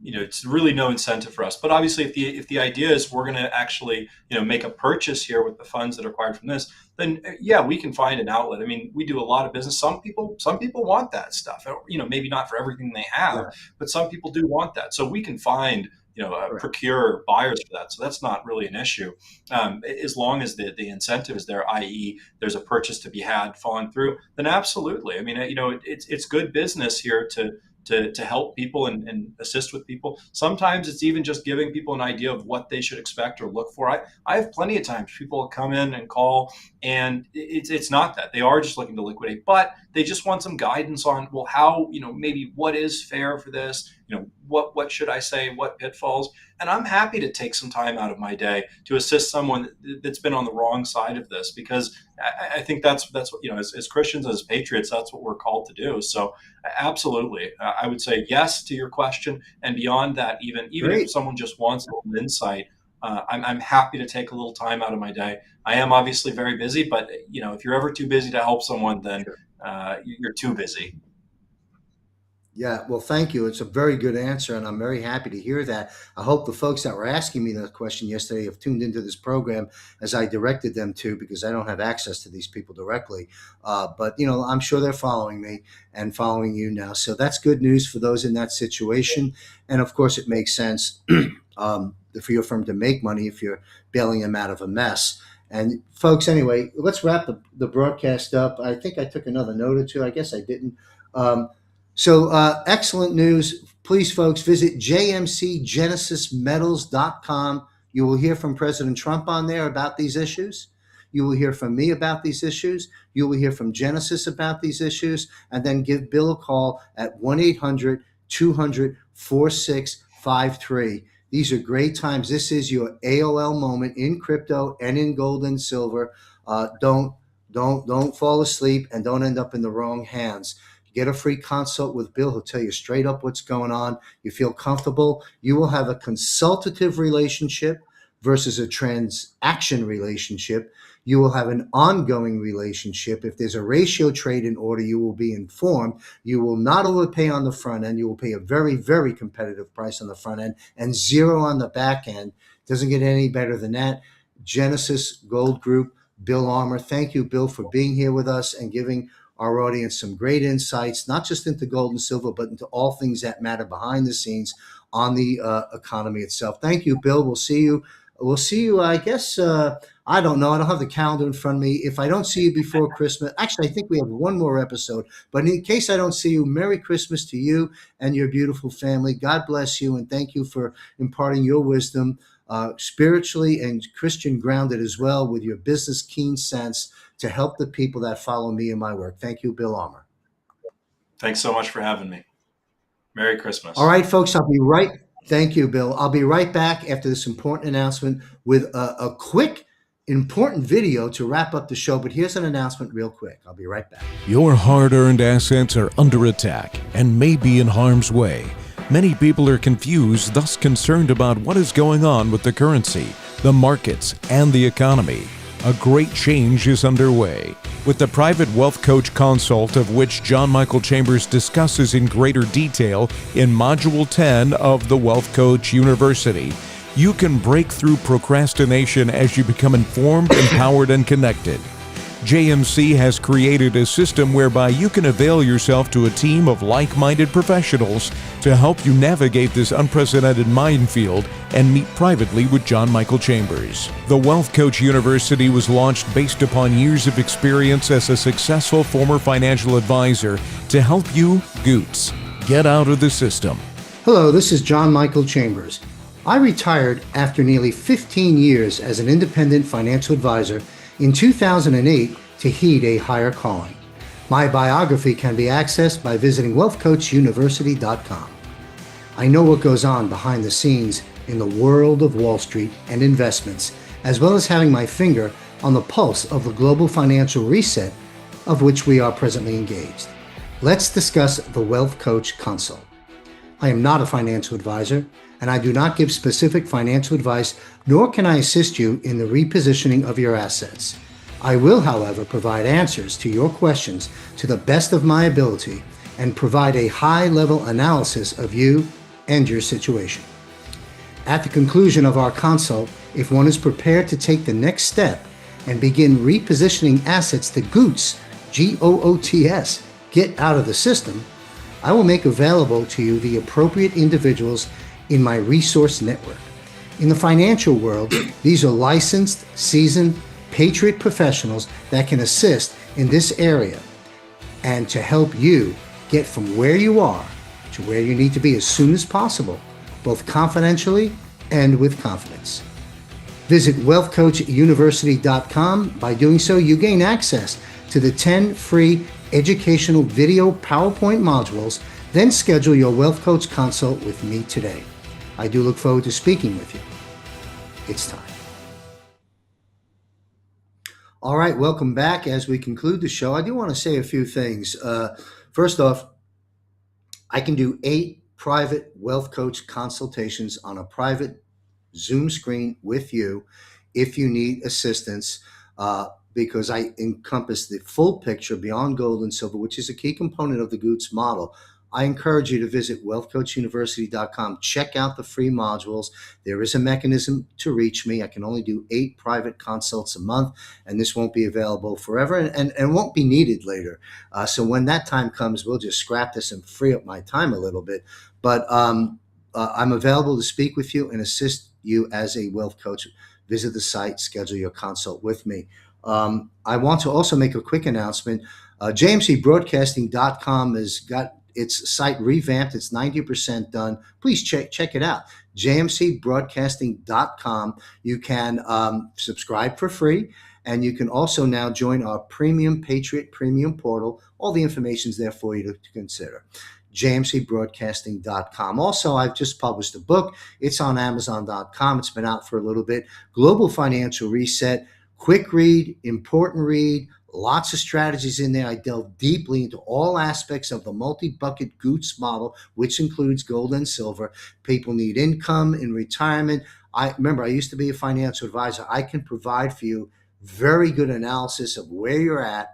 it's really no incentive for us. But obviously, if the idea is we're going to actually make a purchase here with the funds that are acquired from this, then yeah, we can find an outlet. I mean, we do a lot of business. Some people want that stuff. Maybe not for everything they have, Right. but some people do want that. So we can find Right. procure buyers for that. So that's not really an issue, as long as the incentive is there, i.e., there's a purchase to be had falling through. Then absolutely. I mean, it's good business here to help people and assist with people. Sometimes it's even just giving people an idea of what they should expect or look for. I have plenty of times people come in and call, and it's not that. They are just looking to liquidate, but they just want some guidance on, well, how, maybe what is fair for this, what should I say, what pitfalls. And I'm happy to take some time out of my day to assist someone that's been on the wrong side of this, because I think that's what, as Christians, as patriots, that's what we're called to do. So absolutely, I would say yes to your question. And beyond that, even Great. if someone just wants a little insight, I'm happy to take a little time out of my day. I am obviously very busy, but if you're ever too busy to help someone, then you're too busy. Yeah, well, thank you. It's a very good answer, and I'm very happy to hear that. I hope the folks that were asking me that question yesterday have tuned into this program as I directed them to, because I don't have access to these people directly. But, I'm sure they're following me and following you now. So that's good news for those in that situation. And of course, it makes sense for your firm to make money if you're bailing them out of a mess. And folks, anyway, let's wrap the broadcast up. I think I took another note or two. I guess I didn't. So excellent news. Please, folks, visit jmcgenesismetals.com. You will hear from President Trump on there about these issues. You will hear from me about these issues. You will hear from Genesis about these issues. And then give Bill a call at 1-800-200-4653. These are great times. This is your AOL moment in crypto and in gold and silver. Don't fall asleep and don't end up in the wrong hands. get a free consult with Bill. He'll tell you straight up what's going on. You feel comfortable. You will have a consultative relationship versus a transaction relationship. You will have an ongoing relationship. If there's a ratio trade in order, you will be informed. You will not overpay on the front end. You will pay a very, very competitive price on the front end and zero on the back end. Doesn't get any better than that. Genesis Gold Group, Bill Armour. Thank you, Bill, for being here with us and giving our audience some great insights, not just into gold and silver, but into all things that matter behind the scenes on the economy itself. Thank you, Bill. We'll see you, I guess, I don't know. I don't have the calendar in front of me. If I don't see you before Christmas, actually, I think we have one more episode. But in case I don't see you, Merry Christmas to you and your beautiful family. God bless you, and thank you for imparting your wisdom, spiritually and Christian grounded as well, with your business keen sense to help the people that follow me in my work. Thank you, Bill Armour. Thanks so much for having me. Merry Christmas. All right, folks, I'll be right. Thank you, Bill. I'll be right back after this important announcement with a quick, important video to wrap up the show. But here's an announcement real quick. I'll be right back. Your hard-earned assets are under attack and may be in harm's way. Many people are confused, thus concerned about what is going on with the currency, the markets, and the economy. A great change is underway. With the Private Wealth Coach Consult, of which John Michael Chambers discusses in greater detail in Module 10 of the Wealth Coach University, you can break through procrastination as you become informed, empowered, and connected. JMC has created a system whereby you can avail yourself to a team of like-minded professionals to help you navigate this unprecedented minefield and meet privately with John Michael Chambers. The Wealth Coach University was launched based upon years of experience as a successful former financial advisor to help you, Goots, get out of the system. Hello, this is John Michael Chambers. I retired after nearly 15 years as an independent financial advisor in 2008 to heed a higher calling. My biography can be accessed by visiting wealthcoachuniversity.com. I know what goes on behind the scenes in the world of Wall Street and investments, as well as having my finger on the pulse of the global financial reset of which we are presently engaged. Let's discuss the Wealth Coach Consult. I am not a financial advisor, and I do not give specific financial advice, nor can I assist you in the repositioning of your assets. I will, however, provide answers to your questions to the best of my ability and provide a high-level analysis of you and your situation. At the conclusion of our consult, if one is prepared to take the next step and begin repositioning assets to Goots, G-O-O-T-S, get out of the system, I will make available to you the appropriate individuals in my resource network. In the financial world, these are licensed, seasoned, patriot professionals that can assist in this area and to help you get from where you are to where you need to be as soon as possible, both confidentially and with confidence. Visit wealthcoachuniversity.com. By doing so, you gain access to the 10 free educational video PowerPoint modules. Then schedule your Wealth Coach consult with me today. I do look forward to speaking with you. It's time. All right, welcome back. As we conclude the show, I do want to say a few things. First off, I can do 8 private Wealth Coach consultations on a private Zoom screen with you if you need assistance, because I encompass the full picture beyond gold and silver, which is a key component of the Goots model. I encourage you to visit wealthcoachuniversity.com. Check out the free modules. There is a mechanism to reach me. I can only do 8 private consults a month, and this won't be available forever and won't be needed later. So when that time comes, we'll just scrap this and free up my time a little bit. But I'm available to speak with you and assist you as a wealth coach. Visit the site, schedule your consult with me. I want to also make a quick announcement. JMCBroadcasting.com has got its site revamped. It's 90% done. Please check it out. JMCBroadcasting.com. You can subscribe for free, and you can also now join our Premium Patriot Premium portal. All the information is there for you to consider. JMCBroadcasting.com. Also, I've just published a book. It's on Amazon.com. It's been out for a little bit. Global Financial Reset. Quick read, important read, lots of strategies in there. I delve deeply into all aspects of the multi-bucket Goots model, which includes gold and silver. People need income in retirement. I used to be a financial advisor. I can provide for you very good analysis of where you're at,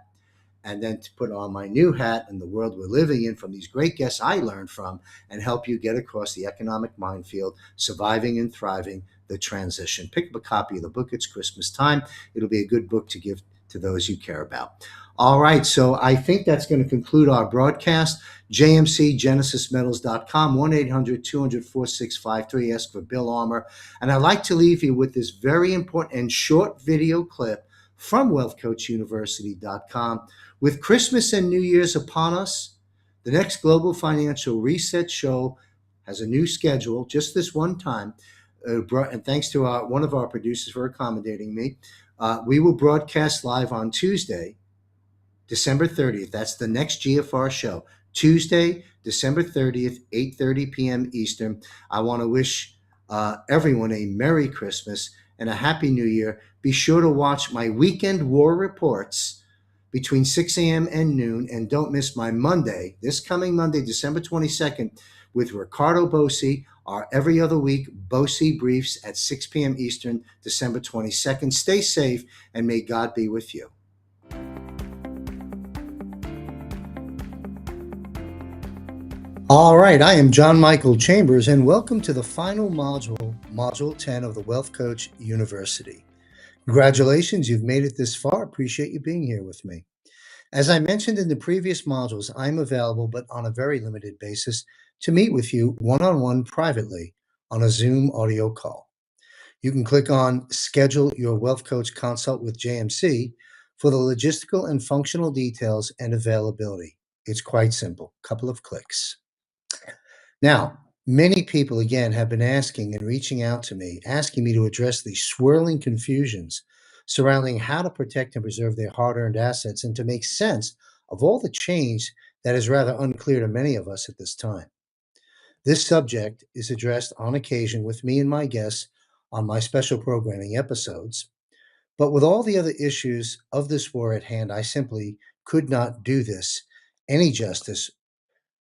and then to put on my new hat in the world we're living in from these great guests I learned from, and help you get across the economic minefield, surviving and thriving the transition. Pick up a copy of the book. It's Christmas time. It'll be a good book to give to those you care about. All right, so I think that's going to conclude our broadcast. JMCGenesisMetals.com, 1-800-200-4653. Ask for Bill Armour. And I'd like to leave you with this very important and short video clip from WealthCoachUniversity.com. With Christmas and New Year's upon us, the next Global Financial Reset Show has a new schedule just this one time. And thanks to one of our producers for accommodating me. We will broadcast live on Tuesday, December 30th. That's the next GFR show. Tuesday, December 30th, 8:30 p.m. Eastern. I want to wish everyone a Merry Christmas and a Happy New Year. Be sure to watch my weekend war reports between 6 a.m. and noon. And don't miss my Monday, this coming Monday, December 22nd, with Ricardo Bosi, our every other week Bosi Briefs at 6 p.m. Eastern, December 22nd. Stay safe, and may God be with you. All right, I am John Michael Chambers, and welcome to the final module, Module 10 of the Wealth Coach University. Congratulations, you've made it this far. Appreciate you being here with me. As I mentioned in the previous modules, I'm available, but on a very limited basis, to meet with you one-on-one privately on a Zoom audio call. You can click on Schedule Your Wealth Coach Consult with JMC for the logistical and functional details and availability. It's quite simple, couple of clicks. Now, many people, again, have been asking and reaching out to me, asking me to address the swirling confusions surrounding how to protect and preserve their hard-earned assets and to make sense of all the change that is rather unclear to many of us at this time. This subject is addressed on occasion with me and my guests on my special programming episodes, but with all the other issues of this war at hand, I simply could not do this any justice,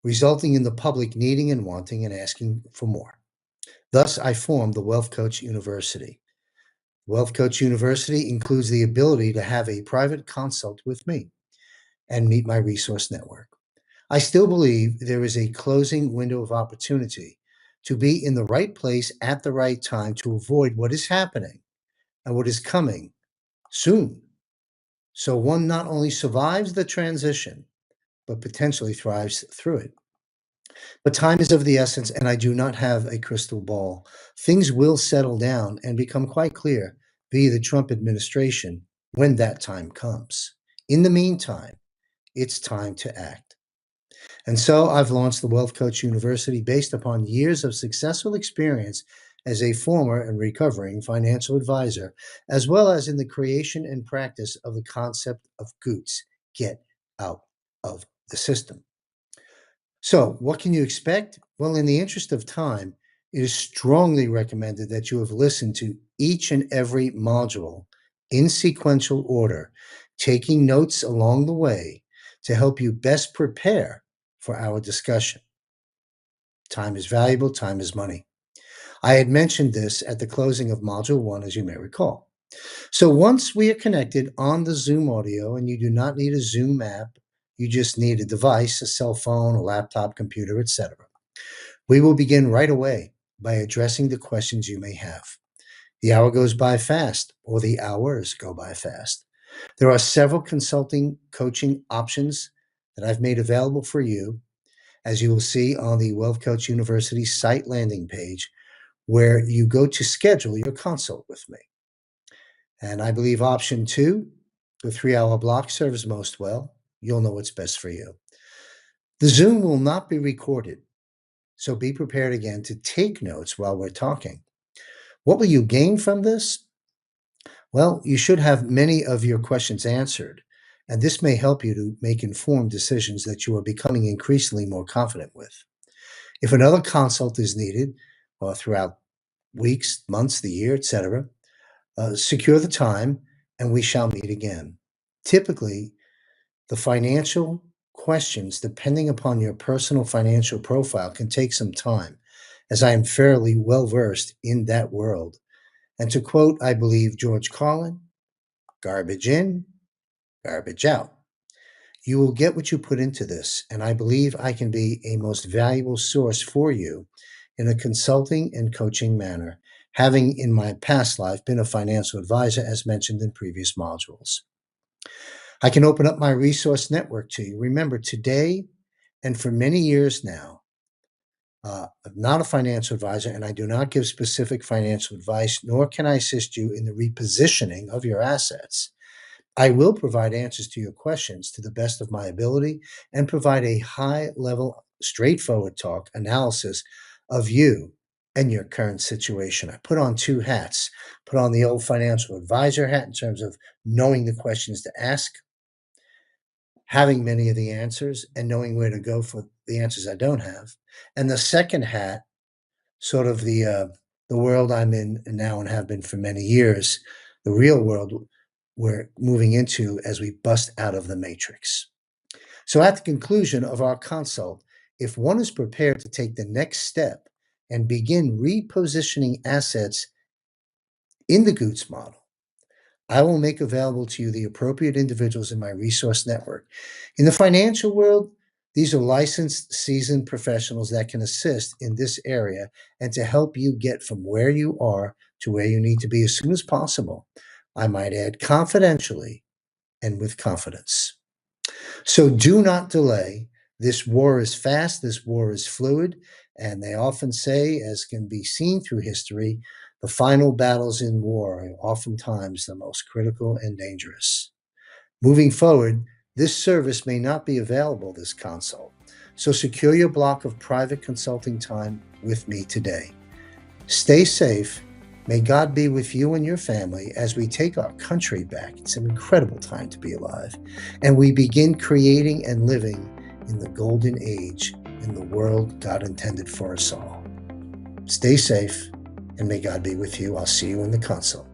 resulting in the public needing and wanting and asking for more. Thus, I formed the Wealth Coach University. Wealth Coach University includes the ability to have a private consult with me and meet my resource network. I still believe there is a closing window of opportunity to be in the right place at the right time to avoid what is happening and what is coming soon. So one not only survives the transition, but potentially thrives through it. But time is of the essence, and I do not have a crystal ball. Things will settle down and become quite clear via the Trump administration when that time comes. In the meantime, it's time to act. And so I've launched the Wealth Coach University based upon years of successful experience as a former and recovering financial advisor, as well as in the creation and practice of the concept of GOOTS, get out of the system. So what can you expect? Well, in the interest of time, it is strongly recommended that you have listened to each and every module in sequential order, taking notes along the way to help you best prepare for our discussion. Time is valuable, time is money. I had mentioned this at the closing of Module 1, as you may recall. So once we are connected on the Zoom audio, and you do not need a Zoom app, you just need a device, a cell phone, a laptop, computer, etc. We will begin right away by addressing the questions you may have. The hour goes by fast, or the hours go by fast. There are several consulting coaching options that I've made available for you, as you will see on the Wealth Coach University site landing page, where you go to schedule your consult with me. And I believe option 2, the 3-hour block, serves most well. You'll know what's best for you. The Zoom will not be recorded, so be prepared again to take notes while we're talking. What will you gain from this? Well, you should have many of your questions answered, and this may help you to make informed decisions that you are becoming increasingly more confident with. If another consult is needed, or throughout weeks, months, the year, etc., secure the time, and we shall meet again. Typically, the financial questions, depending upon your personal financial profile, can take some time, as I am fairly well versed in that world. And to quote, I believe, George Carlin, garbage in, garbage out. You will get what you put into this, and I believe I can be a most valuable source for you in a consulting and coaching manner, having in my past life been a financial advisor, as mentioned in previous modules. I can open up my resource network to you. Remember, today and for many years now, I'm not a financial advisor, and I do not give specific financial advice, nor can I assist you in the repositioning of your assets. I will provide answers to your questions to the best of my ability and provide a high level, straightforward talk analysis of you and your current situation. I put on two hats, put on the old financial advisor hat in terms of knowing the questions to ask, having many of the answers, and knowing where to go for the answers I don't have. And the second hat, sort of the world I'm in now and have been for many years, the real world we're moving into as we bust out of the matrix. So at the conclusion of our consult, if one is prepared to take the next step and begin repositioning assets in the Goots model, I will make available to you the appropriate individuals in my resource network. In the financial world, these are licensed, seasoned professionals that can assist in this area and to help you get from where you are to where you need to be as soon as possible. I might add, confidentially and with confidence. So do not delay. This war is fast, this war is fluid, and they often say, as can be seen through history, the final battles in war are oftentimes the most critical and dangerous. Moving forward, this service may not be available this consult, so secure your block of private consulting time with me today. Stay safe. May God be with you and your family as we take our country back. It's an incredible time to be alive, and we begin creating and living in the golden age in the world God intended for us all. Stay safe, and may God be with you. I'll see you in the consult.